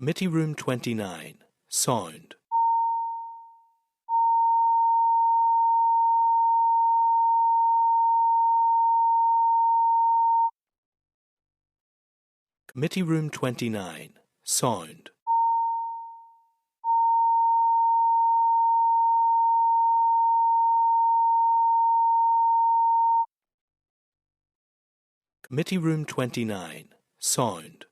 Committee Room 29, Sound. Committee Room 29, Sound. Committee Room 29, Sound.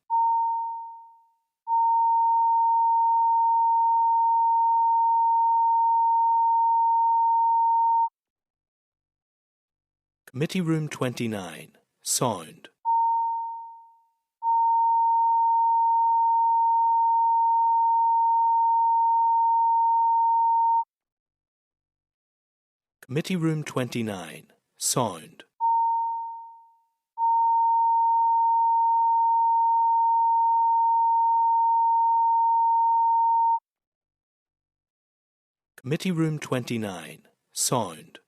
Committee Room 29, Sound. Committee Room 29, Sound. Committee Room 29, Sound.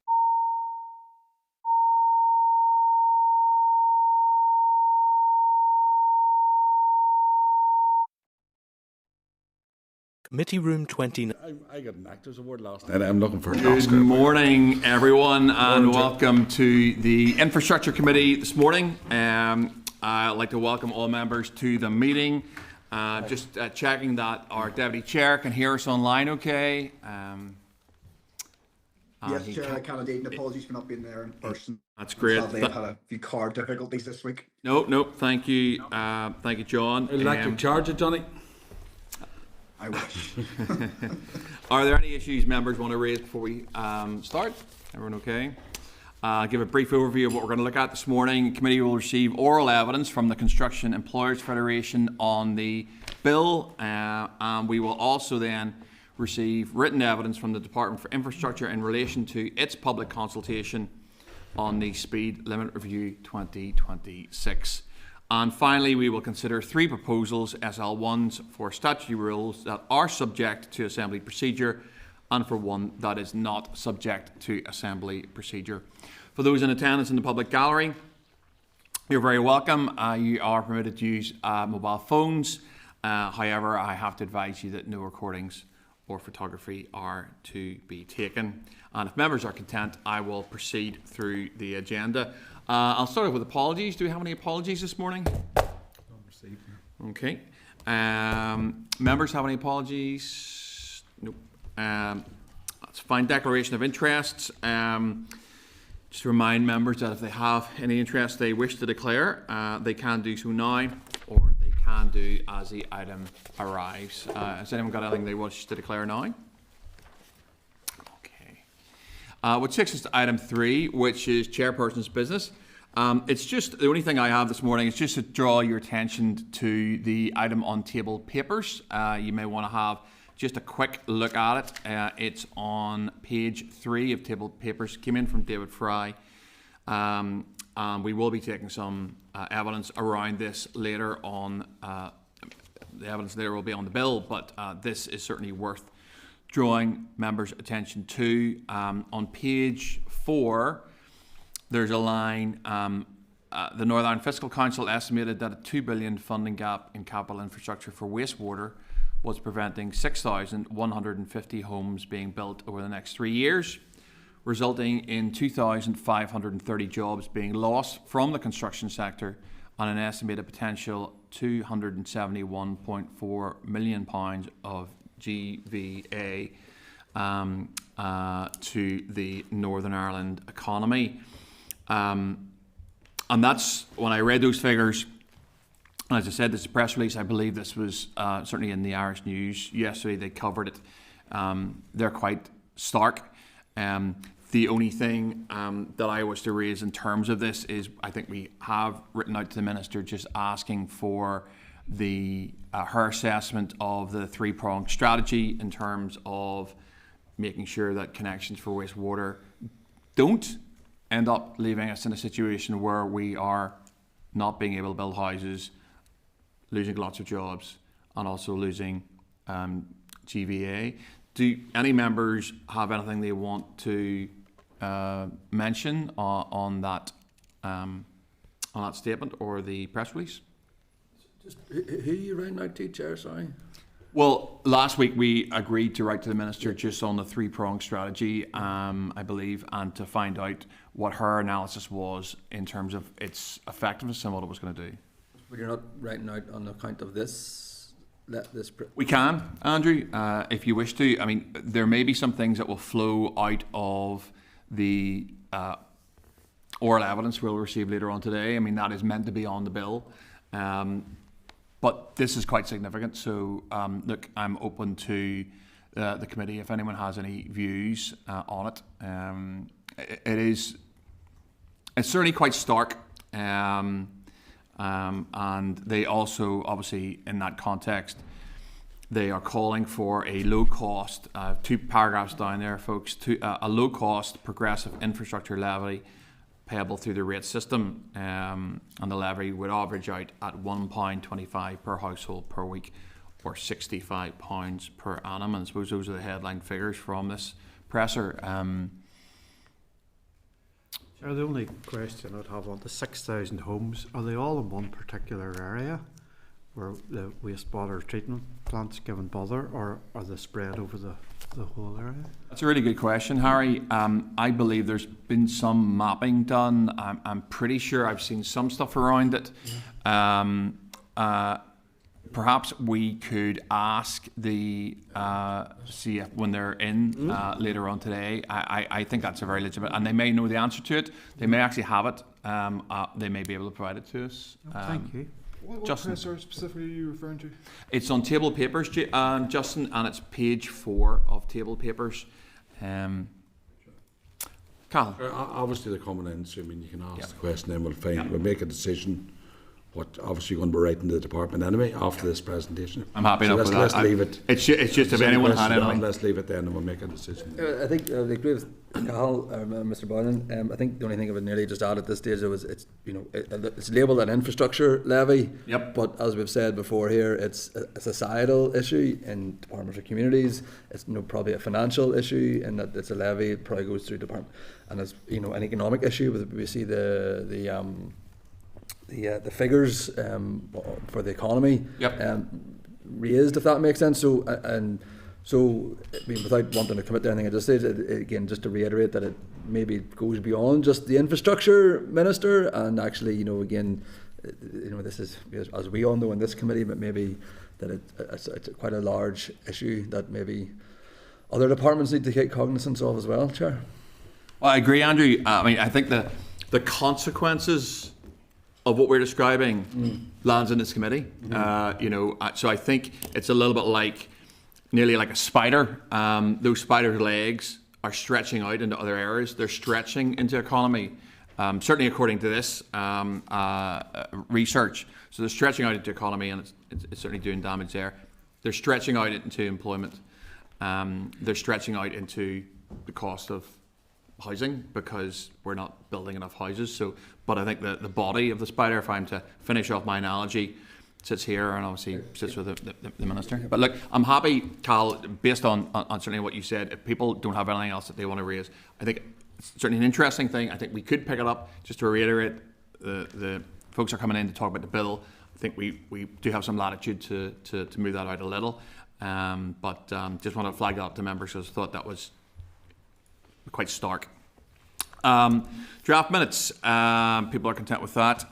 Committee Room 29. I got an Actors Award last night. I'm looking for an Good Oscar. morning, everyone, and welcome to the Infrastructure Committee this morning. I'd like to welcome all members to the meeting. Just checking that our Deputy Chair can hear us online okay. Yes, Chair, I cannot indeed. Apologies for not being there in person. That's great. Sadly, I've had a few car difficulties this week. No, thank you. Thank you, John. Electric charger, Johnny. I wish. Are there any issues members want to raise before we start? Everyone okay? Give a brief overview of what we're going to look at this morning. The committee will receive oral evidence from the Construction Employers Federation on the bill, and we will also then receive written evidence from the Department for Infrastructure in relation to its public consultation on the Speed Limit Review 2026. And finally, we will consider three proposals, SL1s, for statutory rules that are subject to Assembly procedure and for one that is not subject to Assembly procedure. For those in attendance in the public gallery, you're very welcome. You are permitted to use mobile phones. However, I have to advise you that no recordings or photography are to be taken. And if members are content, I will proceed through the agenda. I'll start off with apologies. Do we have any apologies this morning? Okay. Members have any apologies? Nope. That's fine. Declaration of interests. Just to remind members that if they have any interest they wish to declare, they can do so now, or they can do as the item arrives. Has anyone got anything they wish to declare now? Which takes us to item 3, which is chairperson's business. It's just the only thing I have this morning is just to draw your attention to the item on table papers. You may want to have just a quick look at it. It's on page 3 of table papers. Came in from David Fry. And we will be taking some evidence around this later on. The evidence later will be on the bill, but this is certainly worth drawing members' attention to. On page 4, there's a line, the Northern Ireland Fiscal Council estimated that a $2 billion funding gap in capital infrastructure for wastewater was preventing 6,150 homes being built over the next 3 years, resulting in 2,530 jobs being lost from the construction sector and an estimated potential £271.4 million of GVA to the Northern Ireland economy. And that's, when I read those figures, as I said, this is a press release. I believe this was certainly in the Irish News yesterday. They covered it. They're quite stark. The only thing that I was to raise in terms of this is I think we have written out to the Minister just asking for her assessment of the three-pronged strategy in terms of making sure that connections for wastewater don't end up leaving us in a situation where we are not being able to build houses, losing lots of jobs, and also losing GVA. Do any members have anything they want to mention on that statement or the press release? Who are you writing out to, Chair? Sorry. Well, last week we agreed to write to the Minister just on the three-pronged strategy, I believe, and to find out what her analysis was in terms of its effectiveness and what it was going to do. But you're not writing out on account of this? We can, Andrew, if you wish to. I mean, there may be some things that will flow out of the oral evidence we'll receive later on today. I mean, that is meant to be on the bill. But this is quite significant, so look, I'm open to the committee if anyone has any views on it. It's certainly quite stark, and they also, obviously, in that context, they are calling for a low-cost, 2 paragraphs down there, folks, a low-cost progressive infrastructure levy payable through the rate system, and the levy would average out at £1.25 per household per week, or £65 per annum. And I suppose those are the headline figures from this presser. The only question I'd have on the 6,000 homes, are they all in one particular area where the wastewater treatment plant's given bother, or are they spread over the whole area? That's a really good question, Harry. I believe there's been some mapping done. I'm pretty sure I've seen some stuff around it. Perhaps we could ask the CF when they're in later on today. I think that's a very legitimate, and they may know the answer to it. They may actually have it. They may be able to provide it to us. Thank you. What Justin. presser specifically are you referring to? It's on Table Papers, Justin, and it's page 4 of Table Papers. Carl. Obviously, they're coming in, so I mean, you can ask the question, then we'll make a decision. What obviously you're going to be writing to the department anyway after this presentation. I'm happy enough with that. Let's leave it. It's just if anyone had anything. Let's leave it then, and we'll make a decision. I think I agree with Carl, Mr. Boylan. I think the only thing I would nearly just add at this stage was it's labelled an infrastructure levy. Yep. But as we've said before here, it's a societal issue in departments or communities. It's probably a financial issue in that it's a levy. It probably goes through department, and it's an economic issue. We see the figures for the economy raised, if that makes sense. So without wanting to commit to anything at this stage, again, just to reiterate that it maybe goes beyond just the infrastructure minister, and actually, this is, as we all know in this committee, but maybe that it's quite a large issue that maybe other departments need to take cognizance of as well, Chair. Well, I agree, Andrew. I mean, I think the consequences of what we're describing lands in this committee. So I think it's a little bit nearly like a spider. Those spider's legs are stretching out into other areas. They're stretching into economy, certainly according to this research. So they're stretching out into economy, and it's certainly doing damage there. They're stretching out into employment. They're stretching out into the cost of housing, because we're not building enough houses. But I think the body of the spider, if I'm to finish off my analogy, sits here and obviously sits with the minister. But look, I'm happy, Carl, based on certainly what you said, if people don't have anything else that they want to raise, I think it's certainly an interesting thing. I think we could pick it up. Just to reiterate, the folks are coming in to talk about the bill. I think we do have some latitude to move that out a little. But just want to flag that up to members, because I thought that was quite stark. Draft minutes. People are content with that.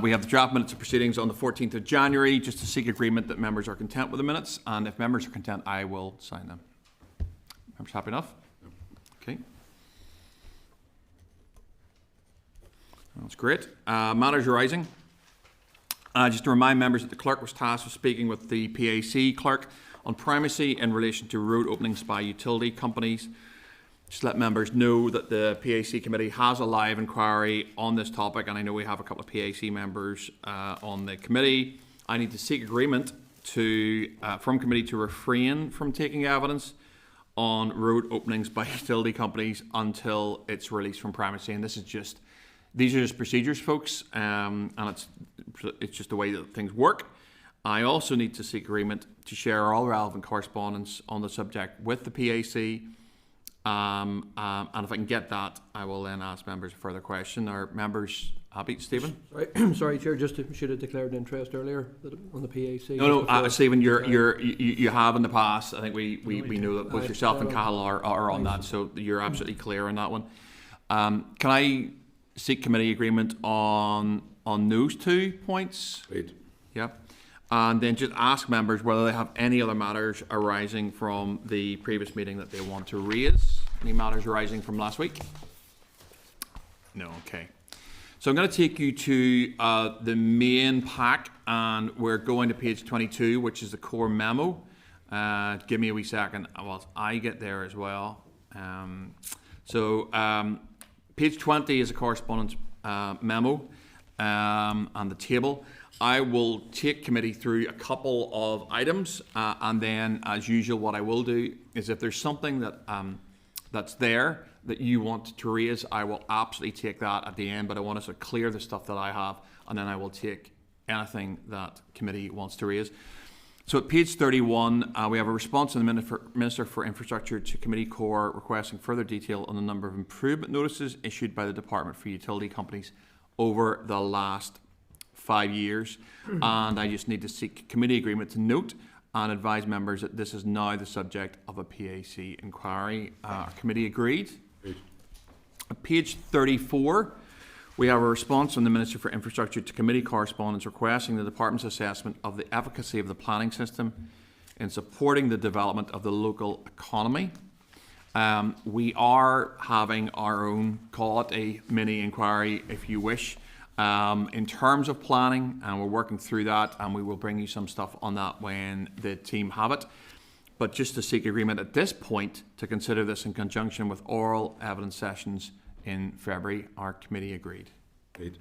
We have the draft minutes of proceedings on the 14th of January, just to seek agreement that members are content with the minutes. And if members are content, I will sign them. Members happy enough? Okay. That's great. Matters arising. Just to remind members that the clerk was tasked with speaking with the PAC clerk on primacy in relation to road openings by utility companies. Just let members know that the PAC committee has a live inquiry on this topic, and I know we have a couple of PAC members on the committee. I need to seek agreement from committee to refrain from taking evidence on road openings by utility companies until it's released from primacy. And these are just procedures, folks, and it's just the way that things work. I also need to seek agreement to share all relevant correspondence on the subject with the PAC And if I can get that, I will then ask members a further question. Are members happy? Stephen? Sorry, Chair, should have declared interest earlier on the PAC. No, Stephen, you have in the past. I think we know that both yourself and Cahill are on that, so you're absolutely clear on that one. Can I seek committee agreement on those 2 points? Great. Yep. And then just ask members whether they have any other matters arising from the previous meeting that they want to raise. Any matters arising from last week? No, okay. So I'm going to take you to the main pack, and we're going to page 22, which is the core memo. Give me a wee second whilst I get there as well. Page 20 is a correspondence memo and the table. I will take committee through a couple of items, and then, as usual, what I will do is if there's something that that's there that you want to raise, I will absolutely take that at the end, but I want to sort of clear the stuff that I have, and then I will take anything that committee wants to raise. So at page 31, we have a response from the Minister for Infrastructure to Committee Core requesting further detail on the number of improvement notices issued by the Department for Utility Companies over the last 5 years, and I just need to seek committee agreement to note and advise members that this is now the subject of a PAC inquiry. Our committee agreed. At page 34, we have a response from the Minister for Infrastructure to committee correspondence requesting the Department's assessment of the efficacy of the planning system in supporting the development of the local economy. We are having our own, call it a mini inquiry if you wish, in terms of planning, and we're working through that, and we will bring you some stuff on that when the team have it. But just to seek agreement at this point to consider this in conjunction with oral evidence sessions in February, our committee agreed. Great.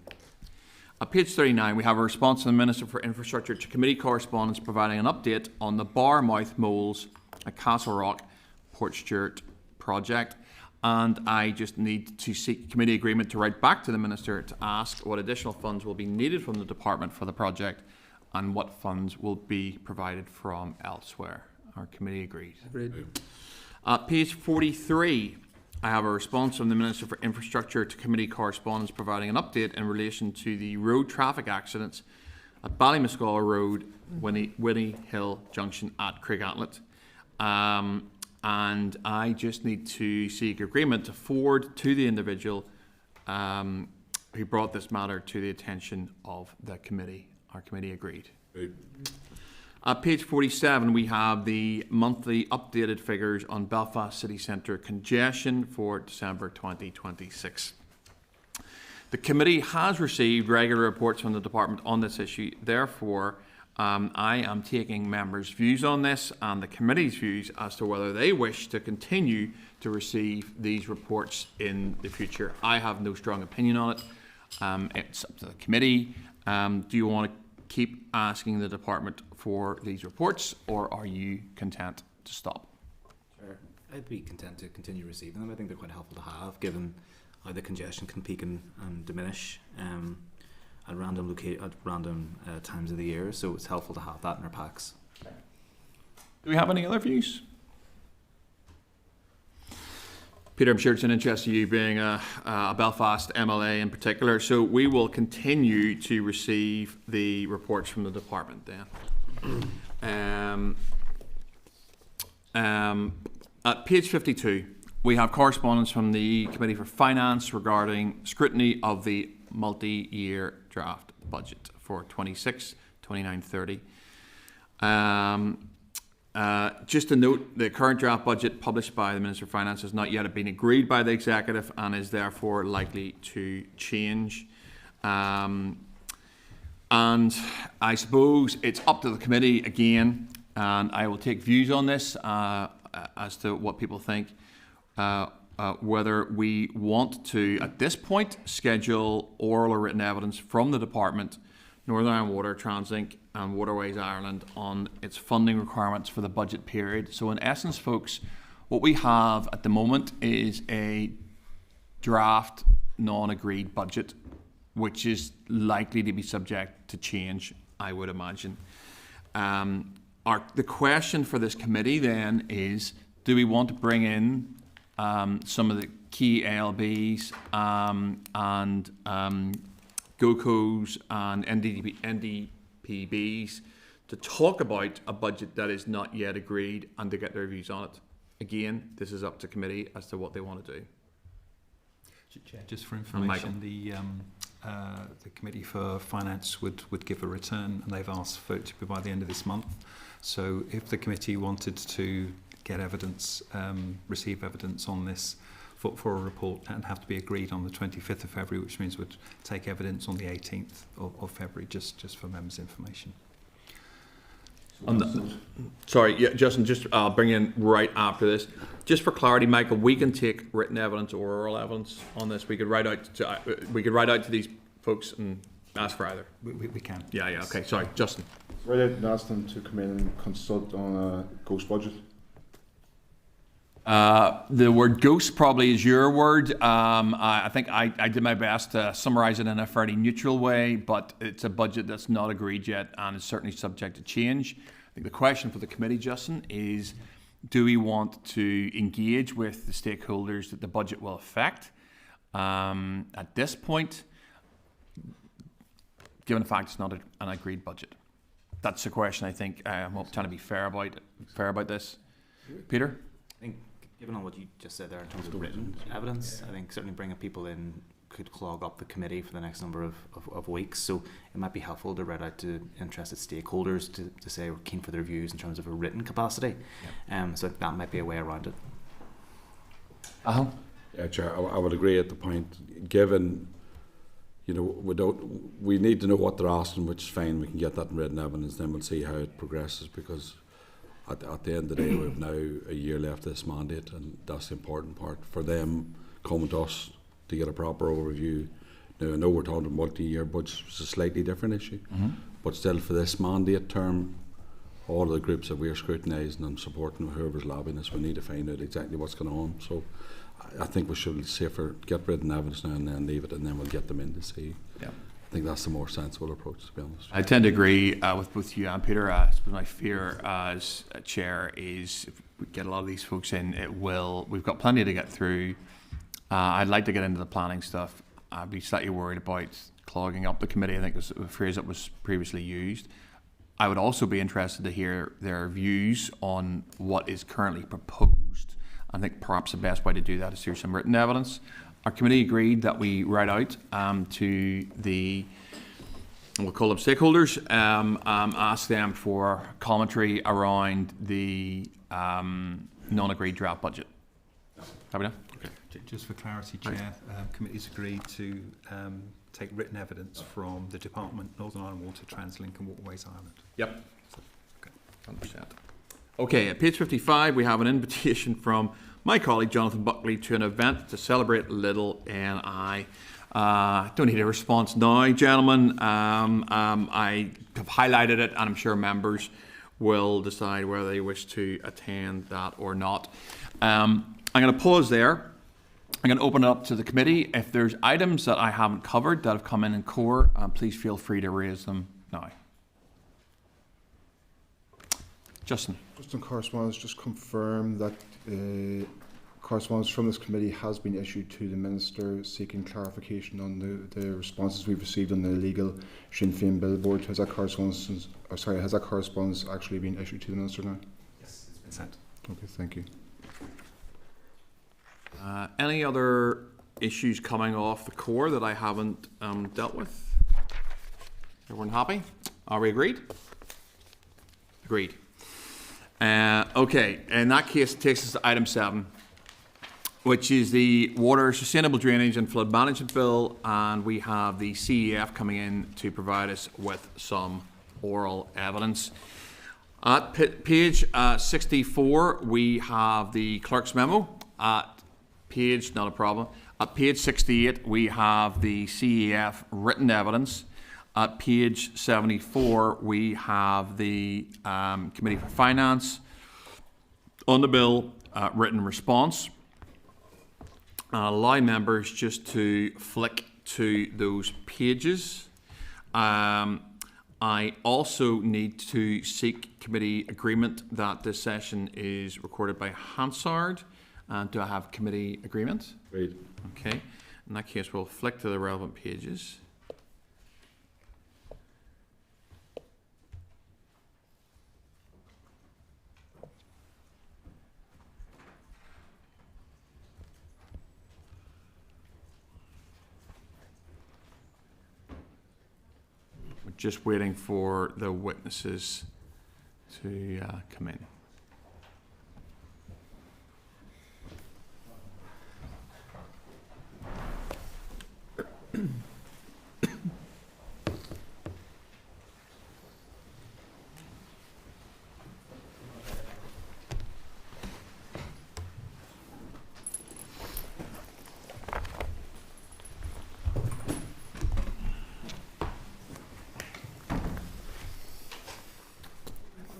At page 39, we have a response from the Minister for Infrastructure to committee correspondence providing an update on the Barmouth moles at Castle Rock Port Stewart project. And I just need to seek committee agreement to write back to the Minister to ask what additional funds will be needed from the Department for the project and what funds will be provided from elsewhere. Our committee agreed. Agreed. At page 43, I have a response from the Minister for Infrastructure to committee correspondence providing an update in relation to the road traffic accidents at Ballymuscall Road, Winnie Hill Junction at Craigantlet. And I just need to seek agreement to forward to the individual who brought this matter to the attention of the committee. Our committee agreed. Great. At page 47, we have the monthly updated figures on Belfast City Centre congestion for December 2026. The committee has received regular reports from the department on this issue. Therefore, I am taking members' views on this and the committee's views as to whether they wish to continue to receive these reports in the future. I have no strong opinion on it. It's up to the committee. Do you want to keep asking the department for these reports, or are you content to stop? Sure. I'd be content to continue receiving them. I think they're quite helpful to have, given how the congestion can peak and diminish at random times of the year. So it's helpful to have that in our packs. Do we have any other views? Peter, I'm sure it's an interest to you being a Belfast MLA in particular. So we will continue to receive the reports from the department then. At page 52, we have correspondence from the Committee for Finance regarding scrutiny of the multi-year draft budget for 26, 29, 30. Just to note, the current draft budget published by the Minister of Finance has not yet been agreed by the Executive and is therefore likely to change. And I suppose it's up to the committee again, and I will take views on this as to what people think, whether we want to, at this point, schedule oral or written evidence from the Department, Northern Ireland Water, Translink and Waterways Ireland on its funding requirements for the budget period. So in essence, folks, what we have at the moment is a draft non-agreed budget, which is likely to be subject to change, I would imagine. The question for this committee then is, do we want to bring in some of the key ALBs and GOCOs and NDPBs to talk about a budget that is not yet agreed and to get their views on it. Again, this is up to committee as to what they want to do. Just for information, the Committee for Finance would give a return, and they've asked for it to be by the end of this month. So if the committee wanted to get evidence, receive evidence on this for a report, that would have to be agreed on the 25th of February, which means we'd take evidence on the 18th of February, just for members' information. Sorry, yeah, Justin, I'll bring in right after this. Just for clarity, Michael, we can take written evidence or oral evidence on this. We could write out to these folks and ask for either. We can. Yeah, okay. Sorry, Justin. Write out and ask them to come in and consult on a ghost budget. The word ghost probably is your word. I think I did my best to summarise it in a fairly neutral way, but it's a budget that's not agreed yet and is certainly subject to change. I think the question for the committee, Justin, is do we want to engage with the stakeholders that the budget will affect? At this point, given the fact it's not an agreed budget. That's the question, I think. I'm trying to be fair about this. Peter? I think, given on what you just said there in terms of written evidence, I think certainly bringing people in could clog up the committee for the next number of weeks. So it might be helpful to write out to interested stakeholders to say we're keen for their views in terms of a written capacity. So that might be a way around it. Yeah, Chair, I would agree at the point. Given, we need to know what they're asking, which is fine. We can get that in written evidence, then we'll see how it progresses, because at the end of the day, we have now a year left of this mandate, and that's the important part for them coming to us to get a proper overview. Now, I know we're talking about multi-year budgets, which is a slightly different issue, but still for this mandate term, all of the groups that we're scrutinising and supporting, whoever's lobbying us, we need to find out exactly what's going on. So I think we should safer get written evidence now and then leave it, and then we'll get them in to see. Yeah. I think that's the more sensible approach, to be honest. I tend to agree with you and Peter. I suppose my fear as a chair is if we get a lot of these folks in, we've got plenty to get through. I'd like to get into the planning stuff. I'd be slightly worried about clogging up the committee. I think it's a phrase that was previously used. I would also be interested to hear their views on what is currently proposed. I think perhaps the best way to do that is through some written evidence. Our committee agreed that we write out to the, we'll call them stakeholders, ask them for commentary around the non-agreed draft budget. Have we done? Okay. Just for clarity, Chair, committees agreed to take written evidence from the Department, Northern Ireland Water, Translink and Waterways Ireland. Yep. So, okay, 100%. Okay, at page 55, we have an invitation from my colleague Jonathan Buckley to an event to celebrate Little NI. Don't need a response now, gentlemen. I have highlighted it, and I'm sure members will decide whether they wish to attend that or not. I'm going to pause there. I'm going to open it up to the committee. If there's items that I haven't covered that have come in core, please feel free to raise them now. Justin. Just on correspondence, just confirm that correspondence from this committee has been issued to the Minister seeking clarification on the responses we've received on the illegal Sinn Féin billboard. Has that correspondence, actually been issued to the Minister now? Yes, it's been sent. Okay, thank you. Any other issues coming off the core that I haven't dealt with? Everyone happy? Are we agreed? Agreed. Okay, in that case, it takes us to item 7, which is the Water Sustainable Drainage and Flood Management Bill, and we have the CEF coming in to provide us with some oral evidence. At page 64, we have the clerk's memo. At page, not a problem. At page 68, we have the CEF written evidence. At page 74, we have the Committee for Finance on the bill written response. Allow members just to flick to those pages. I also need to seek committee agreement that this session is recorded by Hansard And do I have committee agreement? Great. Okay. In that case, we'll flick to the relevant pages. We're just waiting for the witnesses to come in.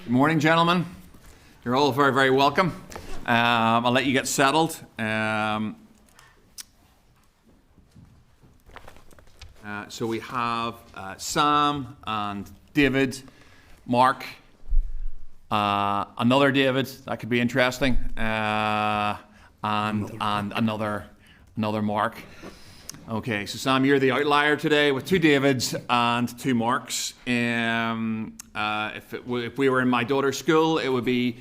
Good morning, gentlemen. You're all very, very welcome. I'll let you get settled. So we have Sam and David, Mark, another David, that could be interesting, and another Mark. Okay, so Sam, you're the outlier today with 2 Davids and 2 Marks. If we were in my daughter's school, it would be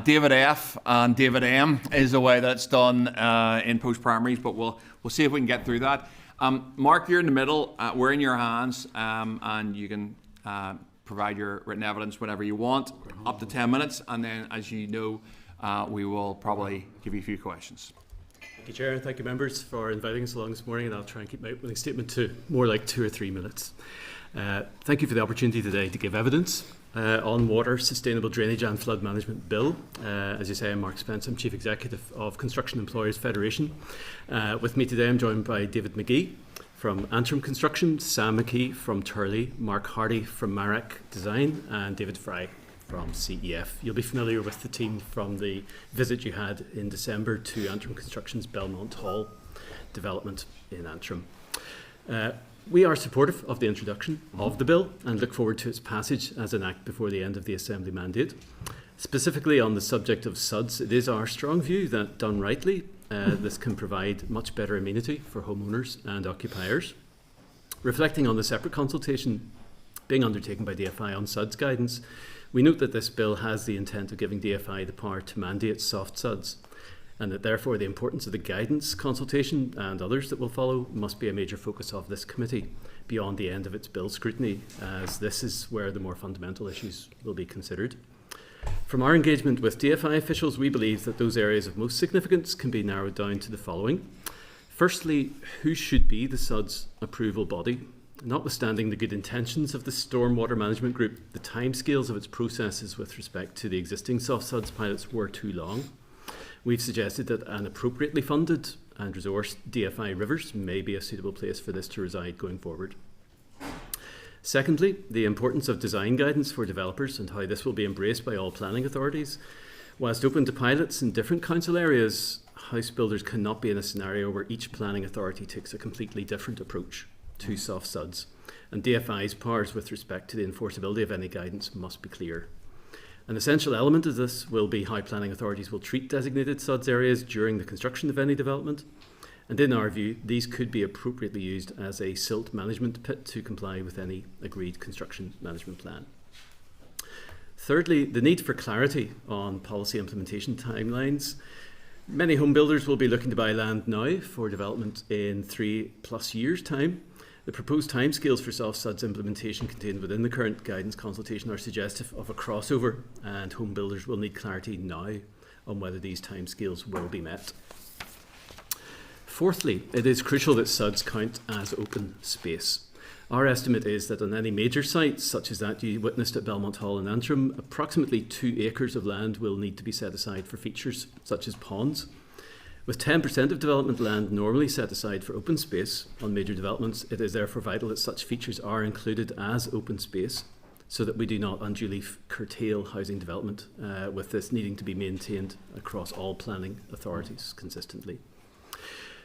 David F and David M is the way that's done in post-primaries, but we'll see if we can get through that. Mark, you're in the middle. We're in your hands, and you can provide your written evidence whenever you want, up to 10 minutes, and then, as you know, we will probably give you a few questions. Thank you, Chair, and thank you, members, for inviting us along this morning, and I'll try and keep my opening statement to more like 2 or 3 minutes. Thank you for the opportunity today to give evidence on Water, Sustainable Drainage and Flood Management Bill. As you say, I'm Mark Spence. I'm Chief Executive of Construction Employers Federation. With me today, I'm joined by David Magee from Antrim Construction, Sam McKee from Turley, Mark Hardy from Marrac Design, and David Fry from CEF. You'll be familiar with the team from the visit you had in December to Antrim Construction's Belmont Hall development in Antrim. We are supportive of the introduction of the bill and look forward to its passage as an act before the end of the Assembly mandate. Specifically on the subject of SUDs, it is our strong view that done rightly, this can provide much better amenity for homeowners and occupiers. Reflecting on the separate consultation being undertaken by DFI on SUDs guidance, we note that this bill has the intent of giving DFI the power to mandate soft SUDs, and that therefore the importance of the guidance consultation and others that will follow must be a major focus of this committee beyond the end of its bill scrutiny, as this is where the more fundamental issues will be considered. From our engagement with DFI officials, we believe that those areas of most significance can be narrowed down to the following. Firstly, who should be the SUDS approval body? Notwithstanding the good intentions of the Stormwater Management Group, the timescales of its processes with respect to the existing soft SUDS pilots were too long. We've suggested that an appropriately funded and resourced DFI Rivers may be a suitable place for this to reside going forward. Secondly, the importance of design guidance for developers and how this will be embraced by all planning authorities. Whilst open to pilots in different council areas, house builders cannot be in a scenario where each planning authority takes a completely different approach to soft SUDs, and DFI's powers with respect to the enforceability of any guidance must be clear. An essential element of this will be how planning authorities will treat designated SUDS areas during the construction of any development, and in our view, these could be appropriately used as a silt management pit to comply with any agreed construction management plan. Thirdly, the need for clarity on policy implementation timelines. Many home builders will be looking to buy land now for development in 3+ years' time. The proposed timescales for soft SUDS implementation contained within the current guidance consultation are suggestive of a crossover, and home builders will need clarity now on whether these timescales will be met. Fourthly, it is crucial that SUDS count as open space. Our estimate is that on any major sites, such as that you witnessed at Belmont Hall in Antrim, approximately 2 acres of land will need to be set aside for features such as ponds. With 10% of development land normally set aside for open space on major developments, it is therefore vital that such features are included as open space so that we do not unduly curtail housing development, with this needing to be maintained across all planning authorities consistently.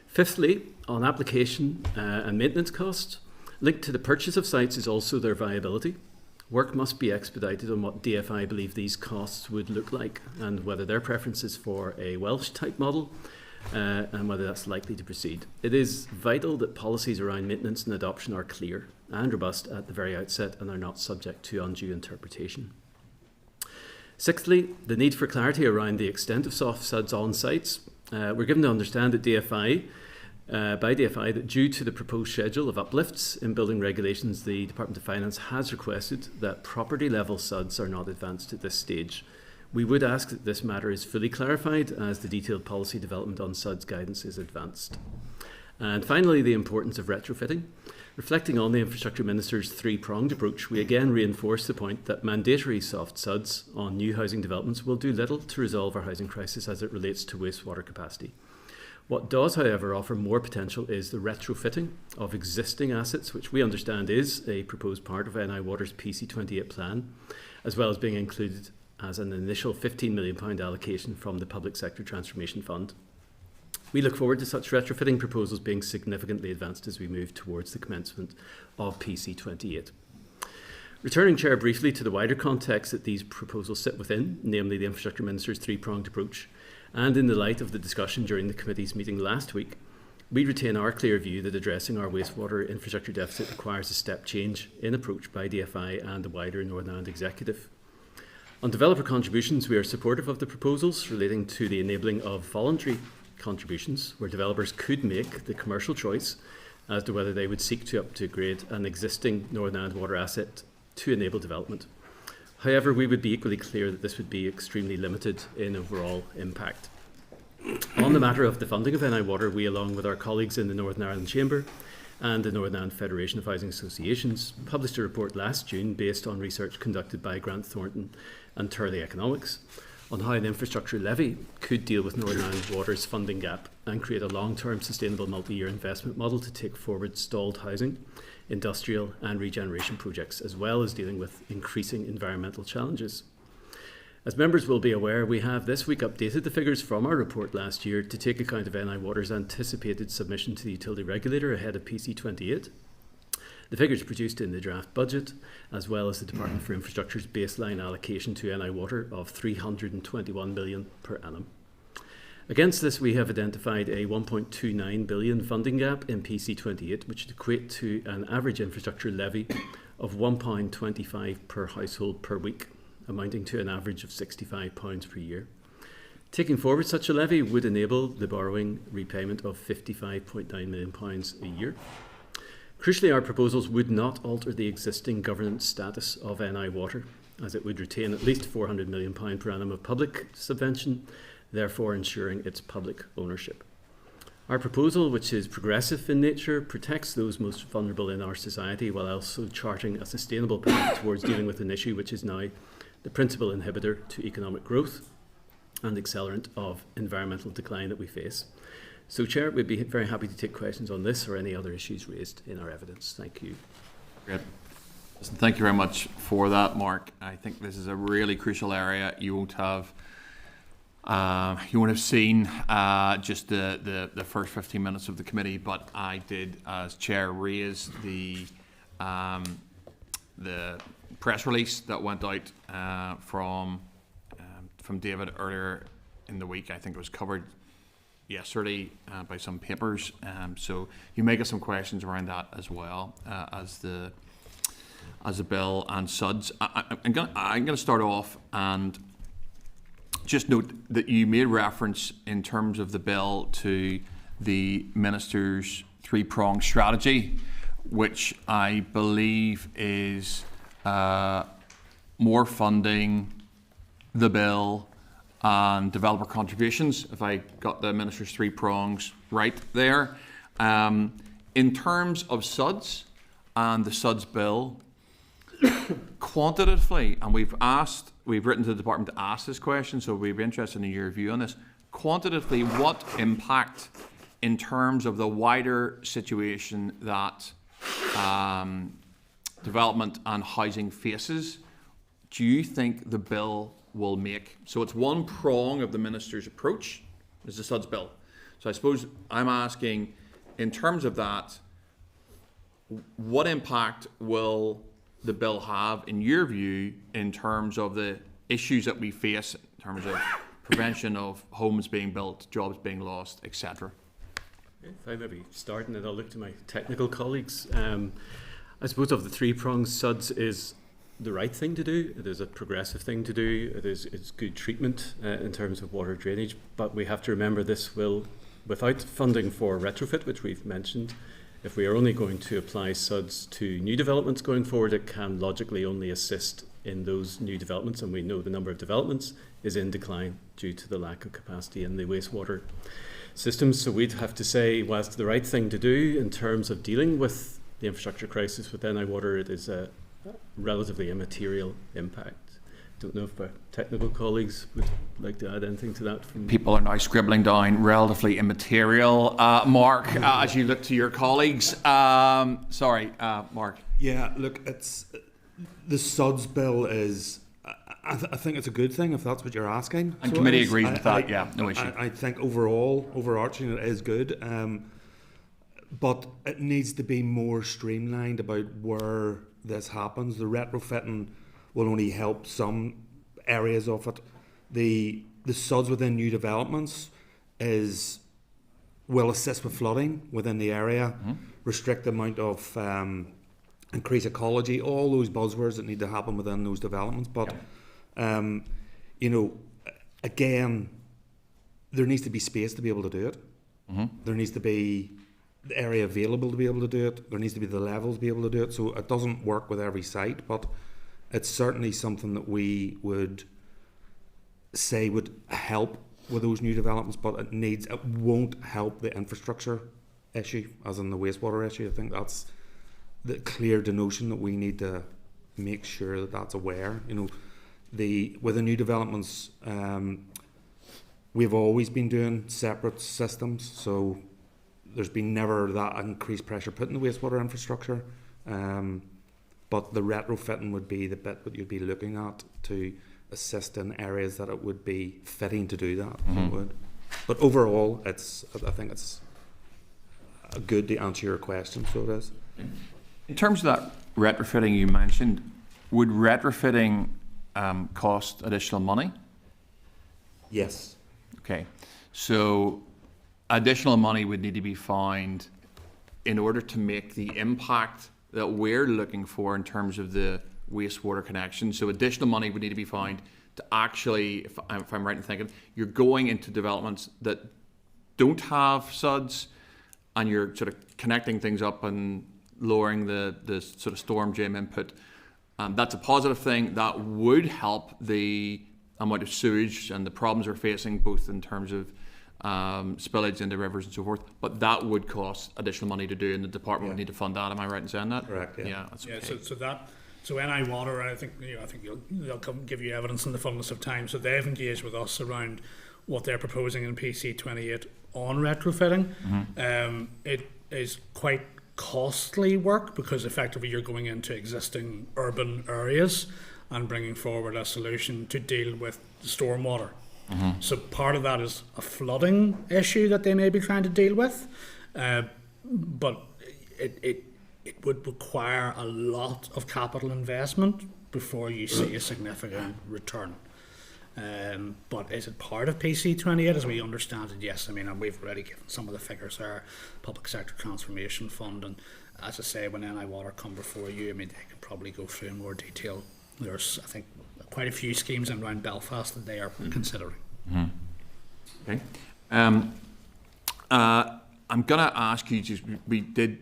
Fifthly, on application and maintenance costs, linked to the purchase of sites is also their viability. Work must be expedited on what DFI believe these costs would look like and whether their preference is for a Welsh-type model and whether that's likely to proceed. It is vital that policies around maintenance and adoption are clear and robust at the very outset and are not subject to undue interpretation. Sixthly, the need for clarity around the extent of soft suds on sites. We're given to understand that by DFI that due to the proposed schedule of uplifts in building regulations, the Department of Finance has requested that property level suds are not advanced at this stage. We would ask that this matter is fully clarified as the detailed policy development on suds guidance is advanced. And finally, the importance of retrofitting. Reflecting on the Infrastructure Minister's three-pronged approach, we again reinforce the point that mandatory soft suds on new housing developments will do little to resolve our housing crisis as it relates to wastewater capacity. What does, however, offer more potential is the retrofitting of existing assets, which we understand is a proposed part of NI Water's PC28 plan, as well as being included as an initial £15 million allocation from the Public Sector Transformation Fund. We look forward to such retrofitting proposals being significantly advanced as we move towards the commencement of PC28. Returning, Chair, briefly to the wider context that these proposals sit within, namely the Infrastructure Minister's three-pronged approach, and in the light of the discussion during the committee's meeting last week, we retain our clear view that addressing our wastewater infrastructure deficit requires a step change in approach by DFI and the wider Northern Ireland Executive. On developer contributions, we are supportive of the proposals relating to the enabling of voluntary contributions, where developers could make the commercial choice as to whether they would seek to upgrade an existing Northern Ireland water asset to enable development. However, we would be equally clear that this would be extremely limited in overall impact. On the matter of the funding of NI Water, we, along with our colleagues in the Northern Ireland Chamber and the Northern Ireland Federation of Housing Associations, published a report last June based on research conducted by Grant Thornton and Turley Economics on how an infrastructure levy could deal with Northern Ireland Water's funding gap and create a long-term sustainable multi-year investment model to take forward stalled housing, industrial and regeneration projects, as well as dealing with increasing environmental challenges. As members will be aware, we have this week updated the figures from our report last year to take account of NI Water's anticipated submission to the utility regulator ahead of PC28. The figures produced in the draft budget, as well as the Department for Infrastructure's baseline allocation to NI Water of £321 million per annum. Against this, we have identified a £1.29 billion funding gap in PC28, which would equate to an average infrastructure levy of £1.25 per household per week, amounting to an average of £65 per year. Taking forward such a levy would enable the borrowing repayment of £55.9 million a year. Crucially, our proposals would not alter the existing governance status of NI Water, as it would retain at least £400 million per annum of public subvention, therefore ensuring its public ownership. Our proposal, which is progressive in nature, protects those most vulnerable in our society while also charting a sustainable path towards dealing with an issue which is now the principal inhibitor to economic growth and accelerant of environmental decline that we face. So, Chair, we'd be very happy to take questions on this or any other issues raised in our evidence. Thank you. Great. Listen, thank you very much for that, Mark. I think this is a really crucial area. You won't have seen just the first 15 minutes of the committee, but I did, as Chair, raise the press release that went out from David earlier in the week. I think it was covered yesterday by some papers. So you may get some questions around that as well as the bill and SUDS. I'm going to start off and just note that you made reference in terms of the bill to the Minister's three-pronged strategy, which I believe is more funding, the bill, and developer contributions, if I got the Minister's three prongs right there. In terms of SUDS and the SUDS bill, quantitatively, and we've written to the department to ask this question, so we'd be interested in your view on this. Quantitatively, what impact in terms of the wider situation that development and housing faces do you think the bill will make? So it's one prong of the Minister's approach, is the SUDS bill. So I suppose I'm asking, in terms of that, what impact will the bill have, in your view, in terms of the issues that we face in terms of prevention of homes being built, jobs being lost, etc.? If I maybe start and then I'll look to my technical colleagues. I suppose of the three prongs, SUDS is the right thing to do. It is a progressive thing to do. It's good treatment in terms of water drainage. But we have to remember this will, without funding for retrofit, which we've mentioned, if we are only going to apply SUDS to new developments going forward, it can logically only assist in those new developments. And we know the number of developments is in decline due to the lack of capacity in the wastewater systems. So we'd have to say, whilst the right thing to do in terms of dealing with the infrastructure crisis with NI Water, it is a relatively immaterial impact. Don't know if our technical colleagues would like to add anything to that. People are now scribbling down relatively immaterial. Mark, as you look to your colleagues, Mark. Yeah, look, it's the SUDS bill is. I think it's a good thing if that's what you're asking. And committee agrees with that. Yeah, no issue. I think overarching, it is good. But it needs to be more streamlined about where this happens. The retrofitting will only help some areas of it. The SUDS within new developments will assist with flooding within the area, restrict the amount of increase ecology, all those buzzwords that need to happen within those developments. But again, there needs to be space to be able to do it. There needs to be the area available to be able to do it. There needs to be the level to be able to do it. So it doesn't work with every site, but it's certainly something that we would say would help with those new developments, but it won't help the infrastructure issue, as in the wastewater issue. I think that's the clear denotion that we need to make sure that that's aware. With the new developments, we've always been doing separate systems, so there's been never that increased pressure put in the wastewater infrastructure, but the retrofitting would be the bit that you'd be looking at to assist in areas that it would be fitting to do that. It would. But overall, I think it's good to answer your question, so it is. In terms of that retrofitting you mentioned, would retrofitting cost additional money? Yes. Okay, so additional money would need to be found in order to make the impact that we're looking for in terms of the wastewater connection. So additional money would need to be found to actually, if I'm right in thinking, you're going into developments that don't have SUDS and you're sort of connecting things up and lowering the sort of storm gym input. That's a positive thing. That would help the amount of sewage and the problems we're facing, both in terms of spillage into rivers and so forth, but that would cost additional money to do, and the department would need to fund that. Am I right in saying that? Correct. Yeah. That's okay. So NI Water, I think they'll come give you evidence in the fullness of time. So they've engaged with us around what they're proposing in PC 28 on retrofitting. It is quite costly work because effectively you're going into existing urban areas and bringing forward a solution to deal with stormwater. So part of that is a flooding issue that they may be trying to deal with, but it would require a lot of capital investment before you see a significant return. But is it part of PC 28 as we understand it? Yes. I mean, and we've already given some of the figures there, Public Sector Transformation Fund, and as I say, when NI Water come before you, I mean, they can probably go through in more detail. There's, I think, quite a few schemes in around Belfast that they are considering. Okay. I'm going to ask you, we did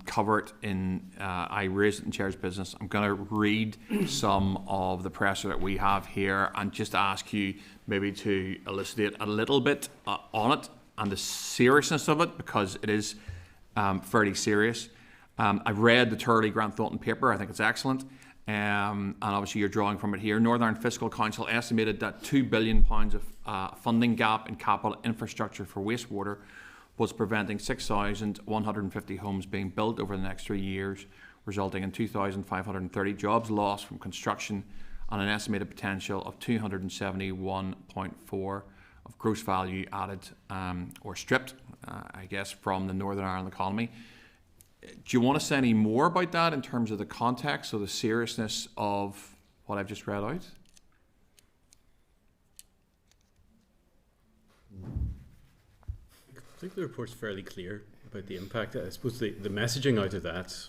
cover it in, I raised it in Chair's Business. I'm going to read some of the pressure that we have here and just ask you maybe to elucidate a little bit on it and the seriousness of it, because it is fairly serious. I've read the Turley Grant Thornton paper. I think it's excellent. And obviously you're drawing from it here. Northern Ireland Fiscal Council estimated that £2 billion of funding gap in capital infrastructure for wastewater was preventing 6,150 homes being built over the next 3 years, resulting in 2,530 jobs lost from construction and an estimated potential of 271.4 of gross value added or stripped, I guess, from the Northern Ireland economy. you want to say any more about that in terms of the context or the seriousness of what I've just read out? I think the report's fairly clear about the impact. I suppose the messaging out of that,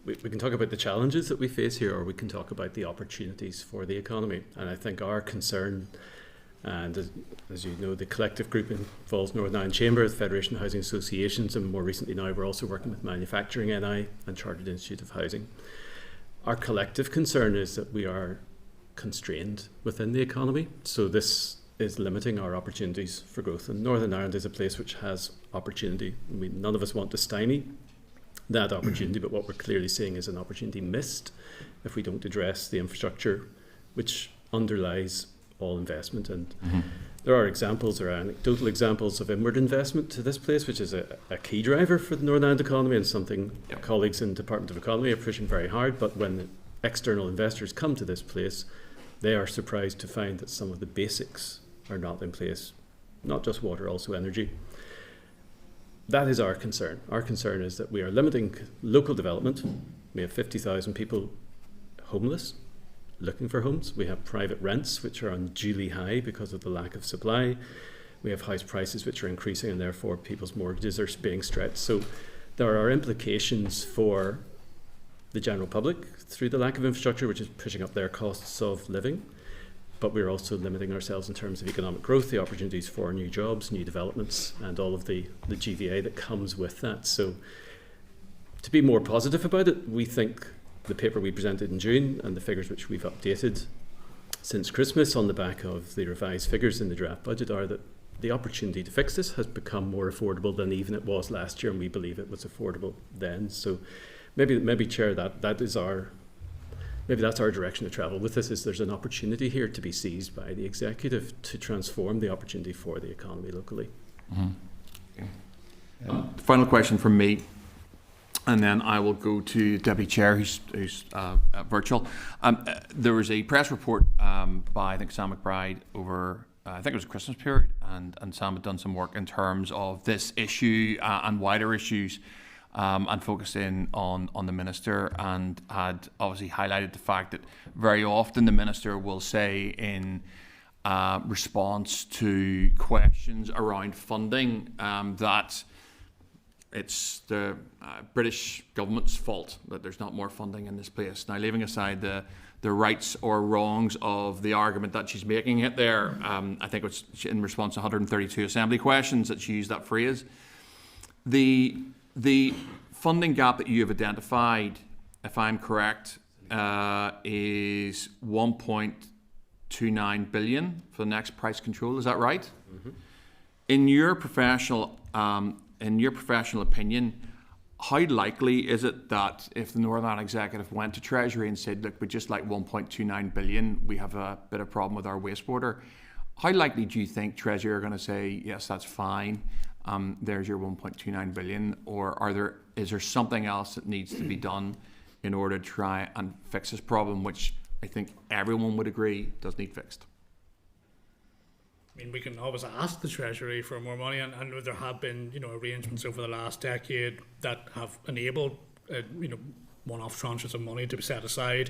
we can talk about the challenges that we face here, or we can talk about the opportunities for the economy. And I think our concern, and as you know, the collective group involves Northern Ireland Chamber, the Federation of Housing Associations, and more recently now we're also working with Manufacturing NI and Chartered Institute of Housing. Our collective concern is that we are constrained within the economy, so this is limiting our opportunities for growth. And Northern Ireland is a place which has opportunity. I mean, none of us want to stymie that opportunity, but what we're clearly seeing is an opportunity missed if we don't address the infrastructure which underlies all investment. And there are examples or anecdotal examples of inward investment to this place, which is a key driver for the Northern Ireland economy, and something colleagues in the Department of Economy are pushing very hard. But when external investors come to this place, they are surprised to find that some of the basics are not in place, not just water, also energy. That is our concern. Our concern is that we are limiting local development. We have 50,000 people homeless, looking for homes. We have private rents, which are unduly high because of the lack of supply. We have house prices which are increasing, and therefore people's mortgages are being stretched. So there are implications for the general public through the lack of infrastructure, which is pushing up their costs of living. But we're also limiting ourselves in terms of economic growth, the opportunities for new jobs, new developments, and all of the GVA that comes with that. So to be more positive about it, we think the paper we presented in June and the figures which we've updated since Christmas on the back of the revised figures in the draft budget are that the opportunity to fix this has become more affordable than even it was last year, and we believe it was affordable then. So maybe Chair, maybe that's our direction to travel with this, is there's an opportunity here to be seized by the executive to transform the opportunity for the economy locally. Okay. Final question from me, and then I will go to Deputy Chair, who's virtual. There was a press report by, I think, Sam McBride over, I think it was a Christmas period, and Sam had done some work in terms of this issue and wider issues, and focused in on the Minister, and had obviously highlighted the fact that very often the Minister will say in response to questions around funding that it's the British government's fault that there's not more funding in this place. Now, leaving aside the rights or wrongs of the argument that she's making it there, I think it's in response to 132 Assembly questions that she used that phrase. The funding gap that you have identified, if I'm correct, is 1.29 billion for the next price control. Is that right? Mm-hmm. In your professional opinion, how likely is it that if the Northern Ireland Executive went to Treasury and said, look, we just like 1.29 billion, we have a bit of problem with our wastewater, how likely do you think Treasury are going to say, yes, that's fine, there's your 1.29 billion, or is there something else that needs to be done in order to try and fix this problem, which I think everyone would agree does need fixed? I mean, we can always ask the Treasury for more money, and there have been, arrangements over the last decade that have enabled, one-off tranches of money to be set aside,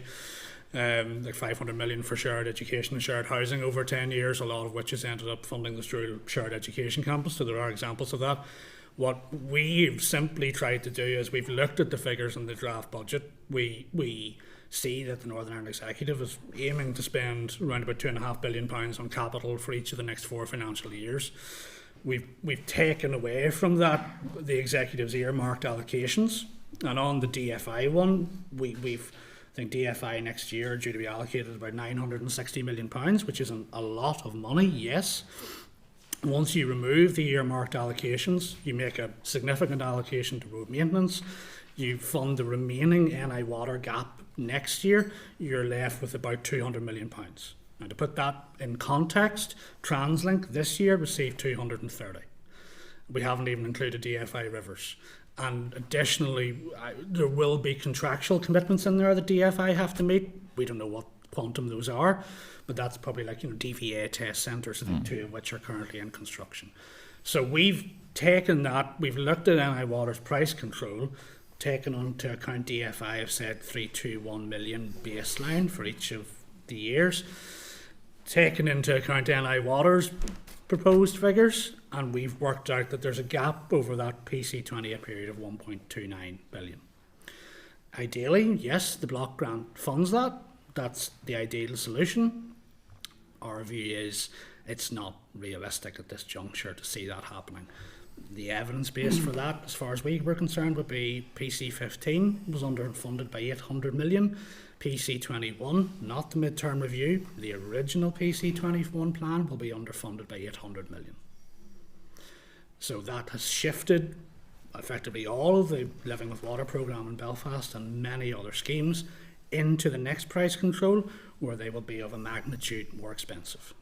like 500 million for shared education and shared housing over 10 years, a lot of which has ended up funding the Stroll Shared Education Campus. So there are examples of that. What we've simply tried to do is we've looked at the figures in the draft budget. We see that the Northern Ireland Executive is aiming to spend around about £2.5 billion on capital for each of the next 4 financial years. We've taken away from that the Executive's earmarked allocations, and on the DFI one, I think DFI next year are due to be allocated about £960 million, which is a lot of money, yes. Once you remove the earmarked allocations, you make a significant allocation to road maintenance, you fund the remaining NI water gap next year, you're left with about £200 million. Now, to put that in context, TransLink this year received 230. We haven't even included DFI Rivers. And additionally, there will be contractual commitments in there that DFI have to meet. We don't know what quantum those are, but that's probably like DVA test centres, I think 2 of which are currently in construction. So we've taken that, we've looked at NI Water's price control, taken into account DFI have said 321 million baseline for each of the years, taken into account NI Water's proposed figures, and we've worked out that there's a gap over that PC28 period of 1.29 billion. Ideally, yes, the block grant funds that. That's the ideal solution. Our view is it's not realistic at this juncture to see that happening. The evidence base for that, as far as we were concerned, would be PC15 was underfunded by 800 million. PC21, not the midterm review, the original PC21 plan will be underfunded by 800 million. So that has shifted effectively all of the Living with Water programme in Belfast and many other schemes into the next price control, where they will be of a magnitude more expensive.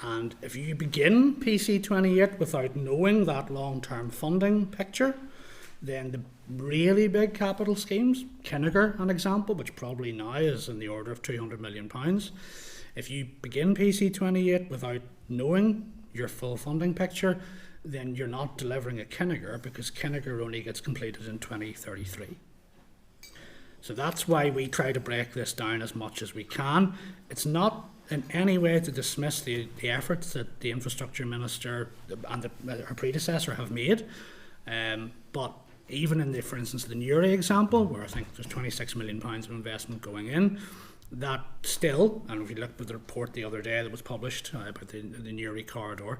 And if you begin PC28 without knowing that long-term funding picture, then the really big capital schemes, Kinniger an example, which probably now is in the order of £200 million, if you begin PC28 without knowing your full funding picture, then you're not delivering a Kinniger, because Kinniger only gets completed in 2033. So that's why we try to break this down as much as we can. It's not in any way to dismiss the efforts that the Infrastructure Minister and her predecessor have made, but even in for instance, the Newry example, where I think there's £26 million of investment going in, that still, and if you looked at the report the other day that was published about the Newry corridor,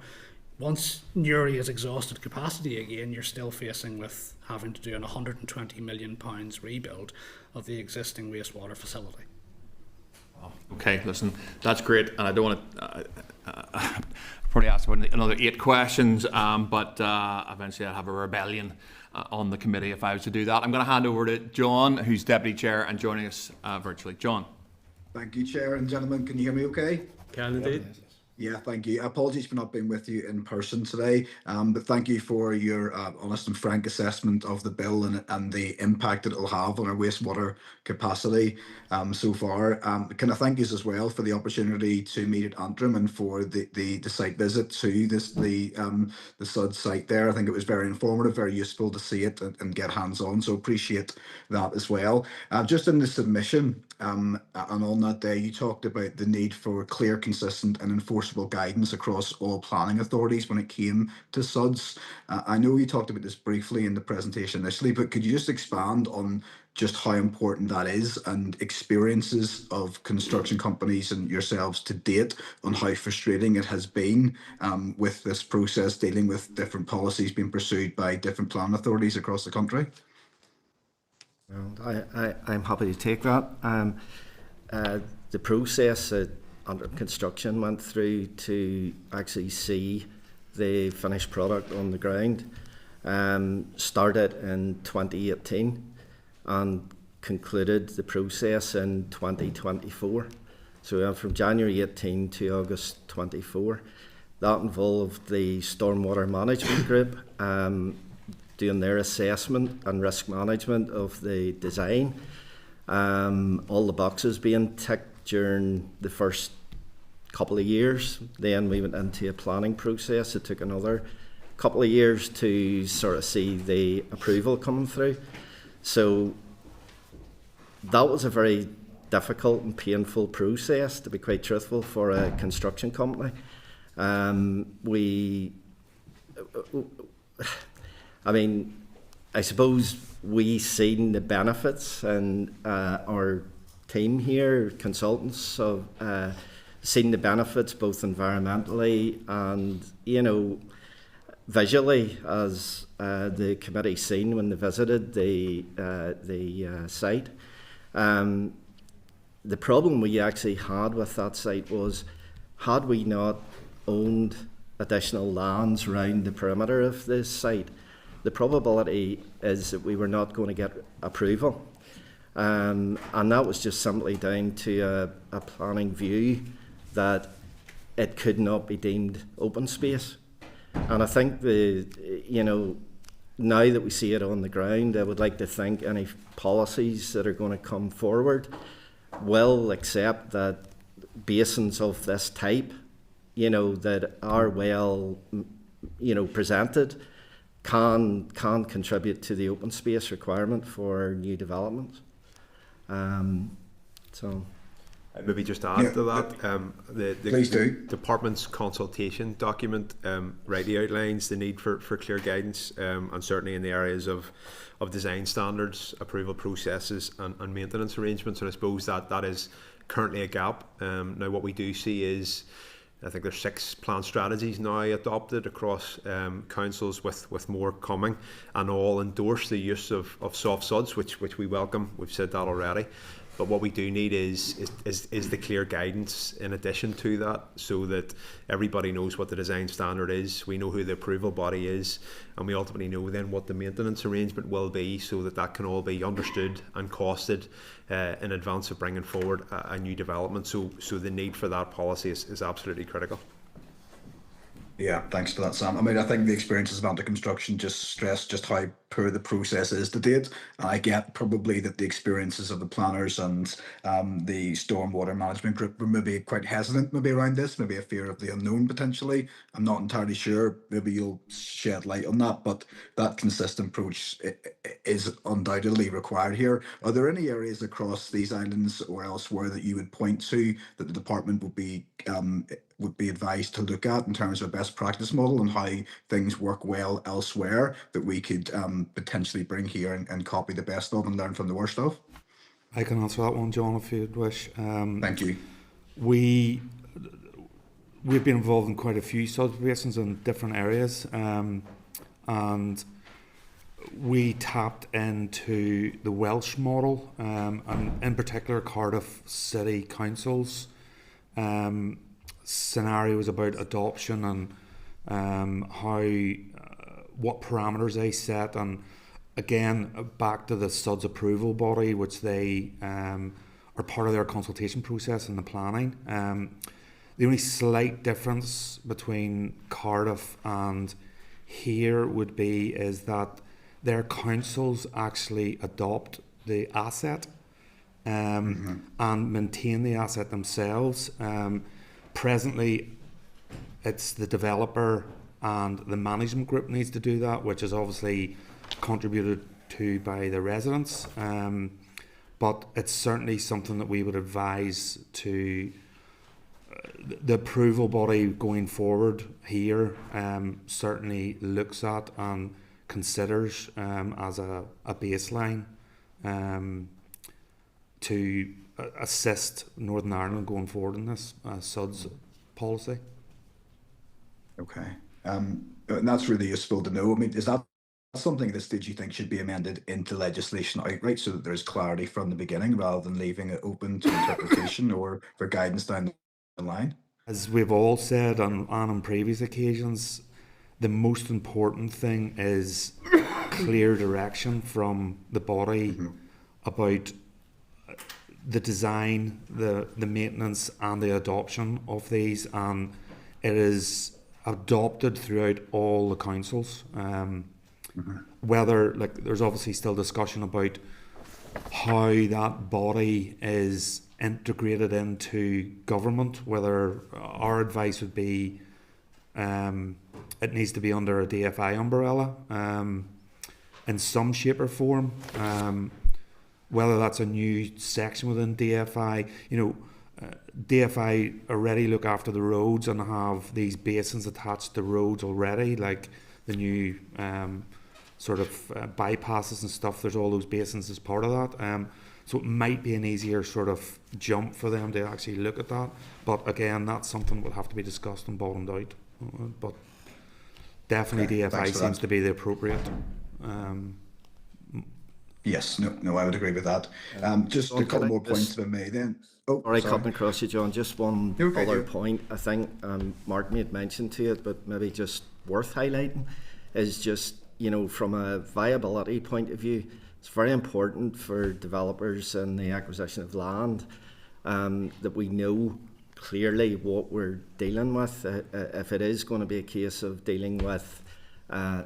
once Newry has exhausted capacity again, you're still facing with having to do an £120 million rebuild of the existing wastewater facility. Okay, listen, that's great, and I don't want to probably ask about another 8 questions, but eventually I'd have a rebellion on the committee if I was to do that. I'm going to hand over to John, who's Deputy Chair and joining us virtually. John. Thank you, Chair and gentlemen. Can you hear me okay? Can indeed. Yeah, thank you. Apologies for not being with you in person today, but thank you for your honest and frank assessment of the bill and the impact that it will have on our wastewater capacity so far. Can I thank you as well for the opportunity to meet at Antrim and for the site visit to the SUD site there. I think it was very informative, very useful to see it and get hands-on, so appreciate that as well. Just in the submission, and on that day, you talked about the need for clear, consistent and enforceable guidance across all planning authorities when it came to SUDs. I know you talked about this briefly in the presentation initially, but could you just expand on just how important that is and experiences of construction companies and yourselves to date on how frustrating it has been with this process dealing with different policies being pursued by different planning authorities across the country? Well, I'm happy to take that. The process under construction went through to actually see the finished product on the ground. Started in 2018 and concluded the process in 2024. So we went from January 18 to August 24. That involved the Stormwater Management Group doing their assessment and risk management of the design. All the boxes being ticked during the first couple of years. Then we went into a planning process. It took another couple of years to sort of see the approval coming through. So that was a very difficult and painful process, to be quite truthful, for a construction company. I suppose we seen the benefits, and our team here, consultants, of seen the benefits both environmentally and, visually, as the committee seen when they visited the site. The problem we actually had with that site was, had we not owned additional lands around the perimeter of this site, the probability is that we were not going to get approval. And that was just simply down to a planning view that it could not be deemed open space. And I think now that we see it on the ground, I would like to think any policies that are going to come forward will accept that basins of this type, that are well presented can contribute to the open space requirement for new developments. So. Maybe just to add to that, the department's consultation document rightly outlines the need for clear guidance, and certainly in the areas of design standards, approval processes and maintenance arrangements, and I suppose that is currently a gap. Now what we do see is, I think there's 6 plan strategies now adopted across councils, with more coming, and all endorse the use of soft suds, which we welcome. We've said that already. But what we do need is the clear guidance in addition to that, so that everybody knows what the design standard is, we know who the approval body is, and we ultimately know then what the maintenance arrangement will be, so that can all be understood and costed in advance of bringing forward a new development. So the need for that policy is absolutely critical. Yeah, thanks for that, Sam. I mean, I think the experiences of under construction just stress just how poor the process is to date. I get probably that the experiences of the planners and the stormwater management group were maybe quite hesitant around this, maybe a fear of the unknown potentially. I'm not entirely sure. Maybe you'll shed light on that, but that consistent approach is undoubtedly required here. Are there any areas across these islands or elsewhere that you would point to that the department would be advised to look at in terms of a best practice model and how things work well elsewhere that we could potentially bring here and copy the best of and learn from the worst of? I can answer that one, John, if you'd wish. Thank you. We've been involved in quite a few sub-basins in different areas, and we tapped into the Welsh model, and in particular Cardiff City Council's scenarios about adoption and what parameters they set, and again back to the SUDS approval body, which they are part of their consultation process in the planning. The only slight difference between Cardiff and here would be is that their councils actually adopt the asset and maintain the asset themselves. Presently, it's the developer and the management group needs to do that, which is obviously contributed to by the residents. But it's certainly something that we would advise to the approval body going forward here, certainly looks at and considers as a baseline to assist Northern Ireland going forward in this SUDS policy. Okay, and that's really useful to know. I mean, is that something at this stage you think should be amended into legislation outright so that there's clarity from the beginning rather than leaving it open to interpretation or for guidance down the line? As we've all said on previous occasions, the most important thing is clear direction from the body about the design, the maintenance and the adoption of these, and it is adopted throughout all the councils. Whether, like, there's obviously still discussion about how that body is integrated into government, whether our advice would be it needs to be under a DFI umbrella in some shape or form. Whether that's a new section within DFI, DFI already look after the roads and have these basins attached to roads already, like the new sort of bypasses and stuff. There's all those basins as part of that. So it might be an easier sort of jump for them to actually look at that. But again, that's something that will have to be discussed and bottomed out. But definitely DFI seems to be the appropriate. Yes, no, I would agree with that. Just a couple more points if I may then. Sorry, cutting across you, John. Just one other point, I think, Mark made mention to it, but maybe just worth highlighting, is just, from a viability point of view, it's very important for developers in the acquisition of land that we know clearly what we're dealing with. If it is going to be a case of dealing with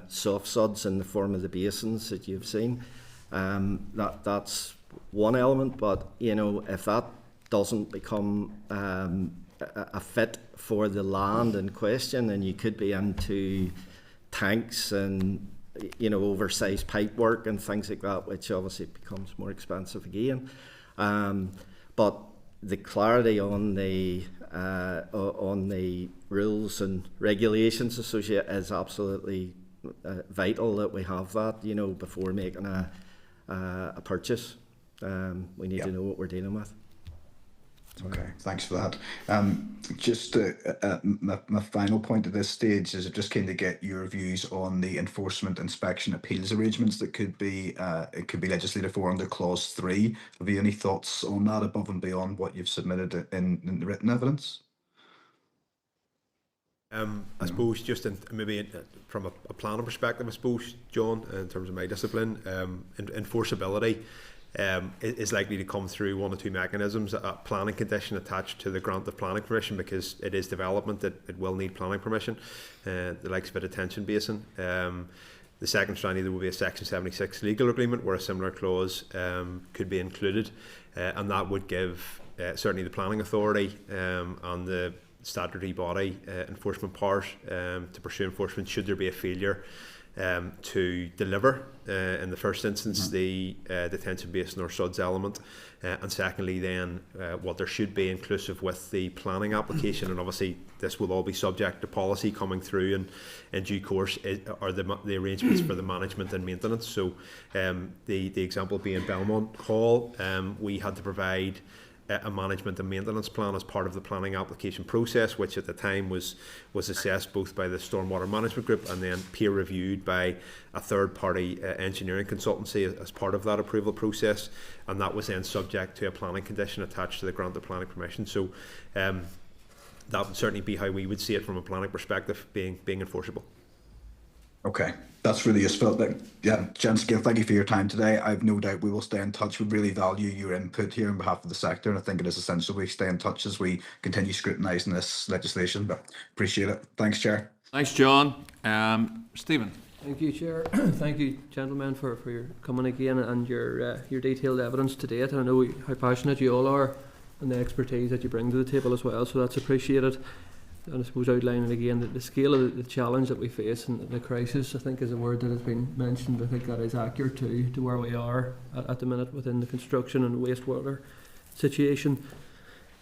soft suds in the form of the basins that you've seen, that's one element, but if that doesn't become a fit for the land in question, then you could be into tanks and oversized pipe work and things like that, which obviously becomes more expensive again. But the clarity on the rules and regulations associated is absolutely vital that we have that, before making a purchase. We need to know what we're dealing with. Okay, thanks for that. Just my final point at this stage is I'm just keen to get your views on the enforcement inspection appeals arrangements that could be legislated for under Clause 3. Have you any thoughts on that above and beyond what you've submitted in the written evidence? I suppose just from a planning perspective, I suppose, John, in terms of my discipline, enforceability is likely to come through one or two mechanisms. A planning condition attached to the grant of planning permission, because it is development that it will need planning permission, the likes of a detention basin. The second strand, there will be a Section 76 legal agreement where a similar clause could be included, and that would give certainly the planning authority and the statutory body enforcement powers to pursue enforcement should there be a failure to deliver in the first instance the detention basin or SUDS element, and secondly then what there should be inclusive with the planning application, and obviously this will all be subject to policy coming through and in due course are the arrangements for the management and maintenance. So the example being Belmont Hall, we had to provide a management and maintenance plan as part of the planning application process, which at the time was assessed both by the Stormwater Management Group and then peer reviewed by a third party engineering consultancy as part of that approval process, and that was then subject to a planning condition attached to the grant of planning permission. So that would certainly be how we would see it from a planning perspective, being enforceable. Okay, that's really useful. Gents, again, thank you for your time today. I've no doubt we will stay in touch. We really value your input here on behalf of the sector, and I think it is essential we stay in touch as we continue scrutinising this legislation. But appreciate it. Thanks, Chair. Thanks, John. Stephen. Thank you, Chair. Thank you, gentlemen, for your coming again and your detailed evidence to date. I know how passionate you all are and the expertise that you bring to the table as well, so that's appreciated. And I suppose outlining again the scale of the challenge that we face and the crisis, I think, is a word that has been mentioned. I think that is accurate to where we are at the minute within the construction and wastewater situation.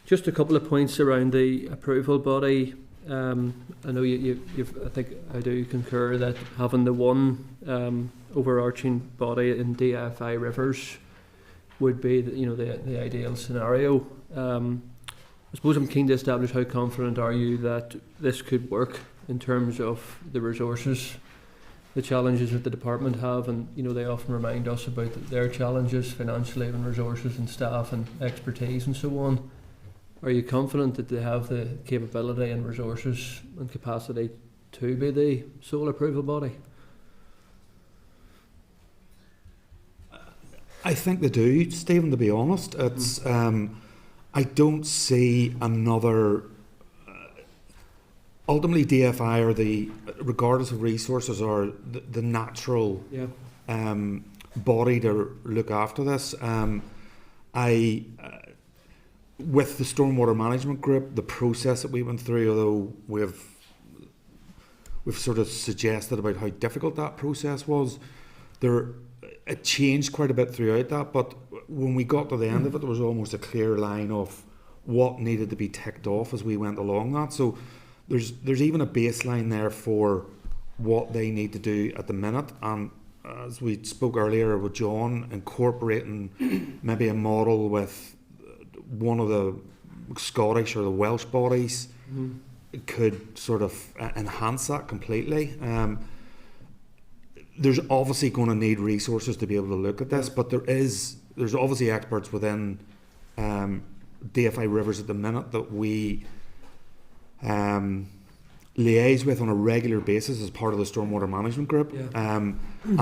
Just a couple of points around the approval body. I know I think I do concur that having the one overarching body in DFI rivers would be the ideal scenario. I suppose I'm keen to establish how confident are you that this could work in terms of the resources, the challenges that the department have, and they often remind us about their challenges financially and resources and staff and expertise and so on. Are you confident that they have the capability and resources and capacity to be the sole approval body? I think they do, Stephen, to be honest. It's I don't see another. Ultimately, DFI are regardless of resources, are the natural body to look after this. With the Stormwater Management Group, the process that we went through, although we've sort of suggested about how difficult that process was, it changed quite a bit throughout that, but when we got to the end of it, there was almost a clear line of what needed to be ticked off as we went along that. So there's even a baseline there for what they need to do at the minute, and as we spoke earlier with John, incorporating maybe a model with one of the Scottish or the Welsh bodies could sort of enhance that completely. There's obviously going to need resources to be able to look at this, but there's obviously experts within DFI Rivers at the minute that we liaise with on a regular basis as part of the Stormwater Management Group, and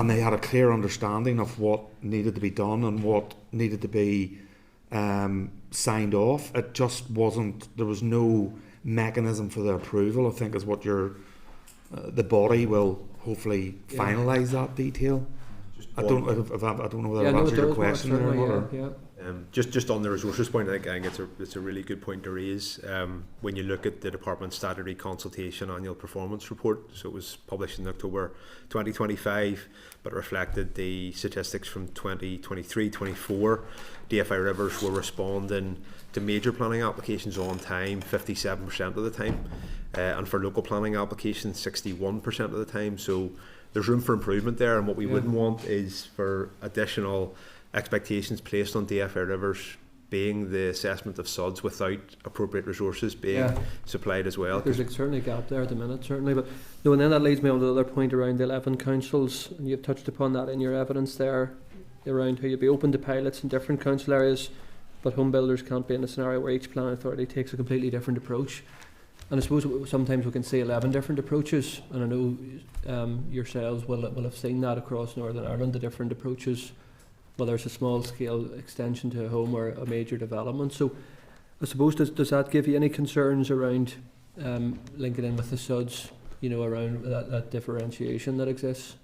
they had a clear understanding of what needed to be done and what needed to be signed off. It just wasn't, there was no mechanism for the approval, I think, is what the body will hopefully finalise that detail. I don't know whether I've answered your question there or not. Just on the resources point, I think it's a really good point to raise. When you look at the Department's statutory consultation annual performance report, so it was published in October 2025, but reflected the statistics from 2023-24. DFI Rivers were responding to major planning applications on time 57% of the time, and for local planning applications 61% of the time. So there's room for improvement there, and what we wouldn't want is for additional expectations placed on DFI Rivers being the assessment of SUDs without appropriate resources being supplied as well. There's certainly a gap there at the minute, certainly. But no, and then that leads me on to the other point around the 11 councils, and you've touched upon that in your evidence there, around how you'd be open to pilots in different council areas, but home builders can't be in a scenario where each planning authority takes a completely different approach. And I suppose sometimes we can see 11 different approaches, and I know yourselves will have seen that across Northern Ireland, the different approaches, whether it's a small scale extension to a home or a major development. So I suppose does that give you any concerns around linking in with the SUDs, around that differentiation that exists?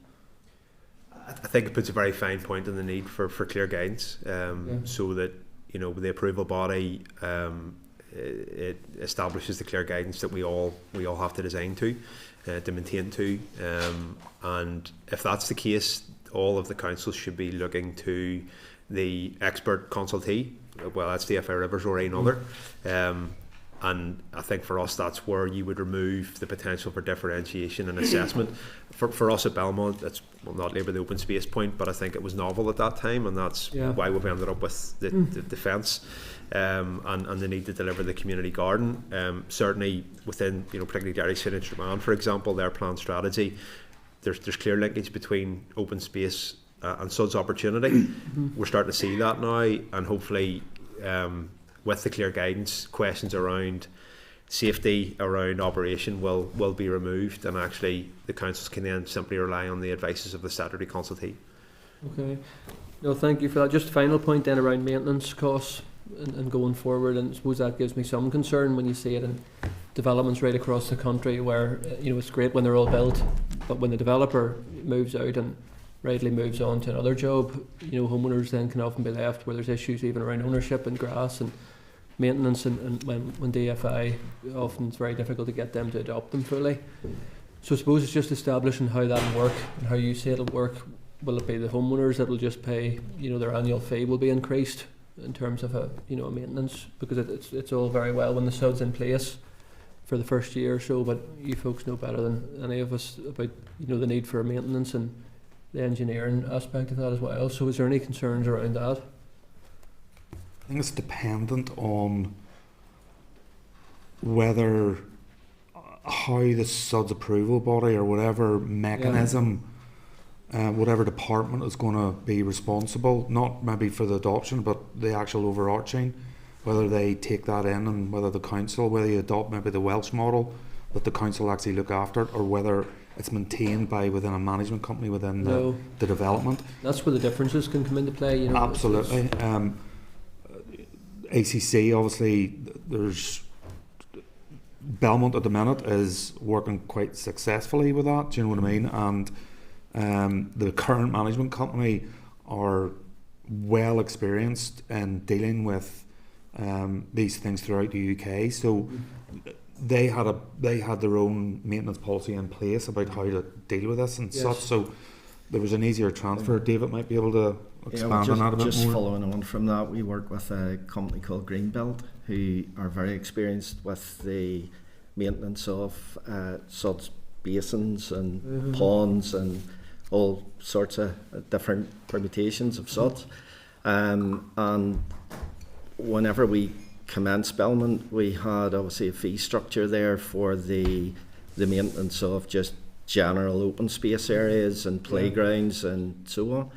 I think it puts a very fine point on the need for clear guidance, so that the approval body it establishes the clear guidance that we all have to design to maintain to, and if that's the case, all of the councils should be looking to the expert consultee, well, that's DFI Rivers or another, and I think for us that's where you would remove the potential for differentiation and assessment. For us at Belmont, it's not labour the open space point, but I think it was novel at that time, and that's why we've ended up with the defence and the need to deliver the community garden. Certainly within, particularly Derry St Antrim, for example, their planned strategy, there's clear linkage between open space and SUDS opportunity. We're starting to see that now, and hopefully with the clear guidance, questions around safety, around operation will be removed, and actually the councils can then simply rely on the advices of the statutory consultee. Okay. No, thank you for that. Just final point then around maintenance costs and going forward, and I suppose that gives me some concern when you see it in developments right across the country where it's great when they're all built, but when the developer moves out and rightly moves on to another job, homeowners then can often be left where there's issues even around ownership and grass and maintenance, and when DFI, often it's very difficult to get them to adopt them fully. So I suppose it's just establishing how that'll work and how you say it'll work. Will it be the homeowners that will just pay, their annual fee will be increased in terms of a maintenance, because it's all very well when the SUD's in place for the first year or so, but you folks know better than any of us about the need for maintenance and the engineering aspect of that as well. So is there any concerns around that? I think it's dependent on whether how the SUD's approval body or whatever mechanism, whatever department is going to be responsible, not maybe for the adoption, but the actual overarching, whether they take that in, and whether the council, whether you adopt maybe the Welsh model, that the council actually look after it, or whether it's maintained by within a management company within the development. That's where the differences can come into play. Absolutely. ACC, obviously, there's Belmont at the minute is working quite successfully with that. Do you know what I mean? And the current management company are well experienced in dealing with these things throughout the UK. So they had their own maintenance policy in place about how to deal with this and such. So there was an easier transfer. David might be able to expand on that a bit more. Just following on from that, we work with a company called Greenbuild, who are very experienced with the maintenance of SUDS basins and ponds and all sorts of different permutations of SUDS. And whenever we commenced Belmont, we had obviously a fee structure there for the maintenance of just general open space areas and playgrounds and so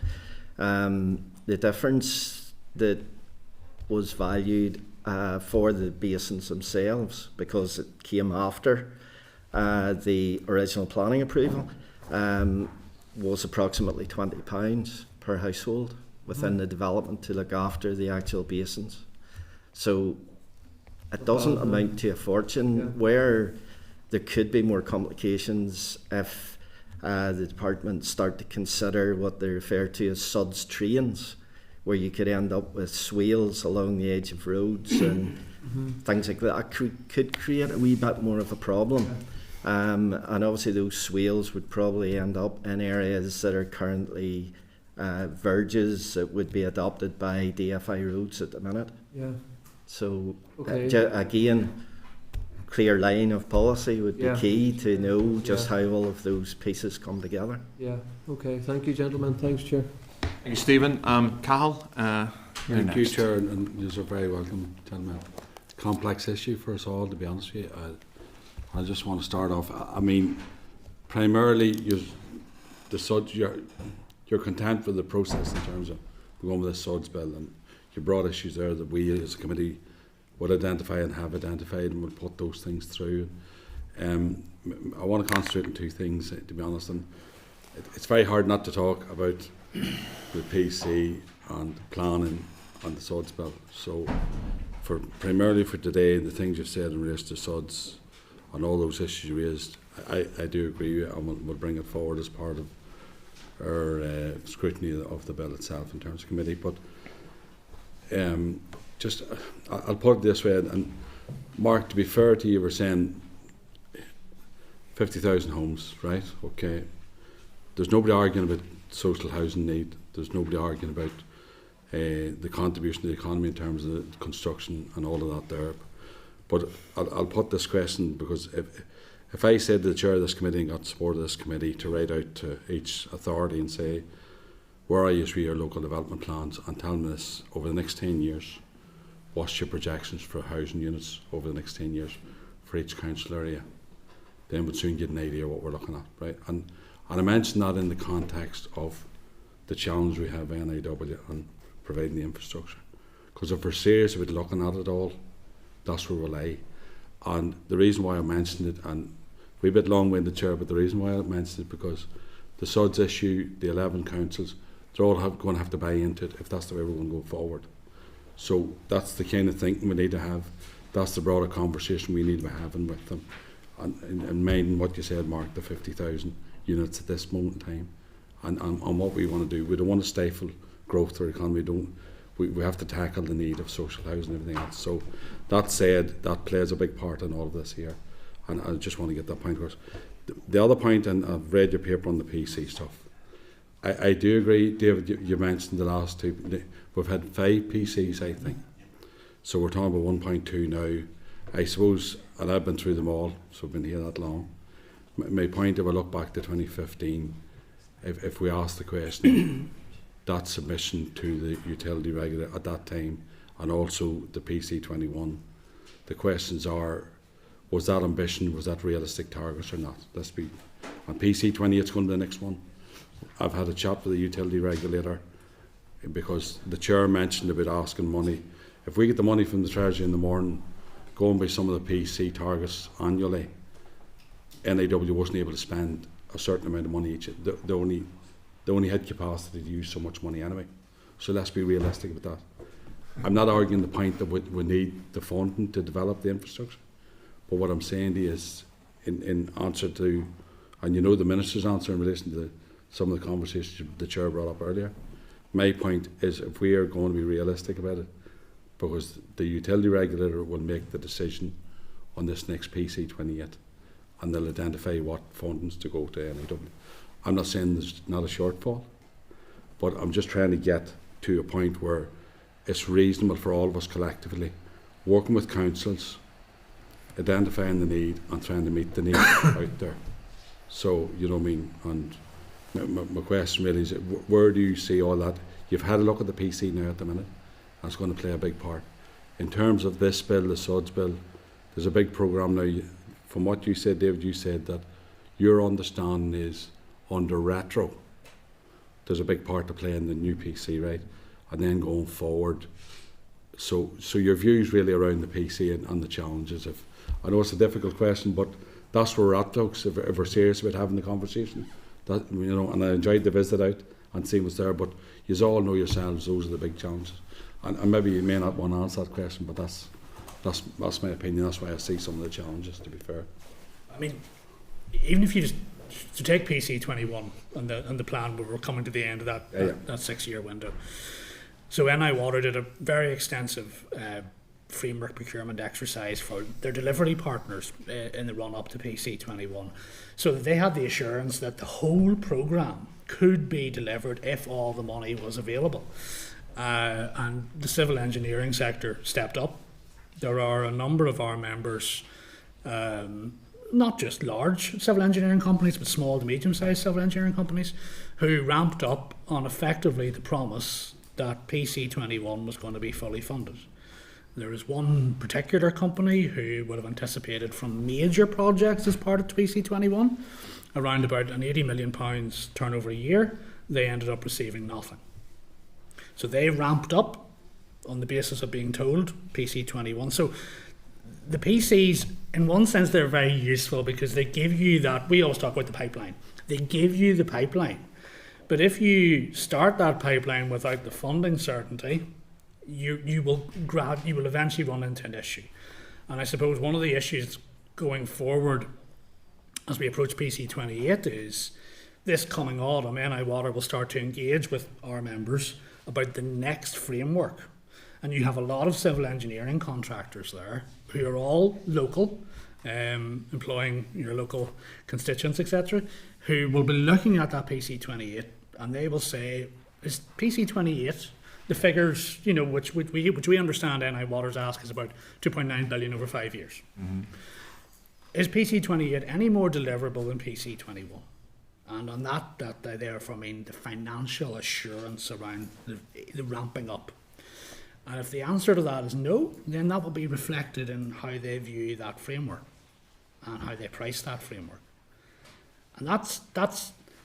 on. The difference that was valued for the basins themselves, because it came after the original planning approval, was approximately £20 per household within the development to look after the actual basins. So it doesn't amount to a fortune. Where there could be more complications if the department start to consider what they refer to as SUDS trains, where you could end up with swales along the edge of roads and things like that could create a wee bit more of a problem. And obviously those swales would probably end up in areas that are currently verges that would be adopted by DFI roads at the minute. Yeah. So Okay. again, clear line of policy would be key to know just how all of those pieces come together. Yeah. Okay. Thank you, gentlemen. Thanks, Chair. Thank you, Stephen. Cahill, Thank you, Chair, and you're very welcome, gentlemen. Complex issue for us all, to be honest with you. I just want to start off. I mean, primarily, you're content with the process in terms of going with the SUDS bill, and you brought issues there that we as a committee would identify and have identified, and would put those things through. I want to concentrate on two things, to be honest, and it's very hard not to talk about the PC and planning and the SUDS bill. So, primarily for today, the things you've said in relation to SUDS and all those issues raised, I do agree with you, and we'll bring it forward as part of our scrutiny of the bill itself in terms of committee. But I'll put it this way, and Mark, to be fair to you, you were saying 50,000 homes, right? Okay. There's nobody arguing about social housing need. There's nobody arguing about the contribution to the economy in terms of the construction and all of that there. But I'll put this question, because if I said to the chair of this committee and got support of this committee to write out to each authority and say, where are you with your local development plans, and tell me this, over the next 10 years, what's your projections for housing units over the next 10 years for each council area, then we'd soon get an idea of what we're looking at, right? And I mention that in the context of the challenge we have in NIW and providing the infrastructure. Because if we're serious about looking at it all, that's where we'll lie. And the reason why I mentioned it, and we're a bit long-winded, Chair, but the reason why I mentioned it, because the SUDS issue, the 11 councils, they're all going to have to buy into it if that's the way we're going to go forward. So that's the kind of thinking we need to have. That's the broader conversation we need to be having with them. And minding what you said, Mark, the 50,000 units at this moment in time, and what we want to do. We don't want to stifle growth or economy. We have to tackle the need of social housing and everything else. So that said, that plays a big part in all of this here, and I just want to get that point across. The other point, and I've read your paper on the PC stuff, I do agree, David, you mentioned the last two. We've had 5 PCs, I think. So we're talking about 1.2 now. I suppose, and I've been through them all, so I've been here that long. My point, if I look back to 2015, if we ask the question, that submission to the utility regulator at that time, and also the PC 21, the questions are, was that ambition, was that realistic targets or not? Let's be, on PC 20, it's going to be the next one. I've had a chat with the utility regulator, because the chair mentioned about asking money. If we get the money from the Treasury in the morning, going by some of the PC targets annually, NIW wasn't able to spend a certain amount of money each. They only had capacity to use so much money anyway. So let's be realistic with that. I'm not arguing the point that we need the funding to develop the infrastructure, but what I'm saying to you is, in answer to, and you know the Minister's answer in relation to some of the conversations the Chair brought up earlier, my point is, if we are going to be realistic about it, because the utility regulator will make the decision on this next PC 28, and they'll identify what fundings to go to NIW. I'm not saying there's not a shortfall, but I'm just trying to get to a point where it's reasonable for all of us collectively, working with councils, identifying the need and trying to meet the need out there. So, you know what I mean? And my question really is, where do you see all that? You've had a look at the PC now at the minute. That's going to play a big part. In terms of this bill, the SUDS bill, there's a big programme now. From what you said, David, you said that your understanding is under retro, there's a big part to play in the new PC, right? And then going forward. So your views really around the PC and the challenges. I know it's a difficult question, but that's where we're at, folks. If we're serious about having the conversation, that, you know, and I enjoyed the visit out and seeing what's there. But you all know yourselves, those are the big challenges. And maybe you may not want to answer that question, but that's my opinion. That's why I see some of the challenges, to be fair. I mean, even if you just to take PC 21 and the plan, where we're coming to the end of that 6-year window, So NI Water did a very extensive framework procurement exercise for their delivery partners in the run-up to PC21, so that they had the assurance that the whole programme could be delivered if all the money was available. And the civil engineering sector stepped up. There are a number of our members, not just large civil engineering companies, but small to medium-sized civil engineering companies, who ramped up on effectively the promise that PC21 was going to be fully funded. There is one particular company who would have anticipated from major projects as part of PC21 around about an £80 million turnover a year. They ended up receiving nothing. So they ramped up on the basis of being told PC21. So the PCs, in one sense, they're very useful because they give you that. We always talk about the pipeline. They give you the pipeline. But if you start that pipeline without the funding certainty, you will eventually run into an issue. And I suppose one of the issues going forward as we approach PC28 is this coming autumn, NI Water will start to engage with our members about the next framework. And you have a lot of civil engineering contractors there who are all local, employing your local constituents, etc., who will be looking at that PC28 and they will say, is PC28, the figures, which we understand NI Water's ask is about 2.9 billion over 5 years. Mm-hmm. Is PC28 any more deliverable than PC21? And on that therefore mean the financial assurance around the ramping up. And if the answer to that is no, then that will be reflected in how they view that framework and how they price that framework. And that's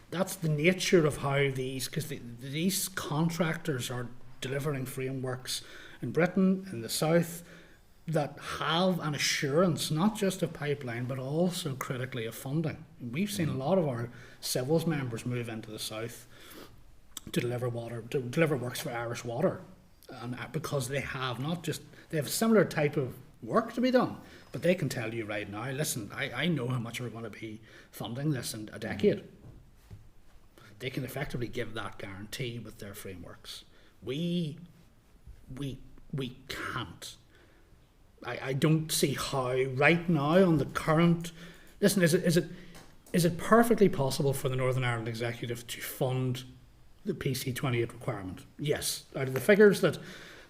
the nature of how these contractors are delivering frameworks in Britain, in the south, that have an assurance not just of pipeline but also critically of funding. We've seen a lot of our civils members move into the south to deliver works for Irish Water, and because they have a similar type of work to be done, but they can tell you right now, listen, I know how much we're going to be funding this in a decade. They can effectively give that guarantee with their frameworks. We can't. I don't see how right now on the current. Listen, is it perfectly possible for the Northern Ireland Executive to fund the PC28 requirement? Yes. Out of the figures that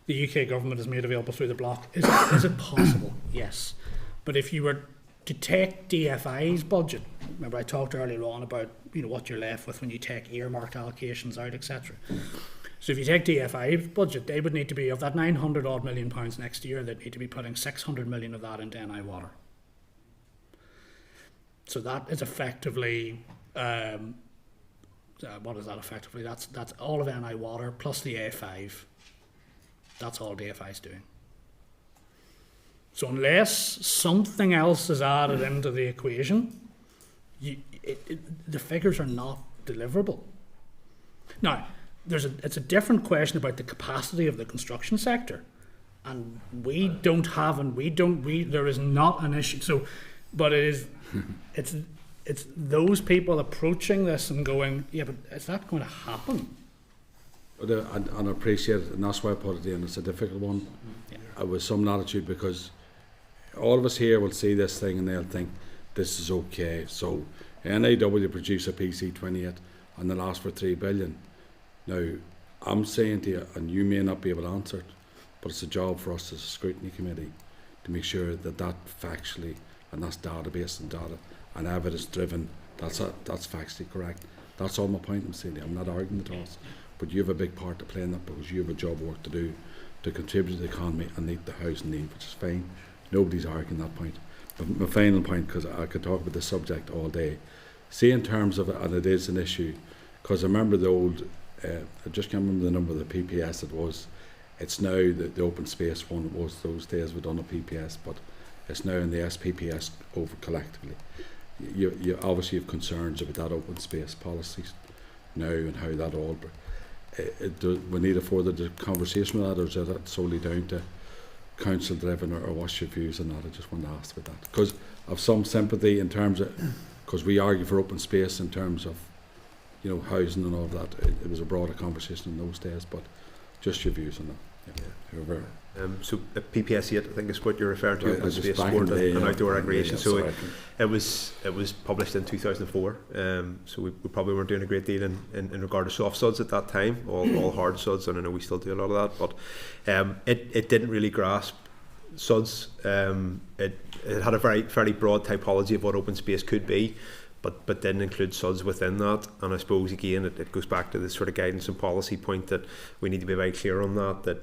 the UK government has made available through the bloc, is it possible? Yes. But if you were to take DFI's budget, remember I talked earlier on about what you're left with when you take earmarked allocations out, etc. So if you take DFI's budget, they would need to be, of that 900 odd million pounds next year, they'd need to be putting 600 million of that into NI Water. So that is effectively, what is that effectively? That's all of NI Water plus the A5. That's all DFI's doing. So unless something else is added into the equation, the figures are not deliverable. Now, it's a different question about the capacity of the construction sector, and there is not an issue. So, but it's those people approaching this and going, yeah, but is that going to happen? And I appreciate it, and that's why I put it in. It's a difficult one, with some latitude, because all of us here will see this thing and they'll think this is okay. So NAW produce a PC28 and they'll ask for 3 billion. Now, I'm saying to you, and you may not be able to answer it, but it's a job for us as a scrutiny committee to make sure that factually, and that's database and data and evidence driven, that's factually correct. That's all my point I'm saying to you. I'm not arguing the toss, but you have a big part to play in that because you have a job of work to do to contribute to the economy and meet the housing need, which is fine. Nobody's arguing that point. But my final point, because I could talk about this subject all day, see in terms of, and it is an issue, because I remember the old, I just can't remember the number of the PPS it was. It's now the open space one. It was those days we done a PPS, but it's now in the SPPS over collectively. You obviously have concerns about that open space policies now and how that all. We need a further conversation with that, or is that solely down to council driven, or what's your views on that? I just want to ask about that because I've some sympathy in terms of, because we argue for open space in terms of housing and all of that. It was a broader conversation in those days, but just your views on that. Yeah. Whoever. So PPS 8, I think, is what you're referring to, Right, open it's space back sport in the day, and yeah. outdoor recreation. Yeah, So sorry. it was published in 2004. So we probably weren't doing a great deal in regard to soft suds at that time, all hard suds, and I know we still do a lot of that. But it didn't really grasp suds. It had a fairly broad typology of what open space could be, but didn't include suds within that. And I suppose again it goes back to this sort of guidance and policy point that we need to be very clear on that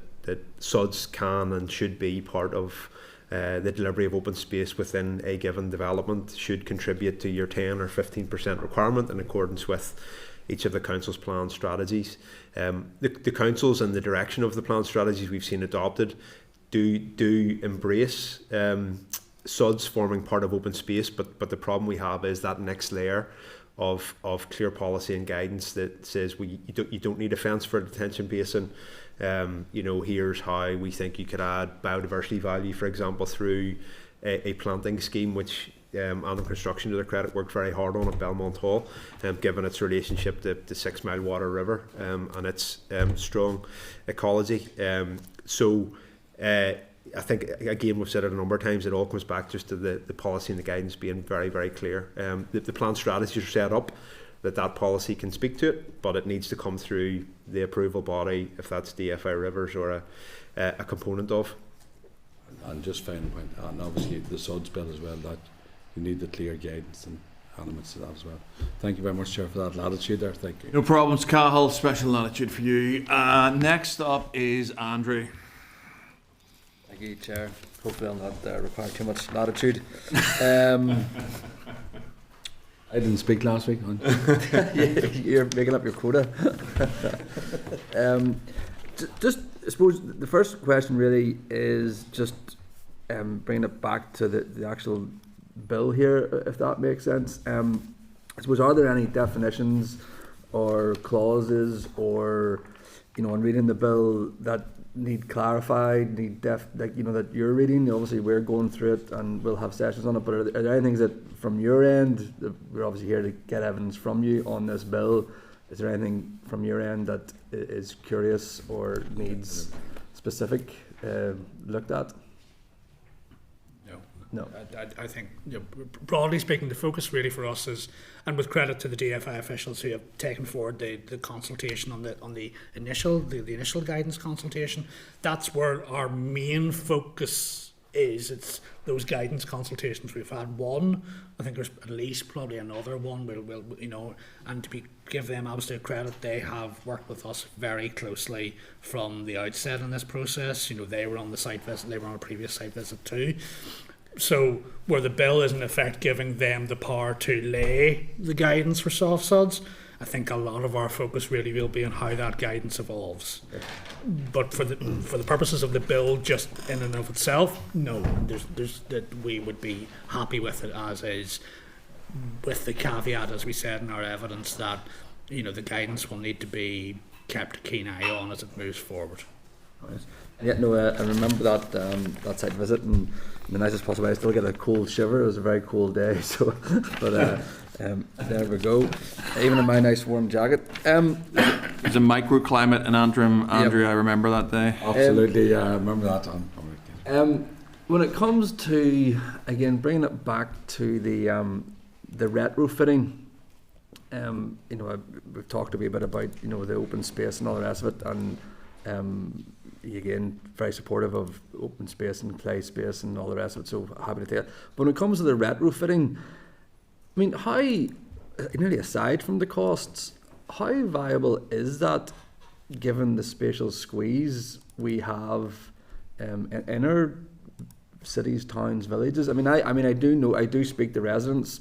suds can and should be part of the delivery of open space within a given development, should contribute to your 10 or 15% requirement in accordance with each of the council's plan strategies. The councils and the direction of the plan strategies we've seen adopted do embrace suds forming part of open space, but the problem we have is that next layer of clear policy and guidance that says you don't need a fence for a detention basin. Here's how we think you could add biodiversity value, for example, through a planting scheme, which Antrim Construction, to their credit, worked very hard on at Belmont Hall, given its relationship to the 6 Mile Water River and its strong ecology. I think, again, we've said it a number of times, it all comes back just to the policy and the guidance being very, very clear. The plan strategies are set up that policy can speak to it, but it needs to come through the approval body, if that's DFI Rivers or a component of. And just final point, and obviously the suds bill as well, that you need the clear guidance and elements to that as well. Thank you very much, Chair, for that latitude there. Thank you. No problems, Cahill. Special latitude for you. Next up is Andrew. Thank you, Chair. Hopefully I'll not require too much latitude. I didn't speak last week. You're making up your quota. Just, I suppose, the first question really is just bringing it back to the actual bill here, if that makes sense. I suppose, are there any definitions or clauses or, in reading the bill that need clarified, that you're reading? Obviously we're going through it and we'll have sessions on it, but are there any things that from your end, we're obviously here to get evidence from you on this bill, is there anything from your end that is curious or needs specific looked at? No. I think, broadly speaking, the focus really for us is, and with credit to the DFI officials who have taken forward the consultation on the initial guidance consultation, that's where our main focus is. It's those guidance consultations. We've had one. I think there's at least probably another one. We'll and to give them absolute credit, they have worked with us very closely from the outset in this process. They were on the site visit. They were on a previous site visit too. So where the bill is in effect giving them the power to lay the guidance for soft suds, I think a lot of our focus really will be on how that guidance evolves. But for the purposes of the bill, just in and of itself, no, there's that we would be happy with it as is, with the caveat, as we said in our evidence, that the guidance will need to be kept a keen eye on as it moves forward. Right. Yeah, no, I remember that site visit, and in the nicest possible way, I still get a cold shiver. It was a very cold day, so but there we go. Even in my nice warm jacket. There's a microclimate in Antrim, Andrew. Yep. I remember that day. Absolutely, I remember that. When it comes to, again, bringing it back to the retrofitting, we've talked a wee bit about the open space and all the rest of it, and again, very supportive of open space and play space and all the rest of it, so happy to take it. But when it comes to the retrofitting, I mean, how, nearly aside from the costs, how viable is that given the spatial squeeze we have in our cities, towns, villages? I do speak to residents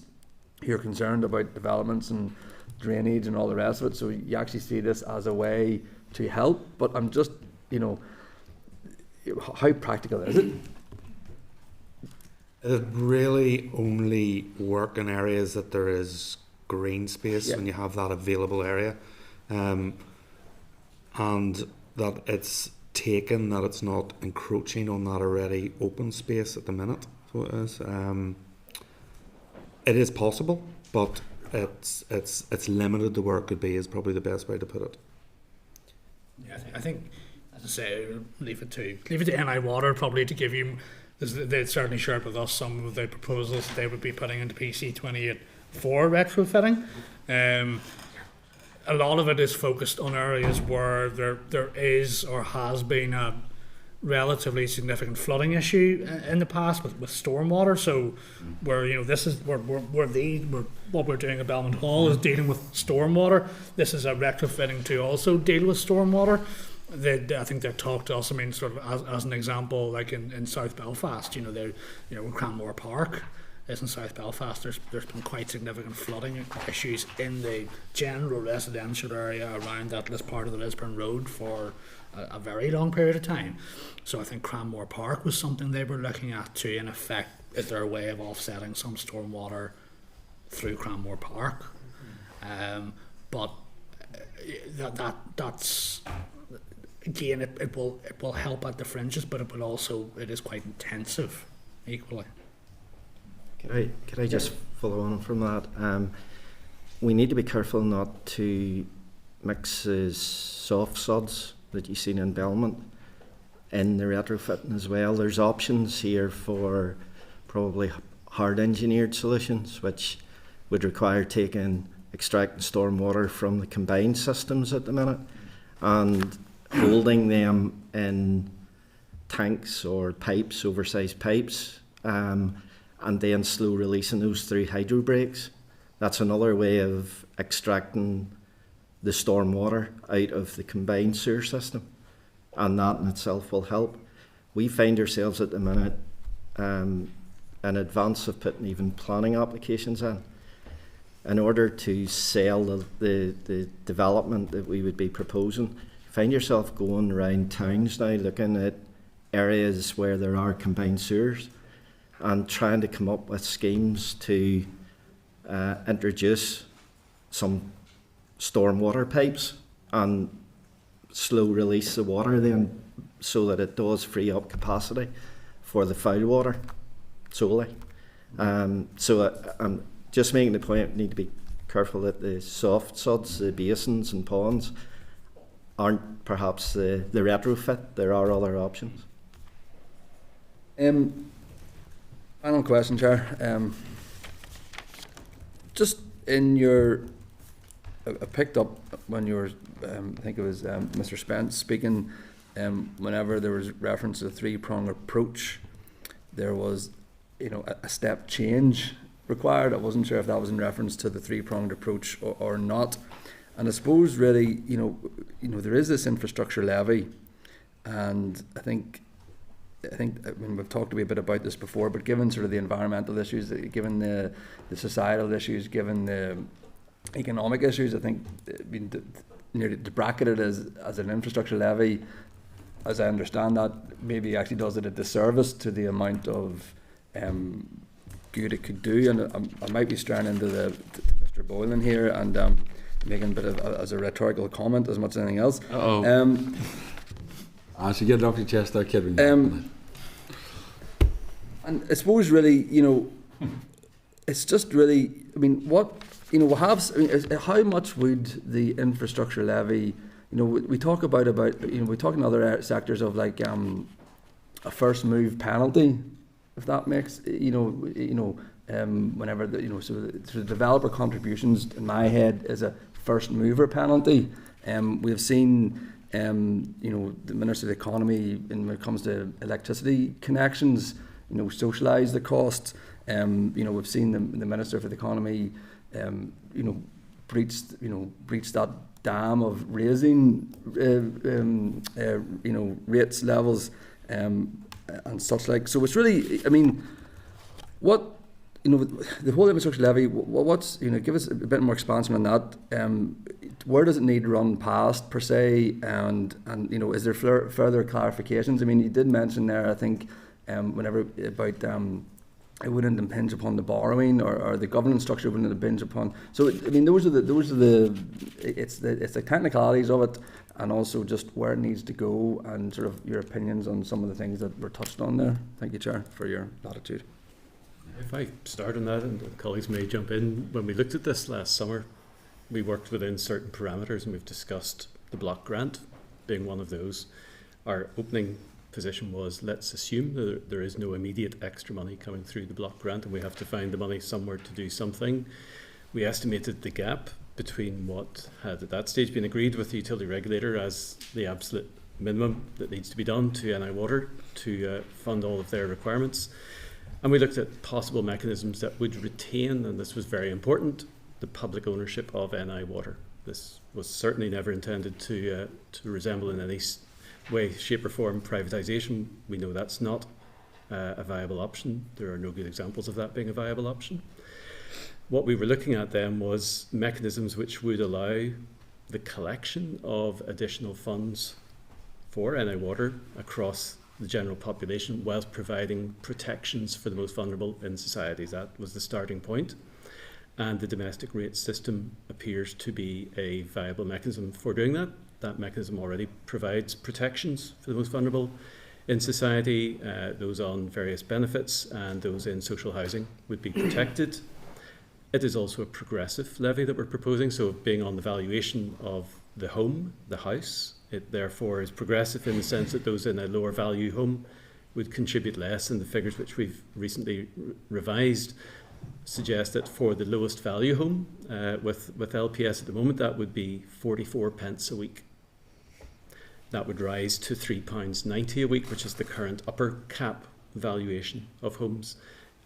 who are concerned about developments and drainage and all the rest of it, so you actually see this as a way to help, but I'm just, how practical is it? It really only work in areas that there is green space, when you have that available area, and that it's taken, that it's not encroaching on that already open space at the minute. So it is. It is possible, but it's limited to where it could be, is probably the best way to put it. Yeah, I think as I say, leave it to NI Water probably to give you. They'd certainly shared with us some of the proposals that they would be putting into PC 28 for retrofitting. A lot of it is focused on areas where there is or has been a relatively significant flooding issue in the past with stormwater. So where this is where what we're doing at Belmont Hall is dealing with stormwater. This is a retrofitting to also deal with stormwater. I think they've talked to us. I mean, sort of as an example, like in South Belfast, Cranmore Park is in South Belfast. There's been quite significant flooding issues in the general residential area around that part of the Lisburn Road for a very long period of time. So I think Cranmore Park was something they were looking at too. In effect, is there a way of offsetting some stormwater through Cranmore Park? But that's again, it will help at the fringes, but it is quite intensive equally. Could I just follow on from that? We need to be careful not to mix the soft suds that you've seen in Belmont in the retrofitting as well. There's options here for probably hard engineered solutions, which would require extracting stormwater from the combined systems at the minute and holding them in tanks or pipes, oversized pipes, and then slow releasing those through hydro brakes. That's another way of extracting the storm water out of the combined sewer system, and that in itself will help. We find ourselves at the minute in advance of putting even planning applications in order to sell the development that we would be proposing. Find yourself going around towns now looking at areas where there are combined sewers and trying to come up with schemes to introduce some stormwater pipes and slow release the water then so that it does free up capacity for the foul water solely. So I'm just making the point, we need to be careful that the soft suds, the basins and ponds aren't perhaps the retrofit. There are other options. Final question, Chair. Just in your, I picked up when you were, I think it was Mr. Spence speaking, whenever there was reference to a three-pronged approach, there was, a step change required. I wasn't sure if that was in reference to the three-pronged approach or not. And I suppose really, there is this infrastructure levy, and I think we've talked a wee bit about this before, but given sort of the environmental issues, given the societal issues, given the economic issues, I think to bracket it as an infrastructure levy, as I understand that, maybe actually does it a disservice to the amount of good it could do. And I might be straying into to Mr. Boylan here and making a bit of as a rhetorical comment as much as anything else. I should get it off your chest there, kid. And I suppose really, it's just really, how much would the infrastructure levy, we talk about we talk in other sectors of like a first move penalty, if that makes, whenever so the developer contributions in my head is a first mover penalty. We've seen the Minister of the Economy, when it comes to electricity connections, socialise the cost. We've seen the Minister for the Economy, breach that dam of raising, rates levels and such like. So it's really, what. The whole infrastructure levy, what's, give us a bit more expansion on that. Where does it need to run past, per se, and is there further clarifications? You did mention there, I think, whenever about it wouldn't impinge upon the borrowing or the governance structure wouldn't impinge upon. So, those are the it's the technicalities of it, and also just where it needs to go, and sort of your opinions on some of the things that were touched on there. Thank you, Chair, for your latitude. If I start on that, and the colleagues may jump in, when we looked at this last summer, we worked within certain parameters, and we've discussed the block grant being one of those. our opening position was, let's assume that there is no immediate extra money coming through the block grant and we have to find the money somewhere to do something. We estimated the gap between what had at that stage been agreed with the utility regulator as the absolute minimum that needs to be done to NI Water to fund all of their requirements. And we looked at possible mechanisms that would retain, and this was very important, the public ownership of NI Water. This was certainly never intended to resemble in any way, shape or form privatisation. We know that's not a viable option. There are no good examples of that being a viable option. What we were looking at then was mechanisms which would allow the collection of additional funds for NI Water across the general population whilst providing protections for the most vulnerable in society. That was the starting point. And the domestic rate system appears to be a viable mechanism for doing that. That mechanism already provides protections for the most vulnerable in society. Those on various benefits and those in social housing would be protected. It is also a progressive levy that we're proposing, so being on the valuation of the home, the house, it therefore is progressive in the sense that those in a lower value home would contribute less, and the figures which we've recently revised suggest that for the lowest value home with LPS at the moment, that would be 44 pence a week. That would rise to £3.90 a week, which is the current upper cap valuation of homes.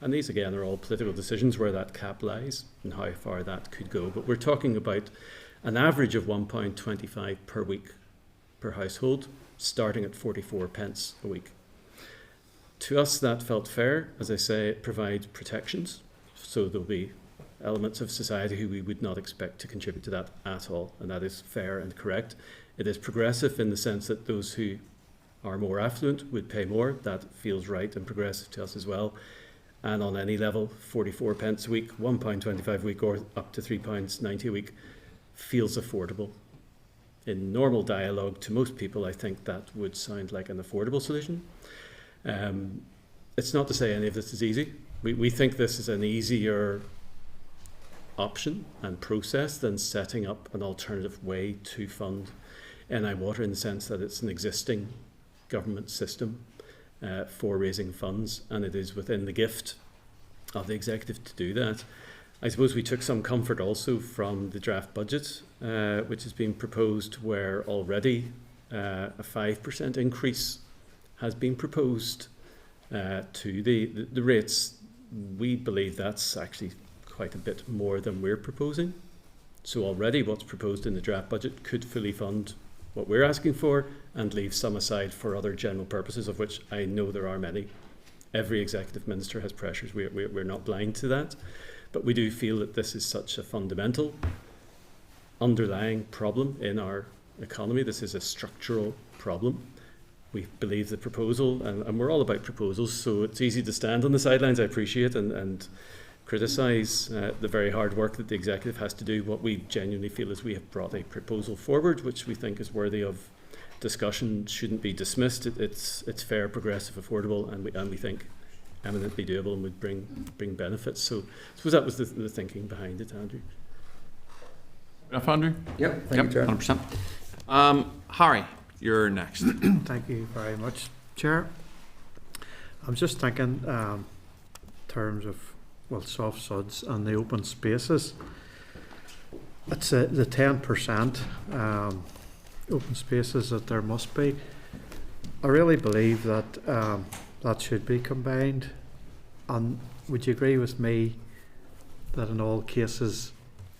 And these again are all political decisions where that cap lies and how far that could go. But we're talking about an average of £1.25 per week per household, starting at 44 pence a week. To us, that felt fair. As I say, it provides protections. So there'll be elements of society who we would not expect to contribute to that at all. And that is fair and correct. It is progressive in the sense that those who are more affluent would pay more. That feels right and progressive to us as well. And on any level, 44 pence a week, £1.25 a week, or up to £3.90 a week feels affordable. In normal dialogue to most people, I think that would sound like an affordable solution. It's not to say any of this is easy. We think this is an easier option and process than setting up an alternative way to fund NI Water, in the sense that it's an existing government system for raising funds, and it is within the gift of the executive to do that. I suppose we took some comfort also from the draft budget, which has been proposed, where already a 5% increase has been proposed to the rates. We believe that's actually quite a bit more than we're proposing. So already what's proposed in the draft budget could fully fund what we're asking for and leave some aside for other general purposes, of which I know there are many. Every executive minister has pressures. We're not blind to that. But we do feel that this is such a fundamental underlying problem in our economy. This is a structural problem. We believe the proposal, and we're all about proposals, so it's easy to stand on the sidelines, I appreciate, and criticise the very hard work that the executive has to do. What we genuinely feel is we have brought a proposal forward which we think is worthy of discussion, shouldn't be dismissed. It's fair, progressive, affordable, and we think eminently doable and would bring benefits. So I suppose that was the thinking behind it, Andrew. Enough, Andrew? Yep, thank you, Chair. 100%. Harry, you're next. Thank you very much, Chair. I'm just thinking in terms of soft suds and the open spaces. It's the 10% open spaces that there must be. I really believe that that should be combined. And would you agree with me that in all cases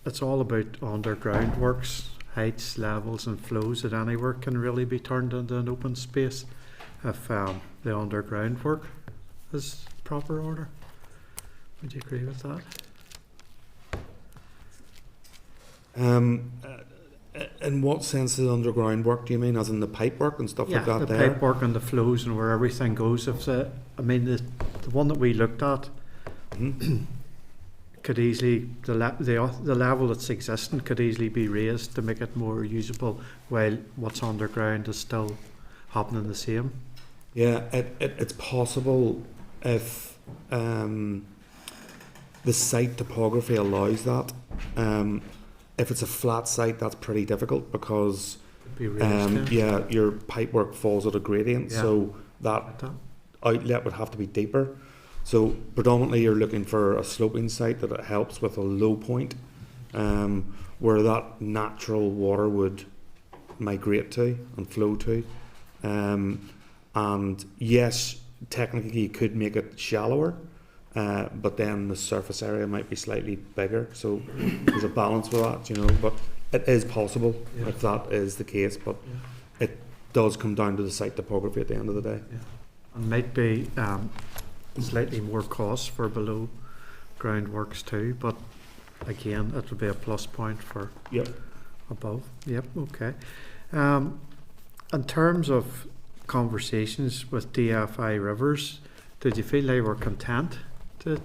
it's all about underground works, heights, levels and flows, that any work can really be turned into an open space if the underground work is proper order? Would you agree with that? In what sense is underground work? Do you mean as in the pipe work and stuff like that? The there? pipe work and the flows and where everything goes. If the one that we looked at could easily the level that's existing could easily be raised to make it more usable, while what's underground is still happening the same. Yeah, it's possible if the site topography allows that. If it's a flat site, that's pretty difficult because Be raised, yeah, your pipework falls at a gradient, so that outlet would have to be deeper. So predominantly you're looking for a sloping site that it helps with a low point, where that natural water would migrate to and flow to. And yes, technically you could make it shallower, but then the surface area might be slightly bigger. So there's a balance with that, you know, but it is possible if that is the case, but it does come down to the site topography at the end of the day. And might be slightly more cost for below ground works too, but again, it will be a plus point for above. Yep, okay. In terms of conversations with DFI Rivers, did you feel they were content to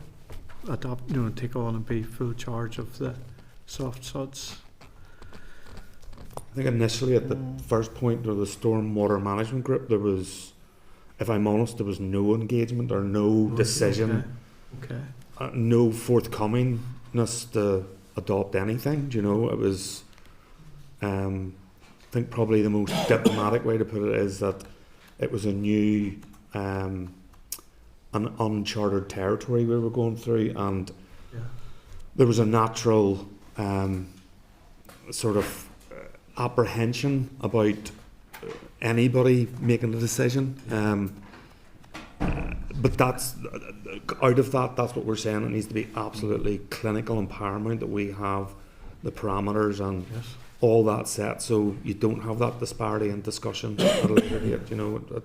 adopt, you know, take on and be full charge of the soft suds? I think initially at the first point of the stormwater management group, there was, if I'm honest, there was no engagement or no decision, no forthcomingness to adopt anything. You know, it was, I think probably the most diplomatic way to put it is that it was a new, an uncharted territory we were going through, and there was a natural sort of apprehension about anybody making a decision. But that's out of that, that's what we're saying. It needs to be absolutely clinical and paramount that we have the parameters and all that set, so you don't have that disparity in discussion at a later date. You know, it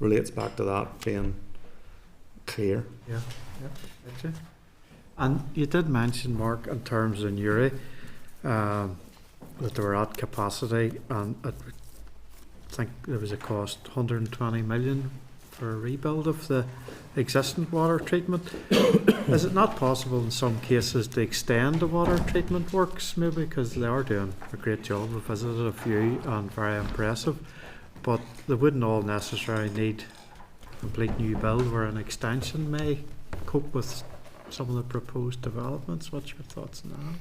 relates back to that being clear. Gotcha. And you did mention, Mark, in terms of Newry, that they were at capacity, and I think there was a cost 120 million for a rebuild of the existing water treatment. Is it not possible in some cases to extend the water treatment works, maybe, because they are doing a great job? We've visited a few and very impressive, but they wouldn't all necessarily need a complete new build where an extension may cope with some of the proposed developments. What's your thoughts on that?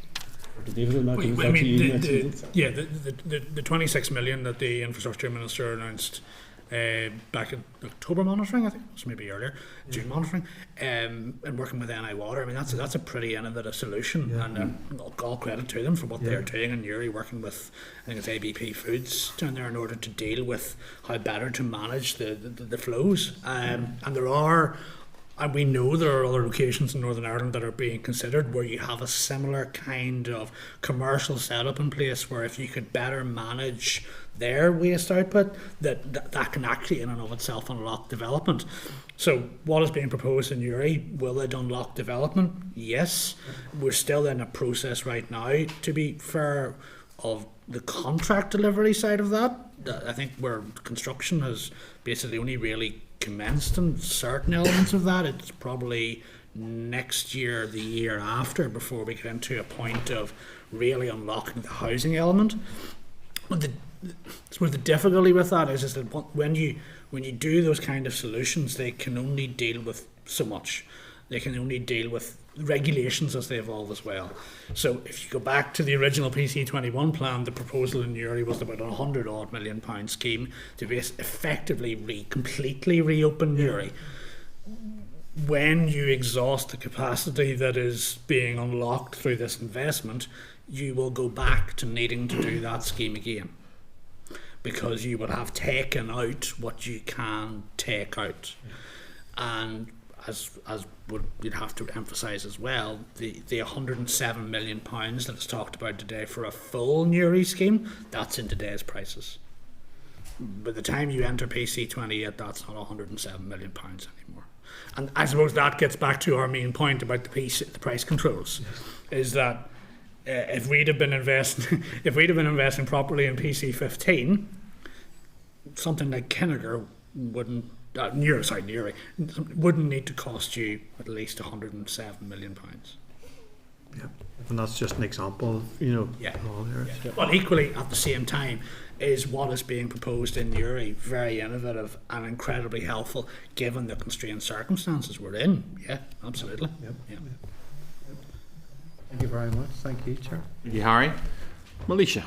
The 26 million that the infrastructure minister announced back in October monitoring, I think it was maybe earlier, June monitoring, and working with NI Water. I mean, that's a pretty innovative solution, and all credit to them for what they're doing in Newry, working with, I think it's ABP Foods down there in order to deal with how better to manage the flows. And there are, and we know there are other locations in Northern Ireland that are being considered where you have a similar kind of commercial setup in place, where if you could better manage their waste output, that can actually in and of itself unlock development. So what is being proposed in Newry, will it unlock development? Yes. We're still in a process right now, to be fair, of the contract delivery side of that. I think where construction has basically only really commenced in certain elements of that. It's probably next year, the year after, before we get into a point of really unlocking the housing element. But the difficulty with that is that when you do those kind of solutions, they can only deal with so much. They can only deal with regulations as they evolve as well. So if you go back to the original PC21 plan, the proposal in Newry was about £100 million scheme to effectively completely reopen Newry. When you exhaust the capacity that is being unlocked through this investment, you will go back to needing to do that scheme again, because you will have taken out what you can take out. And as you'd have to emphasise as well, the £107 million that is talked about today for a full Newry scheme, that's in today's prices. By the time you enter PC28, that's not £107 million anymore. And I suppose that gets back to our main point about the price controls, is that if we'd have been investing properly in PC15, something like Kinnegher Newry wouldn't need to cost you at least £107 million. Yeah, and that's just an example, you know. But equally, at the same time, is what is being proposed in Newry very innovative and incredibly helpful given the constrained circumstances we're in. Yeah, absolutely. Thank you very much. Thank you, Chair. Thank you, Harry. Militia.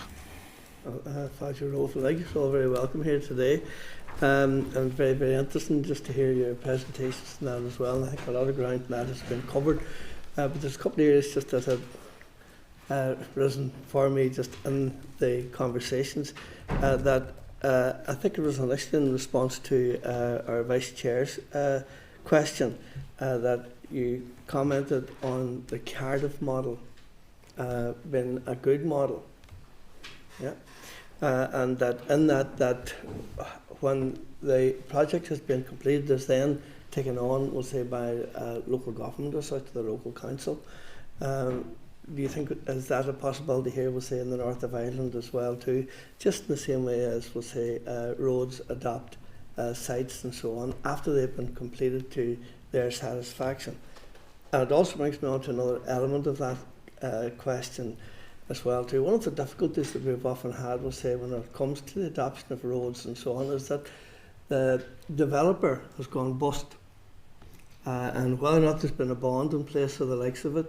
Fáilte Rolf, you're all very welcome here today. And very, very interesting just to hear your presentations and that as well. And I think a lot of ground in that has been covered. But there's a couple of areas just that have risen for me just in the conversations that I think it was initially in response to our Vice Chair's question that you commented on the Cardiff model being a good model. Yeah. And that in that when the project has been completed, is then taken on, we'll say, by local government or such, the local council. Do you think, is that a possibility here, we'll say, in the north of Ireland as well too, just in the same way as, we'll say, roads adopt sites and so on after they've been completed to their satisfaction? And it also brings me on to another element of that question as well too. One of the difficulties that we've often had, we'll say, when it comes to the adoption of roads and so on, is that the developer has gone bust. And whether or not there's been a bond in place or the likes of it,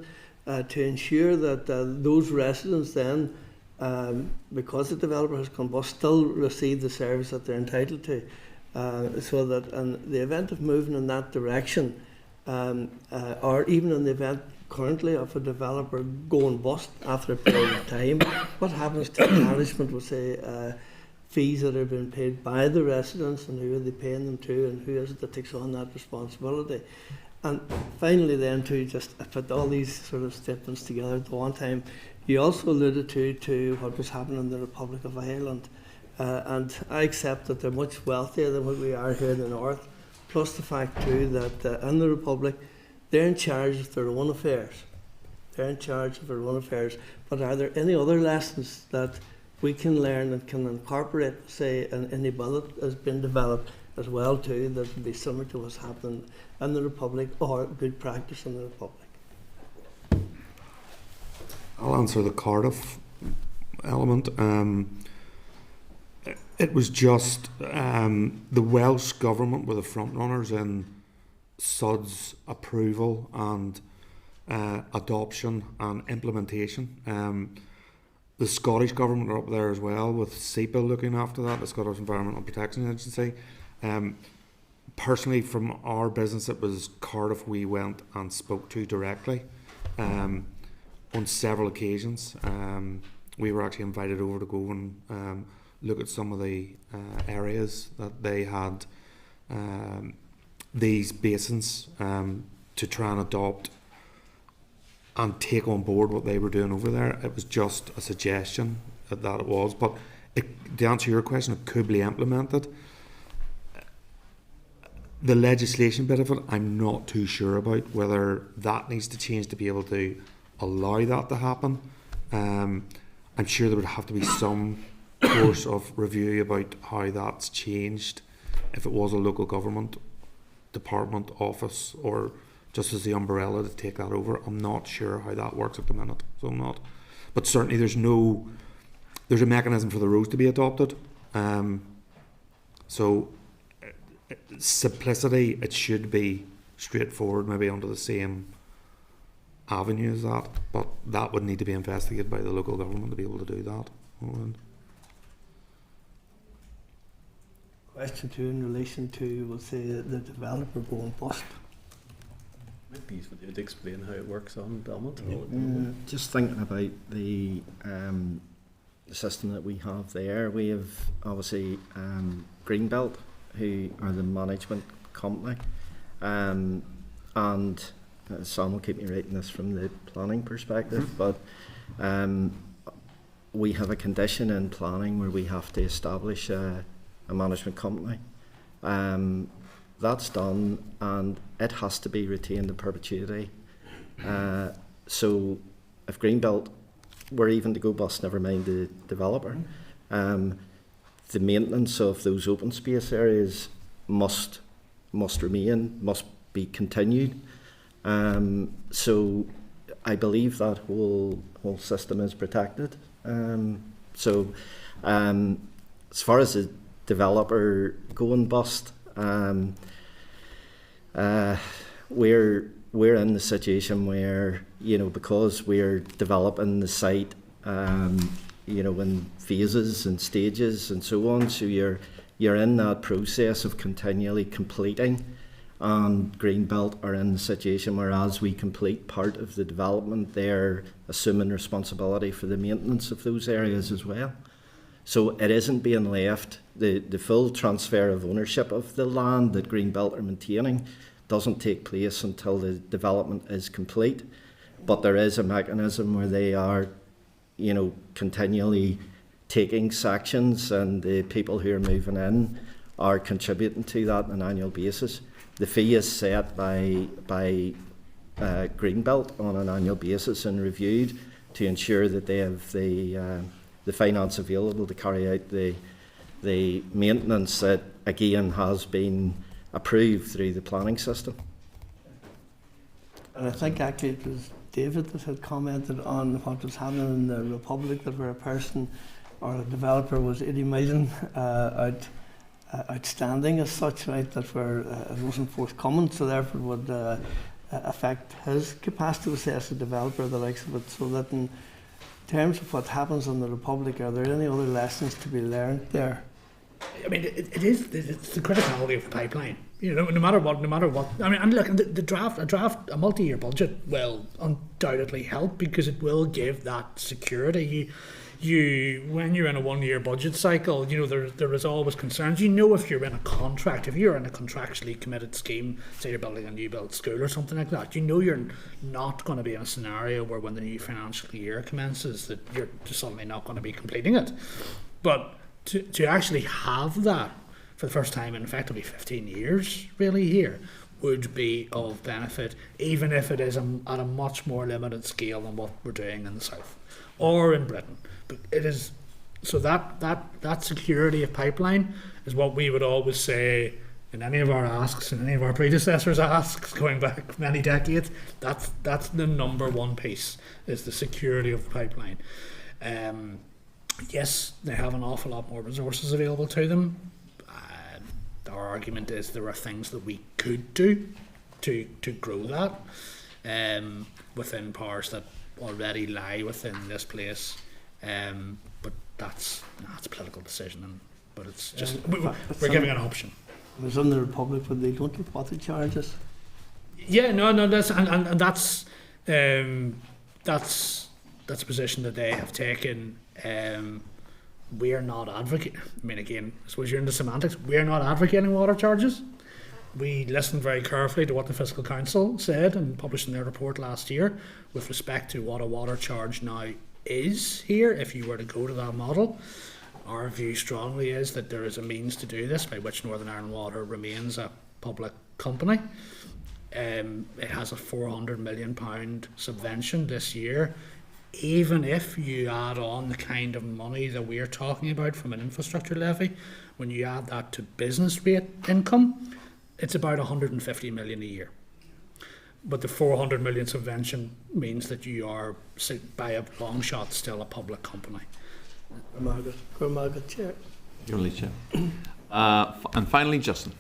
to ensure that those residents then, because the developer has gone bust, still receive the service that they're entitled to. So that in the event of moving in that direction, or even in the event currently of a developer going bust after a period of time, what happens to the management, will say, fees that are being paid by the residents, and who are they paying them to, and who is it that takes on that responsibility? And finally then to just put all these sort of statements together at the one time, you also alluded to what was happening in the Republic of Ireland. And I accept that they're much wealthier than what we are here in the north, plus the fact too that in the Republic, they're in charge of their own affairs. They're in charge of their own affairs. But are there any other lessons that we can learn and can incorporate, say, in any bill that has been developed as well too, that would be similar to what's happening in the Republic, or good practice in the Republic? I'll answer the Cardiff element. It was just the Welsh government were the front runners in SUD's approval and adoption and implementation. The Scottish government are up there as well, with SEPA looking after that, the Scottish Environmental Protection Agency. Personally, from our business, it was Cardiff we went and spoke to directly on several occasions. We were actually invited over to go and look at some of the areas that they had these basins to try and adopt and take on board what they were doing over there. It was just a suggestion that it was, but to answer your question, it could be implemented. The legislation bit of it, I'm not too sure about whether that needs to change to be able to allow that to happen. I'm sure there would have to be some course of review about how that's changed if it was a local government department, office, or just as the umbrella to take that over. I'm not sure how that works at the minute, so I'm not. But certainly there's a mechanism for the roads to be adopted. So simplicity, it should be straightforward, maybe under the same avenue as that, but that would need to be investigated by the local government to be able to do that. Question two in relation to, we'll say, the developer going bust. Might be useful to explain how it works on Belmont. Just thinking about the system that we have there, we have obviously Greenbelt, who are the management company, and Sam will keep me right in this from the planning perspective, but we have a condition in planning where we have to establish a management company. That's done, and it has to be retained in perpetuity. So if Greenbelt were even to go bust, never mind the developer, the maintenance of those open space areas must remain, must be continued. So I believe that whole system is protected. So as far as the developer going bust, we're in the situation where, because we're developing the site, in phases and stages and so on. So you're in that process of continually completing, and Greenbelt are in the situation where as we complete part of the development, they're assuming responsibility for the maintenance of those areas as well. So it isn't being left, the full transfer of ownership of the land that Greenbelt are maintaining doesn't take place until the development is complete. But there is a mechanism where they are, continually taking sections, and the people who are moving in are contributing to that on an annual basis. The fee is set by Greenbelt on an annual basis and reviewed to ensure that they have the finance available to carry out the maintenance that again has been approved through the planning system. And I think actually it was David that had commented on what was happening in the Republic, that where a person or a developer was 80 million outstanding as such, right, that where it wasn't forthcoming, so therefore it would affect his capacity to assess the developer, the likes of it. So that in terms of what happens in the Republic, are there any other lessons to be learned there? I mean, it's the criticality of the pipeline. No matter what. I mean, and look, a multi-year budget will undoubtedly help, because it will give that security. When you're in a 1-year budget cycle, there is always concerns. If you're in a contract, if you're in a contractually committed scheme, say you're building a new built school or something like that, you're not going to be in a scenario where when the new financial year commences that you're just suddenly not going to be completing it. But to actually have that for the first time in effectively 15 years really here would be of benefit, even if it is at a much more limited scale than what we're doing in the south or in Britain. But it is, so that security of pipeline is what we would always say in any of our asks and any of our predecessors' asks going back many decades. That's the number one piece, is the security of the pipeline. Yes, they have an awful lot more resources available to them. Our argument is there are things that we could do to grow that within powers that already lie within this place. But that's a political decision, but it's just we're giving an option. It was in the Republic, but they don't give what the charges. Yeah, no, that's and that's a position that they have taken. We're not advocating. I mean, again, I suppose you're into semantics. We're not advocating water charges. We listened very carefully to what the Fiscal Council said and published in their report last year with respect to what a water charge now is here if you were to go to that model. Our view strongly is that there is a means to do this by which Northern Ireland Water remains a public company. It has a £400 million subvention this year. Even if you add on the kind of money that we're talking about from an infrastructure levy, when you add that to business rate income, it's about 150 million a year. But the 400 million subvention means that you are, by a long shot, still a public company. Margaret, Chair. You're only Chair. And finally, Justin.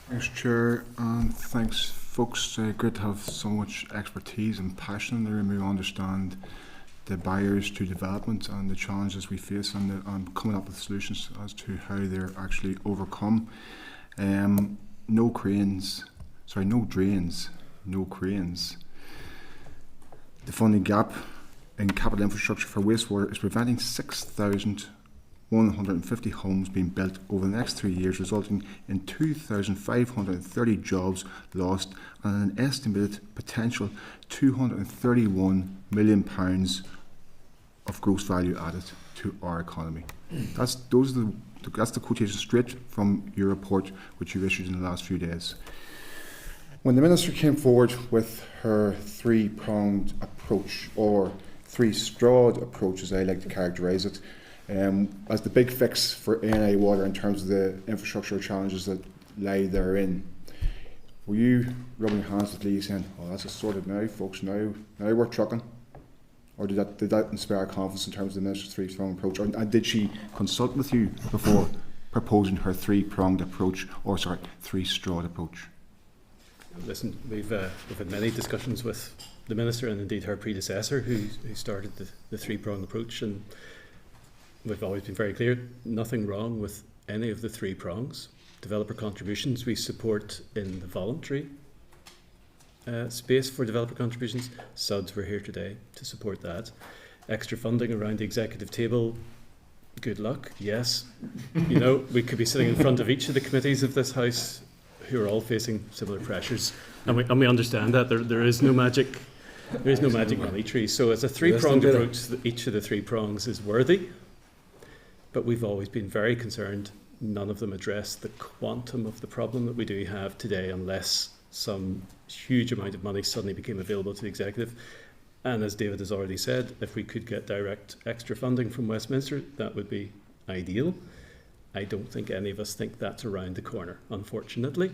Thanks, Chair, and thanks, folks. Great to have so much expertise and passion in the room who understand the barriers to development and the challenges we face, and coming up with solutions as to how they're actually overcome. No drains, no cranes. The funding gap in capital infrastructure for wastewater is preventing 6,150 homes being built over the next 3 years, resulting in 2,530 jobs lost and an estimated potential £231 million of gross value added to our economy. That's the quotation straight from your report, which you issued in the last few days. When the Minister came forward with her three-pronged approach, or three-strawed approach as I like to characterise it, as the big fix for ANI Water in terms of the infrastructure challenges that lie therein, were you rubbing your hands with Lee saying, "Oh, that's just sorted now, folks, now we're trucking"? Or did that inspire confidence in terms of the Minister's three-pronged approach? And did she consult with you before proposing her three-strawed approach? Listen, we've had many discussions with the Minister and indeed her predecessor who started the three-pronged approach, and we've always been very clear, nothing wrong with any of the three prongs. Developer contributions we support in the voluntary space for developer contributions. SUDs, we're here today to support that. Extra funding around the executive table, good luck, yes. You know, we could be sitting in front of each of the committees of this House who are all facing similar pressures, and we understand that there is no magic. There is no magic money tree. So it's a three-pronged approach. Each of the three prongs is worthy, but we've always been very concerned none of them address the quantum of the problem that we do have today unless some huge amount of money suddenly became available to the executive. And as David has already said, if we could get direct extra funding from Westminster, that would be ideal. I don't think any of us think that's around the corner, unfortunately.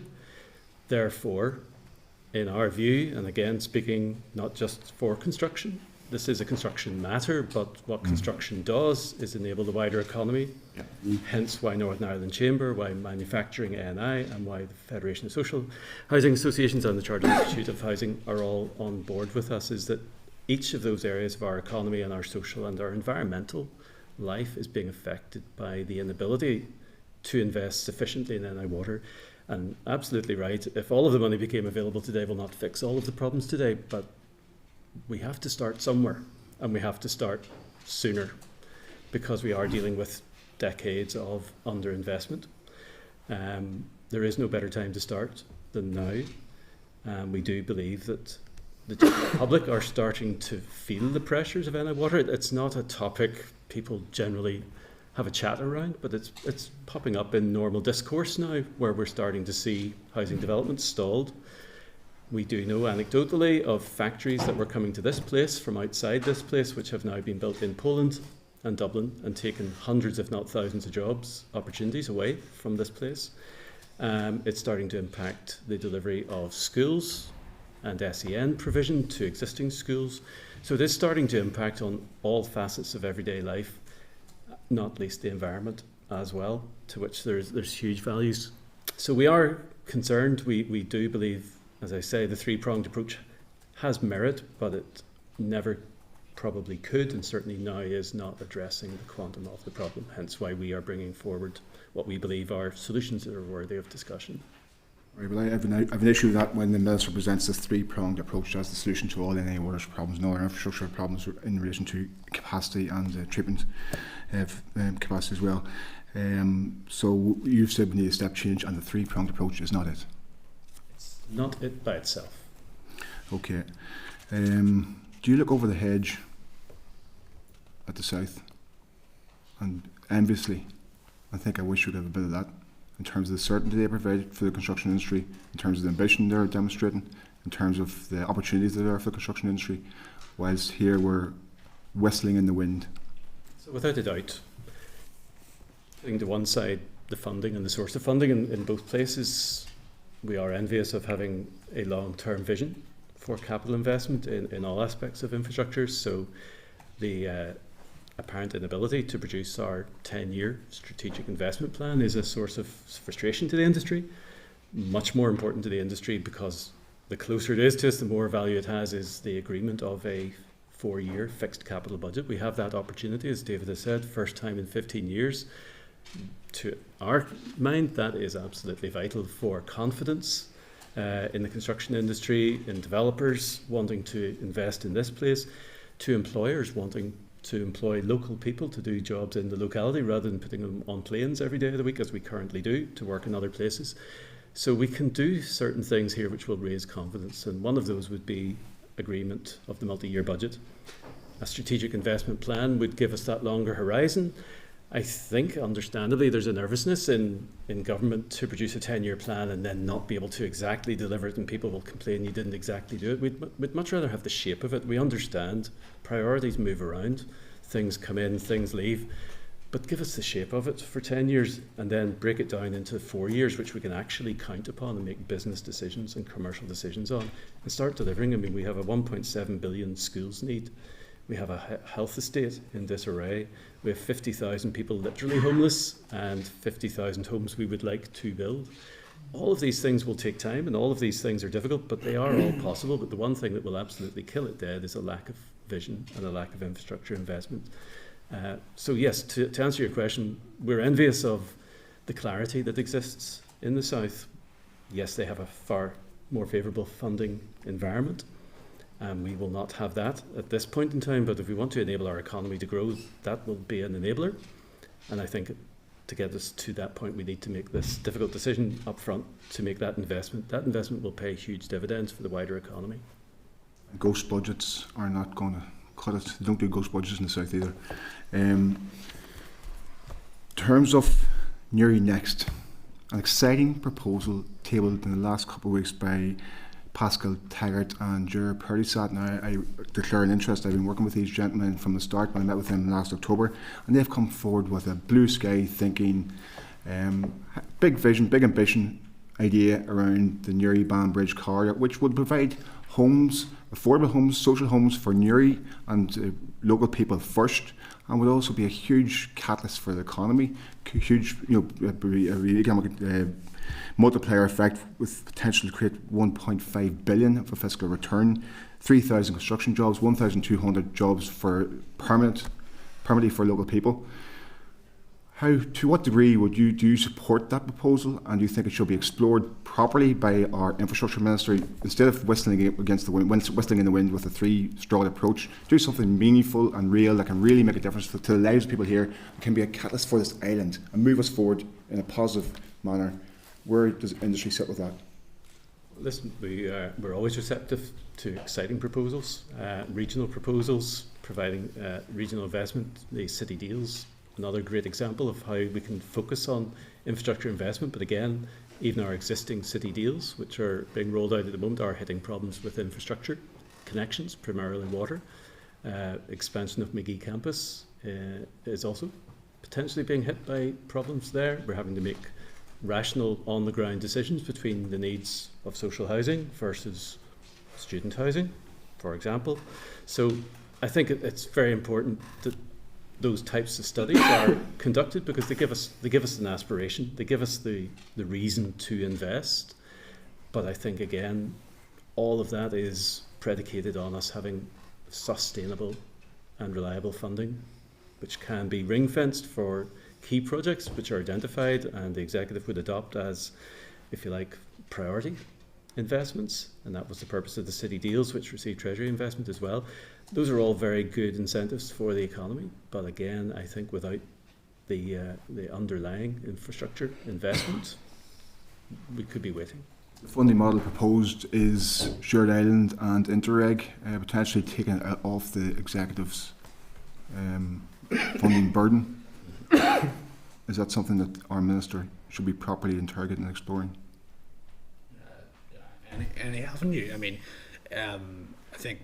Therefore, in our view, and again speaking not just for construction, this is a construction matter, but what construction does is enable the wider economy, hence why Northern Ireland Chamber, why Manufacturing NI, and why the Federation of Social Housing Associations and the Chartered Institute of Housing are all on board with us, is that each of those areas of our economy and our social and our environmental life is being affected by the inability to invest sufficiently in NI water. And absolutely right, if all of the money became available today, will not fix all of the problems today, but we have to start somewhere, and we have to start sooner, because we are dealing with decades of underinvestment. There is no better time to start than now. We do believe that the general public are starting to feel the pressures of NI water. It's not a topic people generally have a chat around, but it's popping up in normal discourse now, where we're starting to see housing development stalled. We do know anecdotally of factories that were coming to this place from outside this place, which have now been built in Poland and Dublin and taken hundreds, if not thousands, of jobs opportunities away from this place. It's starting to impact the delivery of schools and SEN provision to existing schools. So it is starting to impact on all facets of everyday life, not least the environment as well, to which there's huge values. So we are concerned. We do believe, as I say, the three-pronged approach has merit, but it never probably could, and certainly now is not addressing the quantum of the problem, hence why we are bringing forward what we believe are solutions that are worthy of discussion. Right, well, I have an issue with that when the Minister presents this three-pronged approach as the solution to all NI water problems and all our infrastructure problems in relation to capacity and treatment capacity as well. So you've said we need a step change, and the three-pronged approach is not it? It's not it by itself. Okay. Do you look over the hedge at the south and enviously I think I wish you'd have a bit of that, in terms of the certainty they provide for the construction industry, in terms of the ambition they're demonstrating, in terms of the opportunities that are for the construction industry, whilst here we're whistling in the wind. So without a doubt, putting to one side the funding and the source of funding in both places, we are envious of having a long-term vision for capital investment in all aspects of infrastructure. So the apparent inability to produce our 10-year strategic investment plan is a source of frustration to the industry. Much more important to the industry, because the closer it is to us, the more value it has, is the agreement of a 4-year fixed capital budget. We have that opportunity, as David has said, first time in 15 years. To our mind, that is absolutely vital for confidence in the construction industry, in developers wanting to invest in this place, to employers wanting to employ local people to do jobs in the locality rather than putting them on planes every day of the week, as we currently do, to work in other places. So we can do certain things here which will raise confidence, and one of those would be agreement of the multi-year budget. A strategic investment plan would give us that longer horizon. I think, understandably, there's a nervousness in government to produce a 10-year plan and then not be able to exactly deliver it, and people will complain you didn't exactly do it. We'd much rather have the shape of it. We understand priorities move around, things come in, things leave, but give us the shape of it for 10 years and then break it down into 4 years, which we can actually count upon and make business decisions and commercial decisions on and start delivering. I mean, we have a 1.7 billion schools need. We have a health estate in disarray. We have 50,000 people literally homeless and 50,000 homes we would like to build. All of these things will take time, and all of these things are difficult, but they are all possible. But the one thing that will absolutely kill it dead is a lack of vision and a lack of infrastructure investment. So yes, to answer your question, we're envious of the clarity that exists in the south. Yes, they have a far more favourable funding environment. We will not have that at this point in time, but if we want to enable our economy to grow, that will be an enabler. And I think to get us to that point, we need to make this difficult decision up front to make that investment. That investment will pay huge dividends for the wider economy. Ghost budgets are not going to cut it. They don't do ghost budgets in the south either. In terms of Newry Next, an exciting proposal tabled in the last couple of weeks by Pascal Taggart and Ger Purdysat. Now, I declare an interest. I've been working with these gentlemen from the start when I met with them last October, and they've come forward with a blue sky thinking, big vision, big ambition idea around the Newry Banbridge corridor, which would provide homes, affordable homes, social homes for Newry and local people first, and would also be a huge catalyst for the economy, huge, economic multiplier effect with potential to create 1.5 billion of a fiscal return, 3,000 construction jobs, 1,200 jobs for permanently for local people. To what degree do you support that proposal, and do you think it should be explored properly by our infrastructure minister instead of whistling against the wind, whistling in the wind with a three-strawed approach? Do something meaningful and real that can really make a difference to the lives of people here, and can be a catalyst for this island and move us forward in a positive manner. Where does industry sit with that? Listen, we're always receptive to exciting proposals, regional proposals, providing regional investment, the city deals. Another great example of how we can focus on infrastructure investment, but again, even our existing city deals, which are being rolled out at the moment, are hitting problems with infrastructure connections, primarily water. Expansion of McKee campus is also potentially being hit by problems there. We're having to make rational on-the-ground decisions between the needs of social housing versus student housing, for example. So I think it's very important that those types of studies are conducted, because they give us an aspiration, they give us the reason to invest. But I think again, all of that is predicated on us having sustainable and reliable funding, which can be ring-fenced for key projects which are identified and the executive would adopt as, if you like, priority investments, and that was the purpose of the city deals, which received Treasury investment as well. Those are all very good incentives for the economy, but again, I think without the underlying infrastructure investment, we could be waiting. The funding model proposed is shared island and interreg, potentially taking it off the executive's funding burden. Is that something that our minister should be properly interrogating and exploring? Any avenue. I mean, I think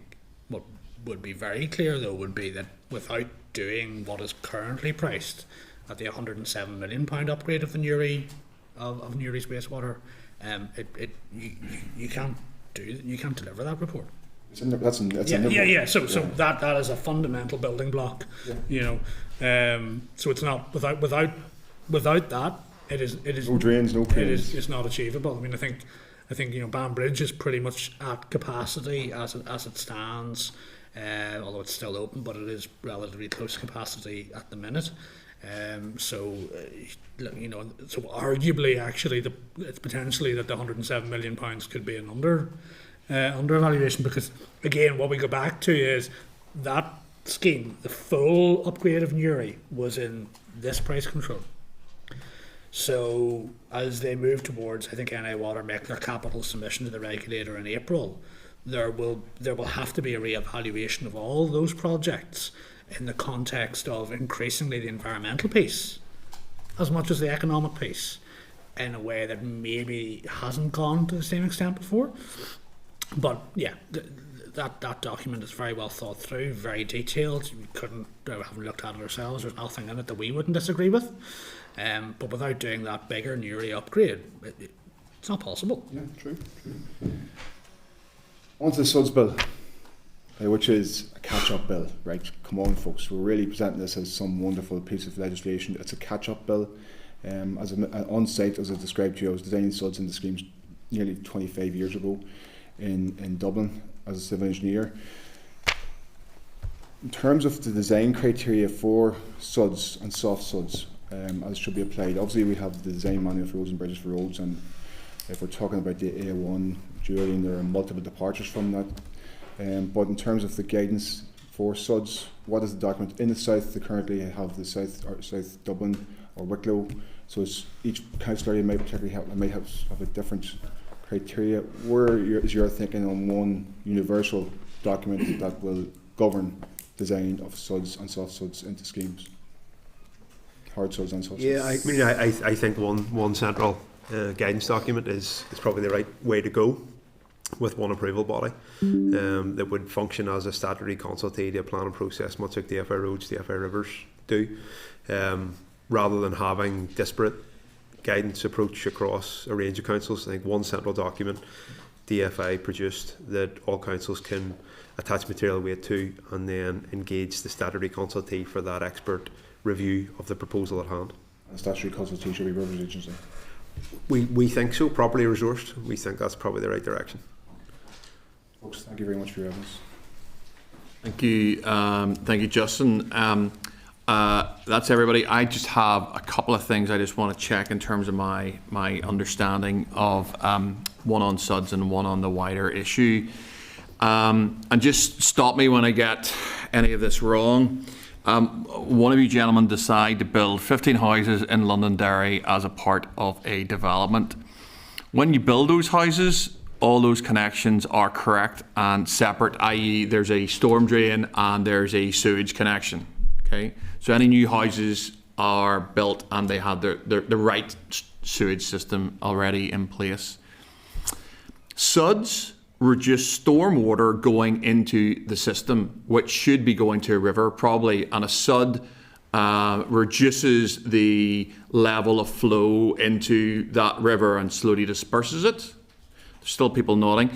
what would be very clear though would be that without doing what is currently priced at the £107 million upgrade of the Newry's wastewater, you can't deliver that report. So that is a fundamental building block. Yeah. So it's not without that it is no drains, no drains. It's not achievable. I mean, I think Banbridge is pretty much at capacity as it stands, although it's still open, but it is relatively close to capacity at the minute. So arguably, actually, it's potentially that the £107 million could be an undervaluation, because again, what we go back to is that scheme, the full upgrade of Newry, was in this price control. So as they move towards, I think NI Water make their capital submission to the regulator in April, there will have to be a re-evaluation of all those projects in the context of increasingly the environmental piece as much as the economic piece, in a way that maybe hasn't gone to the same extent before. But yeah, that document is very well thought through, very detailed. We haven't looked at it ourselves. There's nothing in it that we wouldn't disagree with. But without doing that bigger Newry upgrade, it's not possible. Yeah, true. On to the SUDS bill, which is a catch-up bill, right? Come on, folks. We're really presenting this as some wonderful piece of legislation. It's a catch-up bill. On site, as I described to you, I was designing SUDS in the schemes nearly 25 years ago in Dublin as a civil engineer. In terms of the design criteria for suds and soft suds, as should be applied, obviously we have the design manual for roads and bridges for roads, and if we're talking about the A1, Julian, there are multiple departures from that. But in terms of the guidance for suds, what is the document in the south? They currently have the South Dublin or Wicklow, so each council area might have a different criteria. Where is your thinking on one universal document that will govern design of suds and soft suds into schemes? Hard suds and soft suds. Yeah, I think one central guidance document is probably the right way to go, with one approval body that would function as a statutory consultative planning process, much like the FI Roads, the FI Rivers do, rather than having disparate guidance approach across a range of councils. I think one central document DFI produced that all councils can attach material weight to, and then engage the statutory consultee for that expert review of the proposal at hand. A statutory consultee should be Rivers Agency. We think so, properly resourced. We think that's probably the right direction. Folks, thank you very much for your evidence. Thank you, Justin. That's everybody. I just have a couple of things I just want to check in terms of my understanding of one on SUDS and one on the wider issue. And just stop me when I get any of this wrong. One of you gentlemen decide to build 15 houses in Londonderry as a part of a development. When you build those houses, all those connections are correct and separate, i.e. there's a storm drain and there's a sewage connection. Okay, so any new houses are built and they have the right sewage system already in place. SUDS reduce stormwater going into the system, which should be going to a river probably, and a SUD reduces the level of flow into that river and slowly disperses it. There's still people nodding.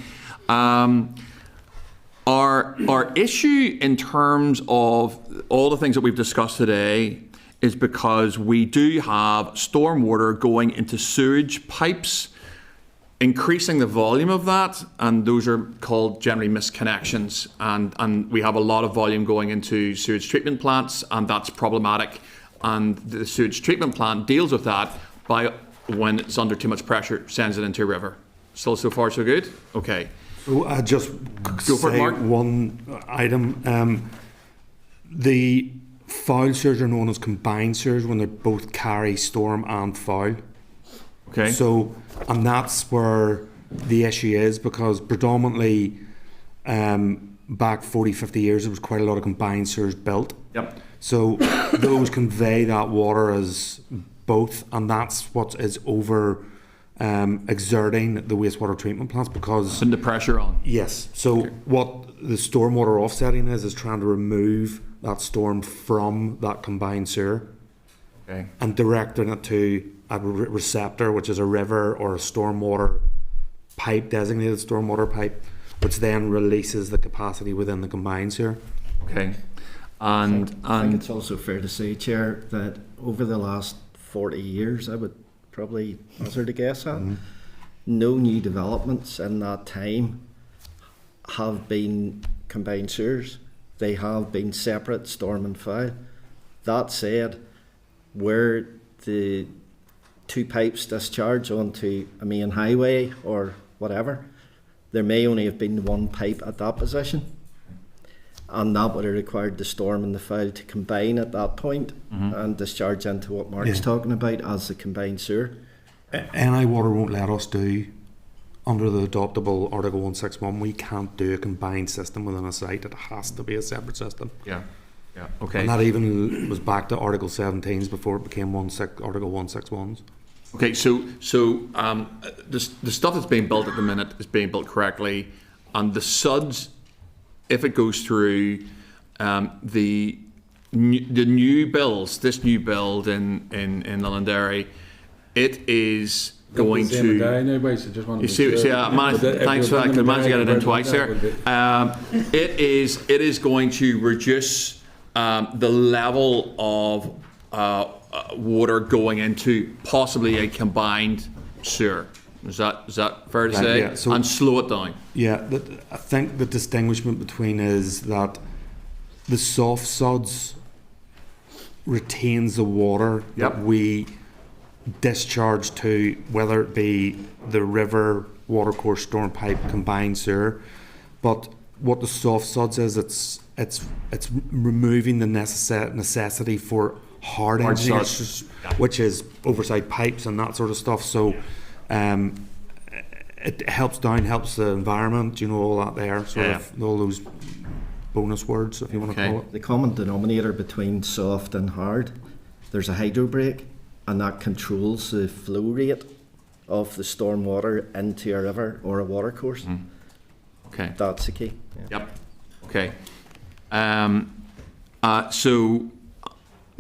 Our issue in terms of all the things that we've discussed today is because we do have stormwater going into sewage pipes, increasing the volume of that, and those are called generally misconnections, and we have a lot of volume going into sewage treatment plants, and that's problematic, and the sewage treatment plant deals with that by, when it's under too much pressure, sends it into a river. Still so far so good? Okay. So I just go for it, Mark. One item. The foul sewers are known as combined sewers when they both carry storm and foul. Okay. So, and that's where the issue is, because predominantly back 40, 50 years, there was quite a lot of combined sewers built. Yep. So those convey that water as both, and that's what is over exerting the wastewater treatment plants, because putting the pressure on. Yes. So what the stormwater offsetting is trying to remove that storm from that combined sewer, okay, and directing it to a receptor, which is a river or a stormwater pipe, designated stormwater pipe, which then releases the capacity within the combined sewer. Okay. And I think it's also fair to say, Chair, that over the last 40 years, I would probably hazard a guess at, no new developments in that time have been combined sewers. They have been separate, storm and foul. That said, where the two pipes discharge onto a main highway or whatever, there may only have been one pipe at that position, and that would have required the storm and the foul to combine at that point and discharge into what Mark's talking about as the combined sewer. NI Water won't let us do, under the adoptable Article 161, we can't do a combined system within a site. It has to be a separate system. Yeah. Yeah. Okay. And that even was back to Article 17s before it became Article 161s. Okay, so the stuff that's being built at the minute is being built correctly, and the SUDS, if it goes through, the new builds, this new build in Londonderry, it is going to. You see, thanks for that. I managed to get it in twice there. It is going to reduce the level of water going into possibly a combined sewer. Is that fair to say? Yeah, and slow it down. Yeah, I think the distinguishment between is that the soft suds retains the water that we discharge to, whether it be the river, watercourse, storm pipe, combined sewer. But what the soft suds is, it's removing the necessity for hard engineering, which is oversight pipes and that sort of stuff. So it helps the environment, all that there, sort of all those bonus words, if you want to call it. The common denominator between soft and hard, there's a hydro brake, and that controls the flow rate of the storm water into a river or a watercourse. Okay. That's the key. Yep. Okay. So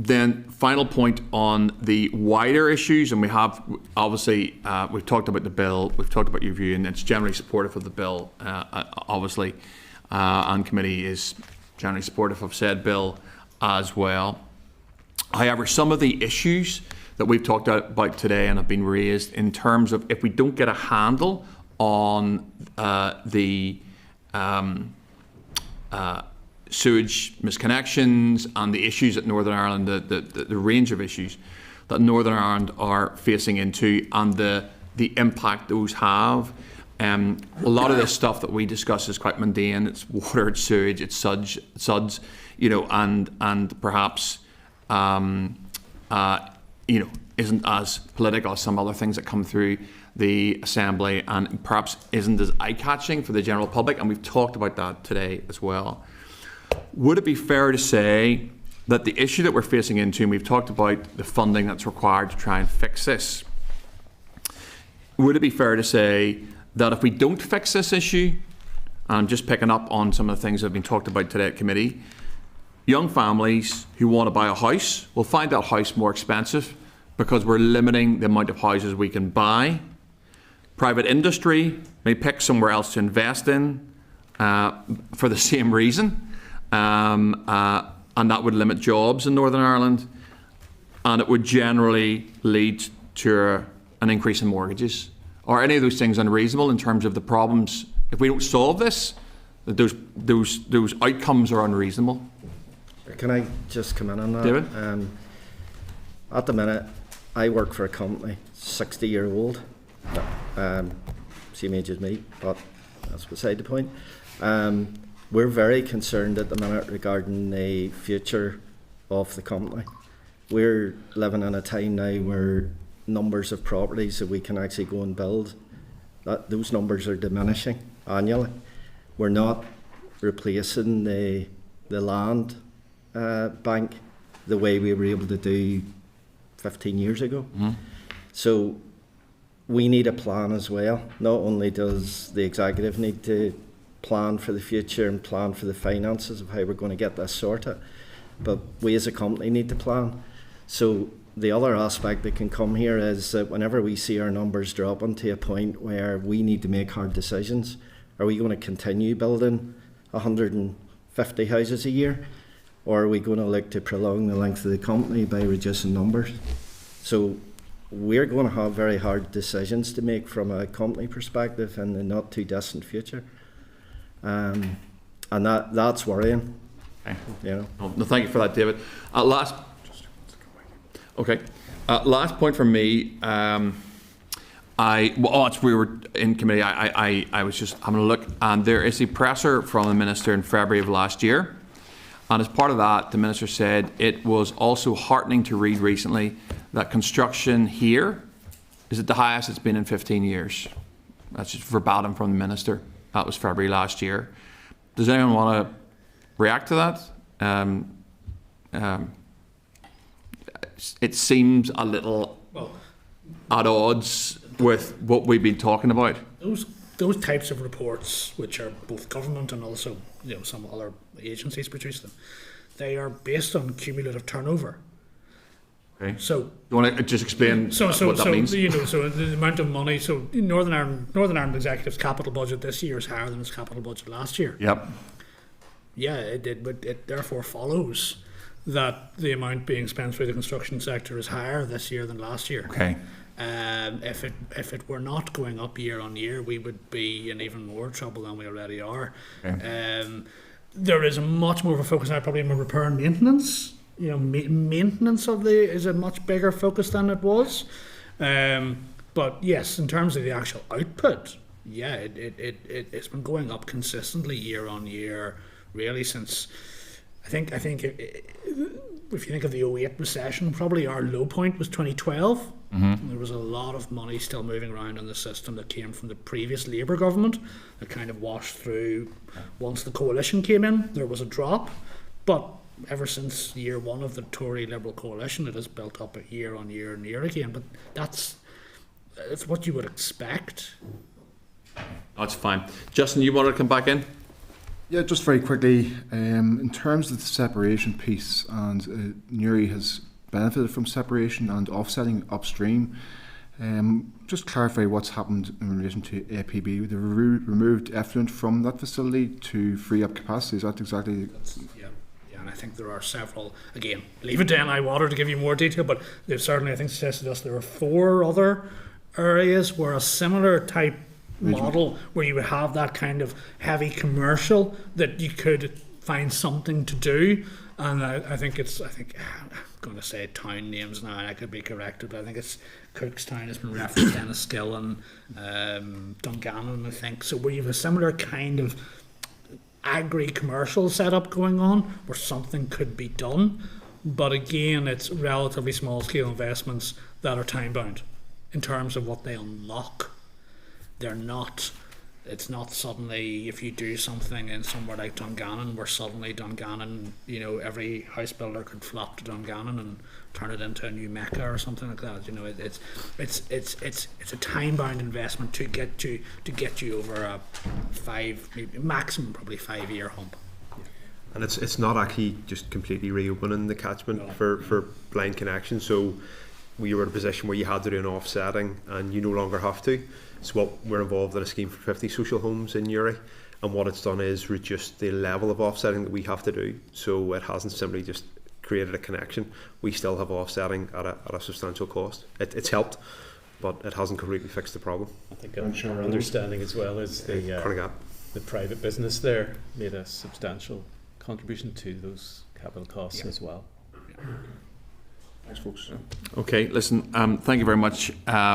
then final point on the wider issues, and we have obviously we've talked about the bill, we've talked about your view, and it's generally supportive of the bill, obviously, and committee is generally supportive of said bill as well. However, some of the issues that we've talked about today and have been raised in terms of if we don't get a handle on the sewage misconnections and the issues that Northern Ireland, the range of issues that Northern Ireland are facing into, and the impact those have. A lot of this stuff that we discuss is quite mundane. It's water, it's sewage, it's suds, and perhaps isn't as political as some other things that come through the Assembly, and perhaps isn't as eye-catching for the general public, and we've talked about that today as well. Would it be fair to say that the issue that we're facing into, and we've talked about the funding that's required to try and fix this, would it be fair to say that if we don't fix this issue, and I'm just picking up on some of the things that have been talked about today at committee, young families who want to buy a house will find that house more expensive because we're limiting the amount of houses we can buy. Private industry may pick somewhere else to invest in for the same reason, and that would limit jobs in Northern Ireland, and it would generally lead to an increase in mortgages. Are any of those things unreasonable in terms of the problems? If we don't solve this, those outcomes are unreasonable. Can I just come in on that? David? At the minute, I work for a company, 60-year-old, same age as me, but that's beside the point. We're very concerned at the minute regarding the future of the company. We're living in a time now where numbers of properties that we can actually go and build, those numbers are diminishing annually. We're not replacing the land bank the way we were able to do 15 years ago. So we need a plan as well. Not only does the executive need to plan for the future and plan for the finances of how we're going to get this sorted, but we as a company need to plan. So the other aspect that can come here is that whenever we see our numbers dropping to a point where we need to make hard decisions, are we going to continue building 150 houses a year, or are we going to look to prolong the length of the company by reducing numbers? So we're going to have very hard decisions to make from a company perspective in the not too distant future, and that's worrying. Okay. You know. No, thank you for that, David. Last point from me. We were in committee. I was just having a look, and there is a presser from the Minister in February of last year, and as part of that, the Minister said it was also heartening to read recently that construction here is at the highest it's been in 15 years. That's just verbatim from the Minister. That was February last year. Does anyone want to react to that? It seems a little at odds with what we've been talking about. Those types of reports, which are both government and also some other agencies produce them, they are based on cumulative turnover. Okay. So you want to just explain what that means? So the amount of money. So Northern Ireland Executive's capital budget this year is higher than its capital budget last year. Yep. Yeah, it did, but it therefore follows that the amount being spent through the construction sector is higher this year than last year. Okay. If it were not going up year on year, we would be in even more trouble than we already are. Okay. there is a much more of a focus now probably on repair and maintenance. You know, maintenance of is a much bigger focus than it was. But yes, in terms of the actual output, yeah, it's been going up consistently year on year, really since. I think if you think of the 08 recession, probably our low point was 2012. There was a lot of money still moving around in the system that came from the previous Labour government that kind of washed through. Once the coalition came in, there was a drop, but ever since year one of the Tory Liberal coalition, it has built up year on year and year again. But it's what you would expect. That's fine. Justin, you wanted to come back in? Yeah, just very quickly, in terms of the separation piece, and Newry has benefited from separation and offsetting upstream, just clarify what's happened in relation to APB. They've removed effluent from that facility to free up capacity. Is that exactly? Yeah, and I think there are several. Again, leave it to NI Water to give you more detail, but they've certainly, I think, suggested to us there are 4 other areas where a similar type model where you would have that kind of heavy commercial that you could find something to do, and I think I'm going to say town names now and I could be corrected, but I think it's Cookstown has been referenced, Enniskill and Dungannon, I think, so where you have a similar kind of agri-commercial setup going on where something could be done, but again it's relatively small scale investments that are time bound in terms of what they unlock. It's not suddenly if you do something in somewhere like Dungannon where suddenly Dungannon, you know, every house builder could flop to Dungannon and turn it into a new Mecca or something like that. You know, it's a time bound investment to get you over a 5, maybe maximum probably 5-year hump. And it's not actually just completely reopening the catchment for blind connection. So we were in a position where you had to do an offsetting and you no longer have to. So what we're involved in a scheme for 50 social homes in Newry, and what it's done is reduce the level of offsetting that we have to do. So it hasn't simply just created a connection. We still have offsetting at a substantial cost. It's helped, but it hasn't completely fixed the problem. I think our understanding as well is the private business there made a substantial contribution to those capital costs as well. Thanks, folks. Okay, listen, thank you very much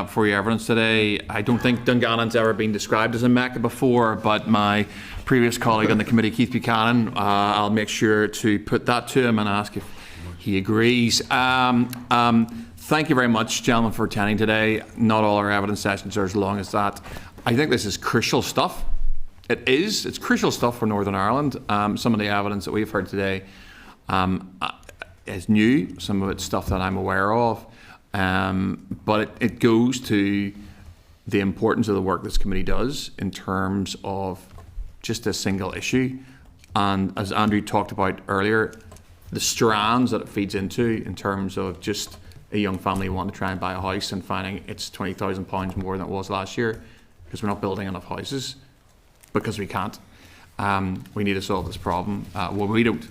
for your evidence today. I don't think Dungannon's ever been described as a Mecca before, but my previous colleague on the committee, Keith Buchanan, I'll make sure to put that to him and ask if he agrees. Thank you very much, gentlemen, for attending today. Not all our evidence sessions are as long as that. I think this is crucial stuff. It's crucial stuff for Northern Ireland. Some of the evidence that we've heard today is new, some of it's stuff that I'm aware of, but it goes to the importance of the work this committee does in terms of just a single issue, and as Andrew talked about earlier, the strands that it feeds into in terms of just a young family wanting to try and buy a house and finding it's £20,000 more than it was last year because we're not building enough houses because we can't. We need to solve this problem. Well, we don't.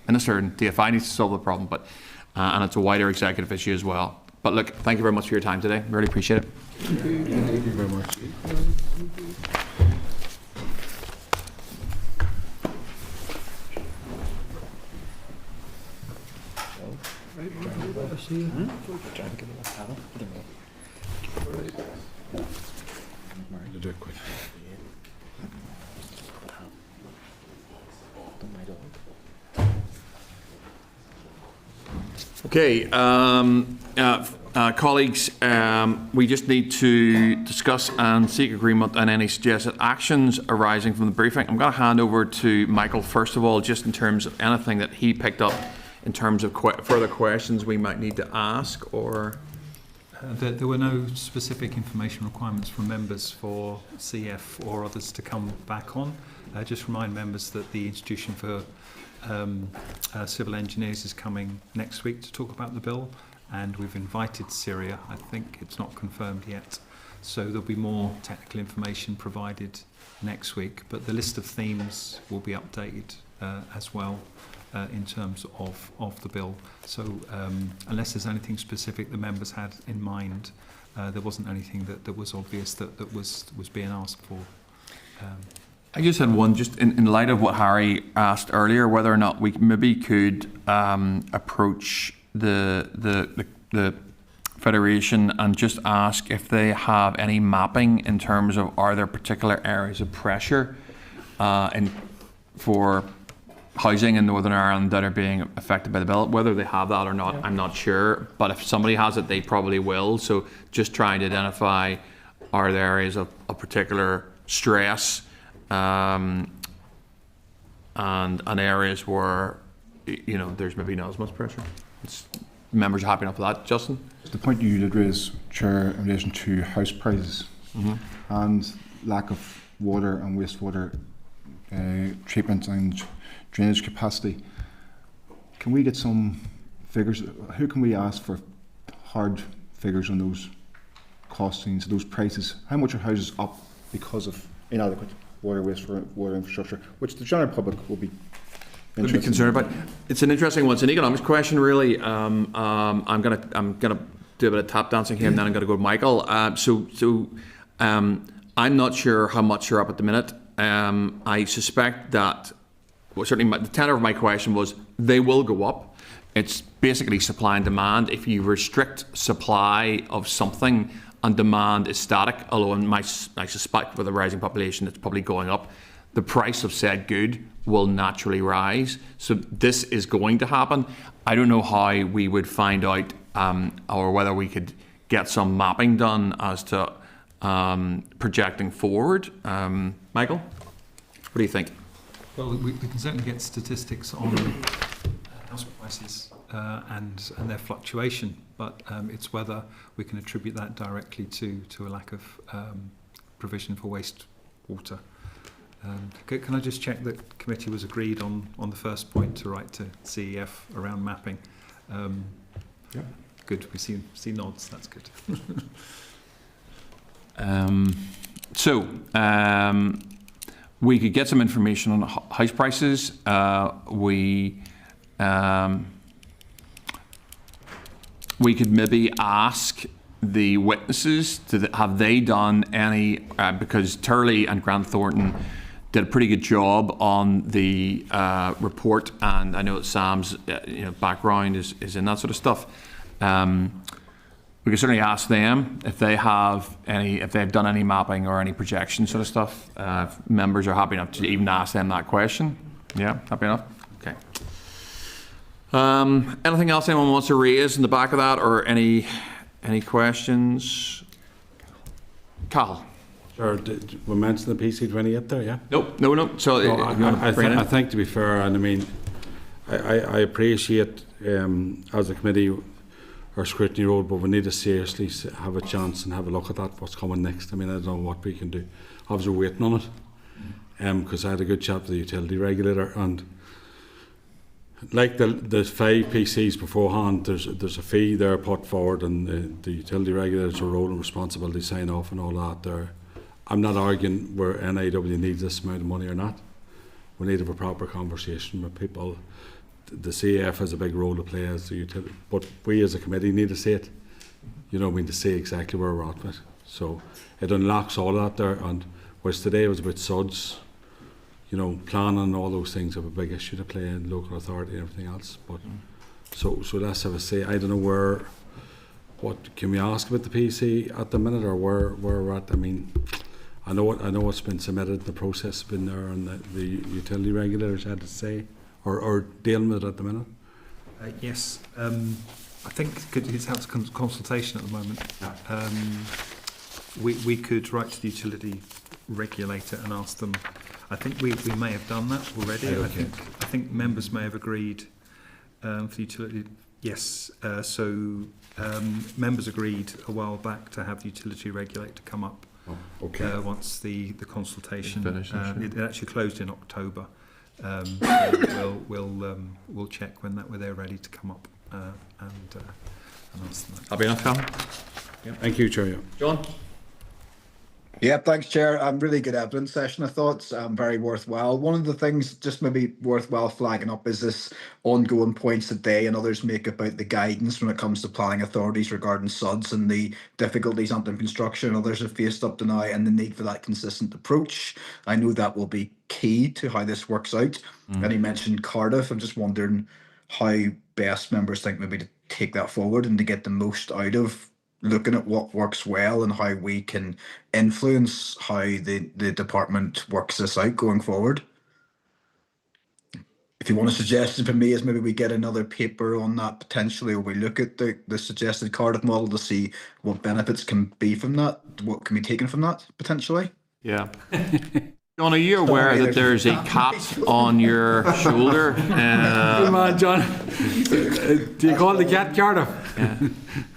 Minister and DFI needs to solve the problem, but and it's a wider executive issue as well. But look, thank you very much for your time today. Really appreciate it. Thank you very much. Do it quick. Okay, colleagues, we just need to discuss and seek agreement on any suggested actions arising from the briefing. I'm going to hand over to Michael first of all, just in terms of anything that he picked up in terms of further questions we might need to ask, or... There were no specific information requirements from members for CF or others to come back on. Just remind members that the Institution for Civil Engineers is coming next week to talk about the bill, and we've invited Syria. I think it's not confirmed yet, so there'll be more technical information provided next week, but the list of themes will be updated as well in terms of the bill. So unless there's anything specific the members had in mind, there wasn't anything that was obvious that was being asked for. I just had one, just in light of what Harry asked earlier, whether or not we maybe could approach the Federation and just ask if they have any mapping in terms of, are there particular areas of pressure for housing in Northern Ireland that are being affected by the bill. Whether they have that or not, I'm not sure. But if somebody has it, they probably will. So just trying to identify, are there areas of particular stress and areas where, you know, there's maybe not as much pressure. Members are happy enough with that. Justin? The point you did raise, Chair, in relation to house prices and lack of water and wastewater treatment and drainage capacity. Can we get some figures? Who can we ask for hard figures on those costings, those prices? How much are houses up because of inadequate water, wastewater infrastructure, which the general public will be concerned about? It's an interesting one. It's an economics question, really. I'm gonna do a bit of tap dancing here, and then I'm gonna go to Michael. I'm not sure how much you're up at the minute. I suspect that, well, certainly the tenor of my question was, they will go up. It's basically supply and demand. If you restrict supply of something and demand is static, although I suspect with a rising population it's probably going up, the price of said good will naturally rise. So this is going to happen. I don't know how we would find out or whether we could get some mapping done as to projecting forward. Michael, what do you think? Well, we can certainly get statistics on house prices and their fluctuation, but it's whether we can attribute that directly to a lack of provision for wastewater. Can I just check that committee was agreed on the first point to write to CEF around mapping? Yeah. Good, we see nods, that's good. We could get some information on house prices. We could maybe ask the witnesses, have they done any, because Turley and Grant Thornton did a pretty good job on the report, and I know that Sam's background is in that sort of stuff. We can certainly ask them if they have if they've done any mapping or any projection sort of stuff. Members are happy enough to even ask them that question. Yeah, happy enough? Okay. Anything else anyone wants to raise in the back of that, or any questions? Carl. Sure. Did we mention the PC28 there, yeah? No. So I think, to be fair, and I mean, I appreciate as a committee our scrutiny road, but we need to seriously have a chance and have a look at that, what's coming next. I mean, I don't know what we can do. Obviously, we're waiting on it, because I had a good chat with the utility regulator, and like the 5 PCs beforehand, there's a fee there put forward, and the utility regulator's role and responsibility to sign off and all that there. I'm not arguing where NIW needs this amount of money or not. We need to have a proper conversation with people. The CAF has a big role to play as the utility, but we as a committee need to see it. We need to see exactly where we're at with. So it unlocks all that there, and whereas today was about SUDs, planning and all those things have a big issue to play in local authority and everything else. But so that's how I say. I don't know what can we ask about the PC at the minute, or where we're at. I mean, I know what's been submitted, the process has been there, and the utility regulators had to say or dealing with it at the minute. Yes, I think it's out of consultation at the moment. Yeah. We could write to the utility regulator and ask them. I think we may have done that already. Okay. I think members may have agreed for the utility. Yes, members agreed a while back to have the utility regulator come up. Oh, okay. Once the consultation finished, it actually closed in October. We'll check when they're ready to come up and ask them that. Happy enough, Carl? Yep. Thank you, Chair. John? Yeah, thanks, Chair. Really good evidence session, I thought. Very worthwhile. One of the things just maybe worthwhile flagging up is this ongoing points that they and others make about the guidance when it comes to planning authorities regarding SUDs and the difficulties Antrim construction others have faced up to now, and the need for that consistent approach. I know that will be key to how this works out. And he mentioned Cardiff. I'm just wondering how best members think maybe to take that forward and to get the most out of looking at what works well and how we can influence how the department works this out going forward. If you want a suggestion from me, is maybe we get another paper on that potentially, or we look at the suggested Cardiff model to see what benefits can be from that, what can be taken from that potentially. Yeah. John, are you aware that there's a cap on your shoulder? Good man, John. Do you call it the cat Cardiff? Yeah.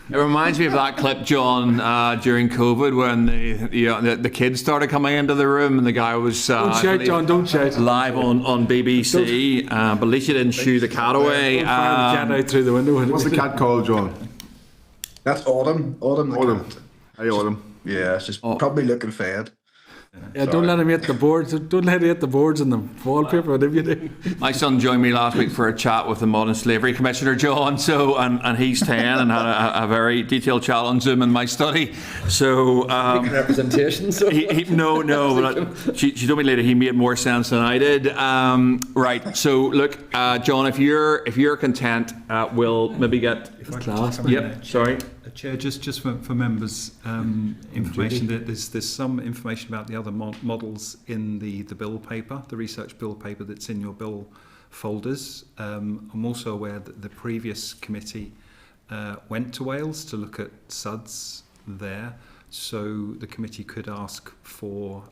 It reminds me of that clip, John, during COVID when the kids started coming into the room and the guy was don't shout, John, don't shout. Live on BBC, but at least you didn't shoo the cat away. Don't fire the cat out through the window. What's the cat called, John? That's Autumn. Autumn. Hey, Autumn. Yeah, she's probably looking fed. Yeah, don't let him hit the boards. Don't let him hit the boards and the wallpaper, whatever you do. My son joined me last week for a chat with the Modern Slavery Commissioner, John. So, and he's 10 and had a very detailed chat on Zoom in my study. So, representation. So but she told me later he made more sense than I did. Right. So, look, John, if you're content, we'll maybe get class. Yep. Sorry. Chair, just for members' information, there's some information about the other models in the bill paper, the research bill paper that's in your bill folders. I'm also aware that the previous committee went to Wales to look at SUDs there, so the committee could ask for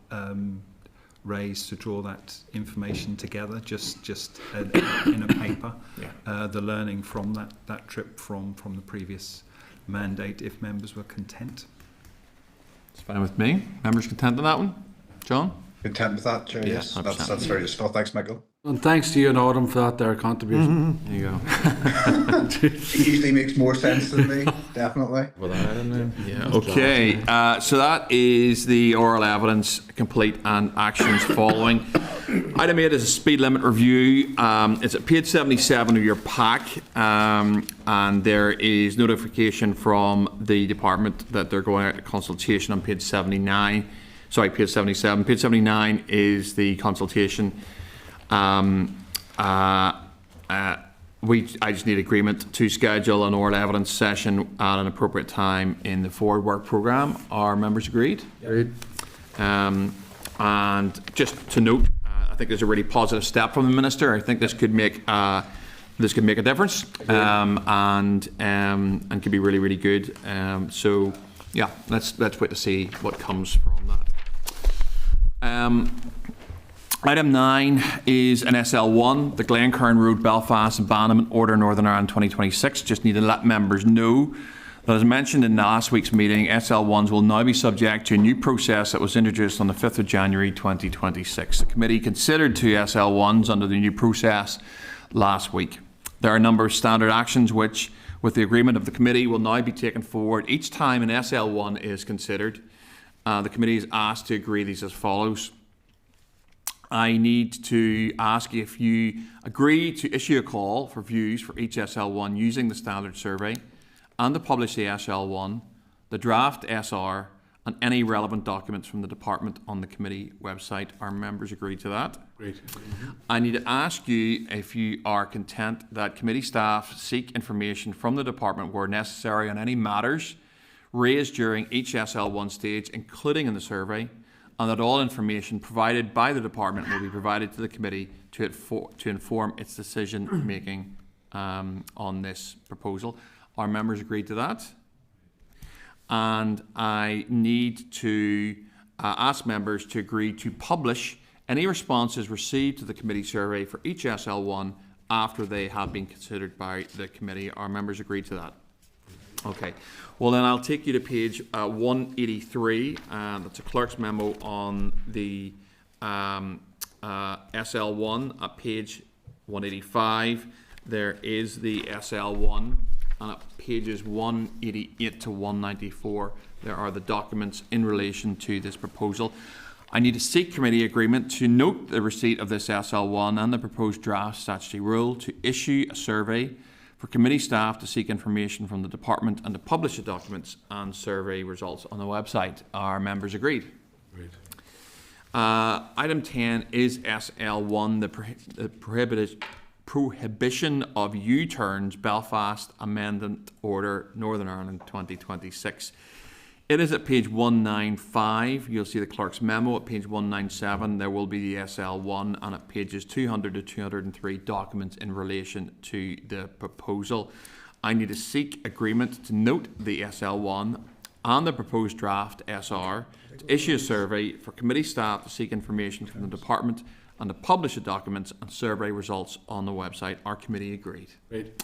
Rays to draw that information together, just in a paper. Yeah. The learning from that trip from the previous mandate, if members were content. It's fine with me. Members content on that one? John? Content with that, Chair, yes. That's very useful. Thanks, Michael. And thanks to you and Autumn for that their contribution. There you go. She usually makes more sense than me, definitely. Yeah. Okay, so that is the oral evidence complete and actions following. Item 8 is a speed limit review. It's at page 77 of your pack, and there is notification from the department that they're going out to consultation on page 79. Sorry, page 77. Page 79 is the consultation. I just need agreement to schedule an oral evidence session at an appropriate time in the forward work programme. Are members agreed? Agreed. And just to note, I think there's a really positive step from the Minister. I think this could make a difference, and could be really, really good. So yeah, let's wait to see what comes from that. Item 9 is an SL1, the Glencairn Road Belfast Abandonment Order Northern Ireland 2026. Just need to let members know that, as mentioned in last week's meeting, SL1s will now be subject to a new process that was introduced on the 5th of January 2026. The committee considered 2 SL1s under the new process last week. There are a number of standard actions which, with the agreement of the committee, will now be taken forward each time an SL1 is considered. The committee is asked to agree these as follows. I need to ask if you agree to issue a call for views for each SL1 using the standard survey and to publish the SL1, the draft SR and any relevant documents from the department on the committee website. Are members agreed to that? Great. I need to ask you if you are content that committee staff seek information from the department where necessary on any matters raised during each SL1 stage, including in the survey, and that all information provided by the department will be provided to the committee to inform its decision making on this proposal. Are members agreed to that? And I need to ask members to agree to publish any responses received to the committee survey for each SL1 after they have been considered by the committee. Are members agreed to that? Okay. Well, then I'll take you to page 183. That's a clerk's memo on the SL1. At page 185, there is the SL1 and at pages 188 to 194 there are the documents in relation to this proposal. I need to seek committee agreement to note the receipt of this SL1 and the proposed draft statutory rule, to issue a survey for committee staff to seek information from the department, and to publish the documents and survey results on the website. Are members agreed? Agreed. Item 10 is SL1, the Prohibition of U-turns, Belfast Amendment Order, Northern Ireland 2026. It is at page 195. You'll see the clerk's memo. At page 197 there will be the SL1, and at pages 200 to 203 documents in relation to the proposal. I need to seek agreement to note the SL1 and the proposed draft SR, to issue a survey for committee staff to seek information from the department, and to publish the documents and survey results on the website. Our committee agreed. Great.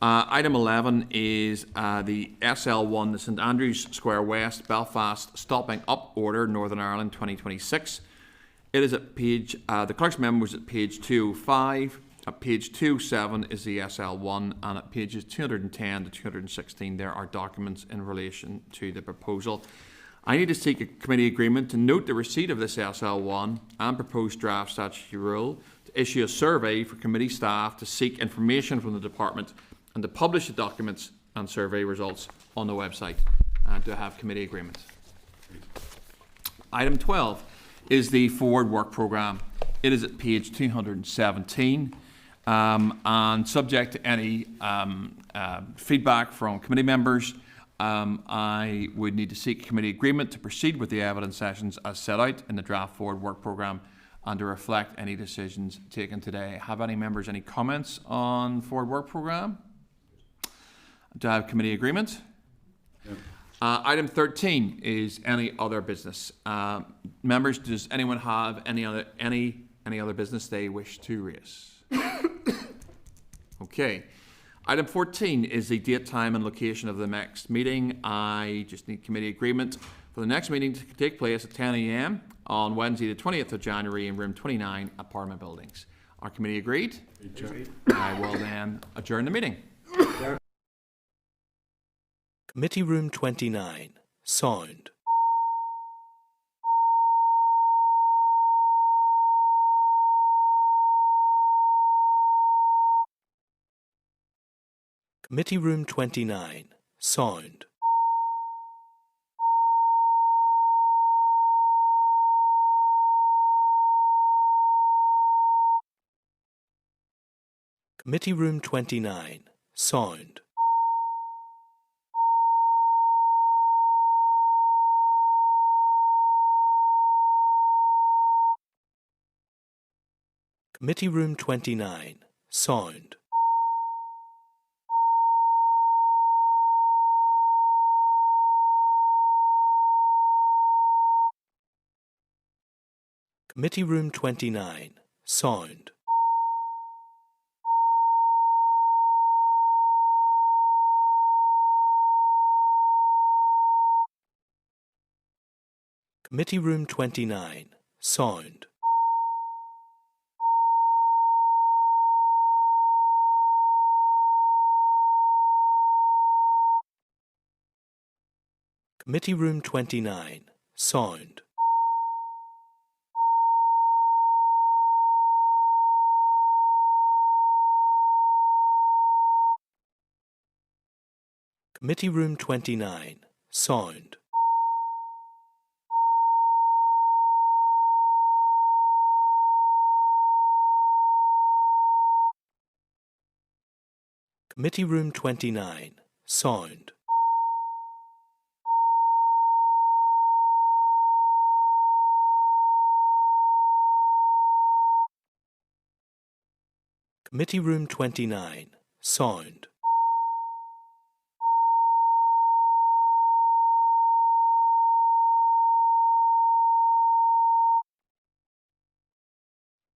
Item 11 is the SL1, the St Andrews Square West, Belfast Stopping Up Order, Northern Ireland 2026. It is at page, the clerk's memo is at page 205. At page 207 is the SL1, and at pages 210 to 216 there are documents in relation to the proposal. I need to seek a committee agreement to note the receipt of this SL1 and proposed draft statutory rule, to issue a survey for committee staff to seek information from the department, and to publish the documents and survey results on the website, and to have committee agreement. Item 12 is the Forward Work Programme. It is at page 217, and subject to any feedback from committee members, I would need to seek committee agreement to proceed with the evidence sessions as set out in the draft Forward Work Programme, and to reflect any decisions taken today. Have any members any comments on Forward Work Programme? Do I have committee agreement? Yeah. Item 13 is any other business. Members, does anyone have any other business they wish to raise? Okay. Item 14 is the date, time and location of the next meeting. I just need committee agreement for the next meeting to take place at 10 a.m. on Wednesday the 20th of January in room 29 at Parliament Buildings. Our committee agreed? Agreed. I will then adjourn the meeting. Committee Room 29. Sound. Committee Room 29. Sound. Committee Room 29. Sound. Committee Room 29. Sound. Committee Room 29. Sound. Committee Room 29. Sound. Committee Room 29. Sound. Committee Room 29. Sound. Committee Room 29. Sound. Committee Room 29. Sound.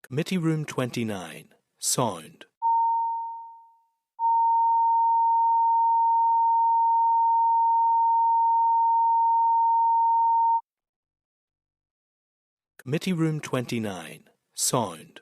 Committee Room 29. Sound. Committee Room 29. Sound.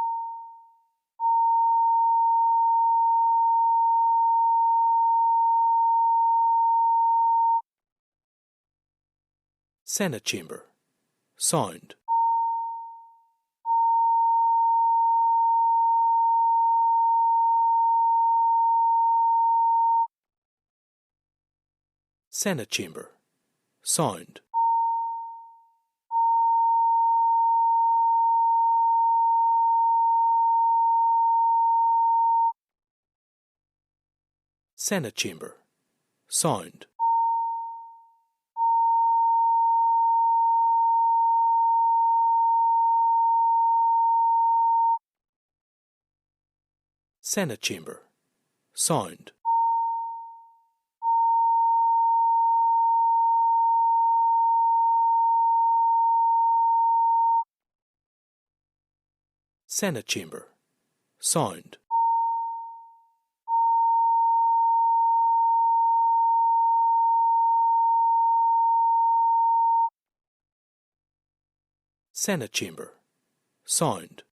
Senate chamber. Sound. Senate chamber. Sound. Senate chamber. Sound. Senate chamber. Sound. Senate chamber. Sound. Senate chamber. Sound.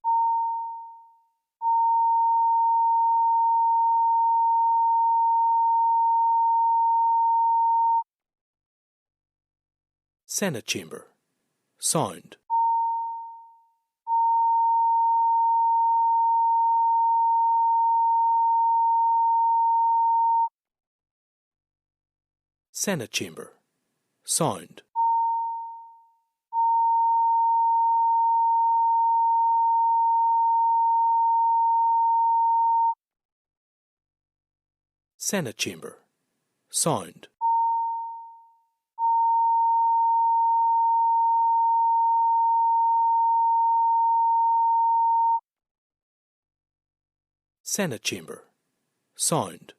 Senate chamber. Sound. Senate chamber. Sound. Senate chamber. Sound. Senate chamber. Sound.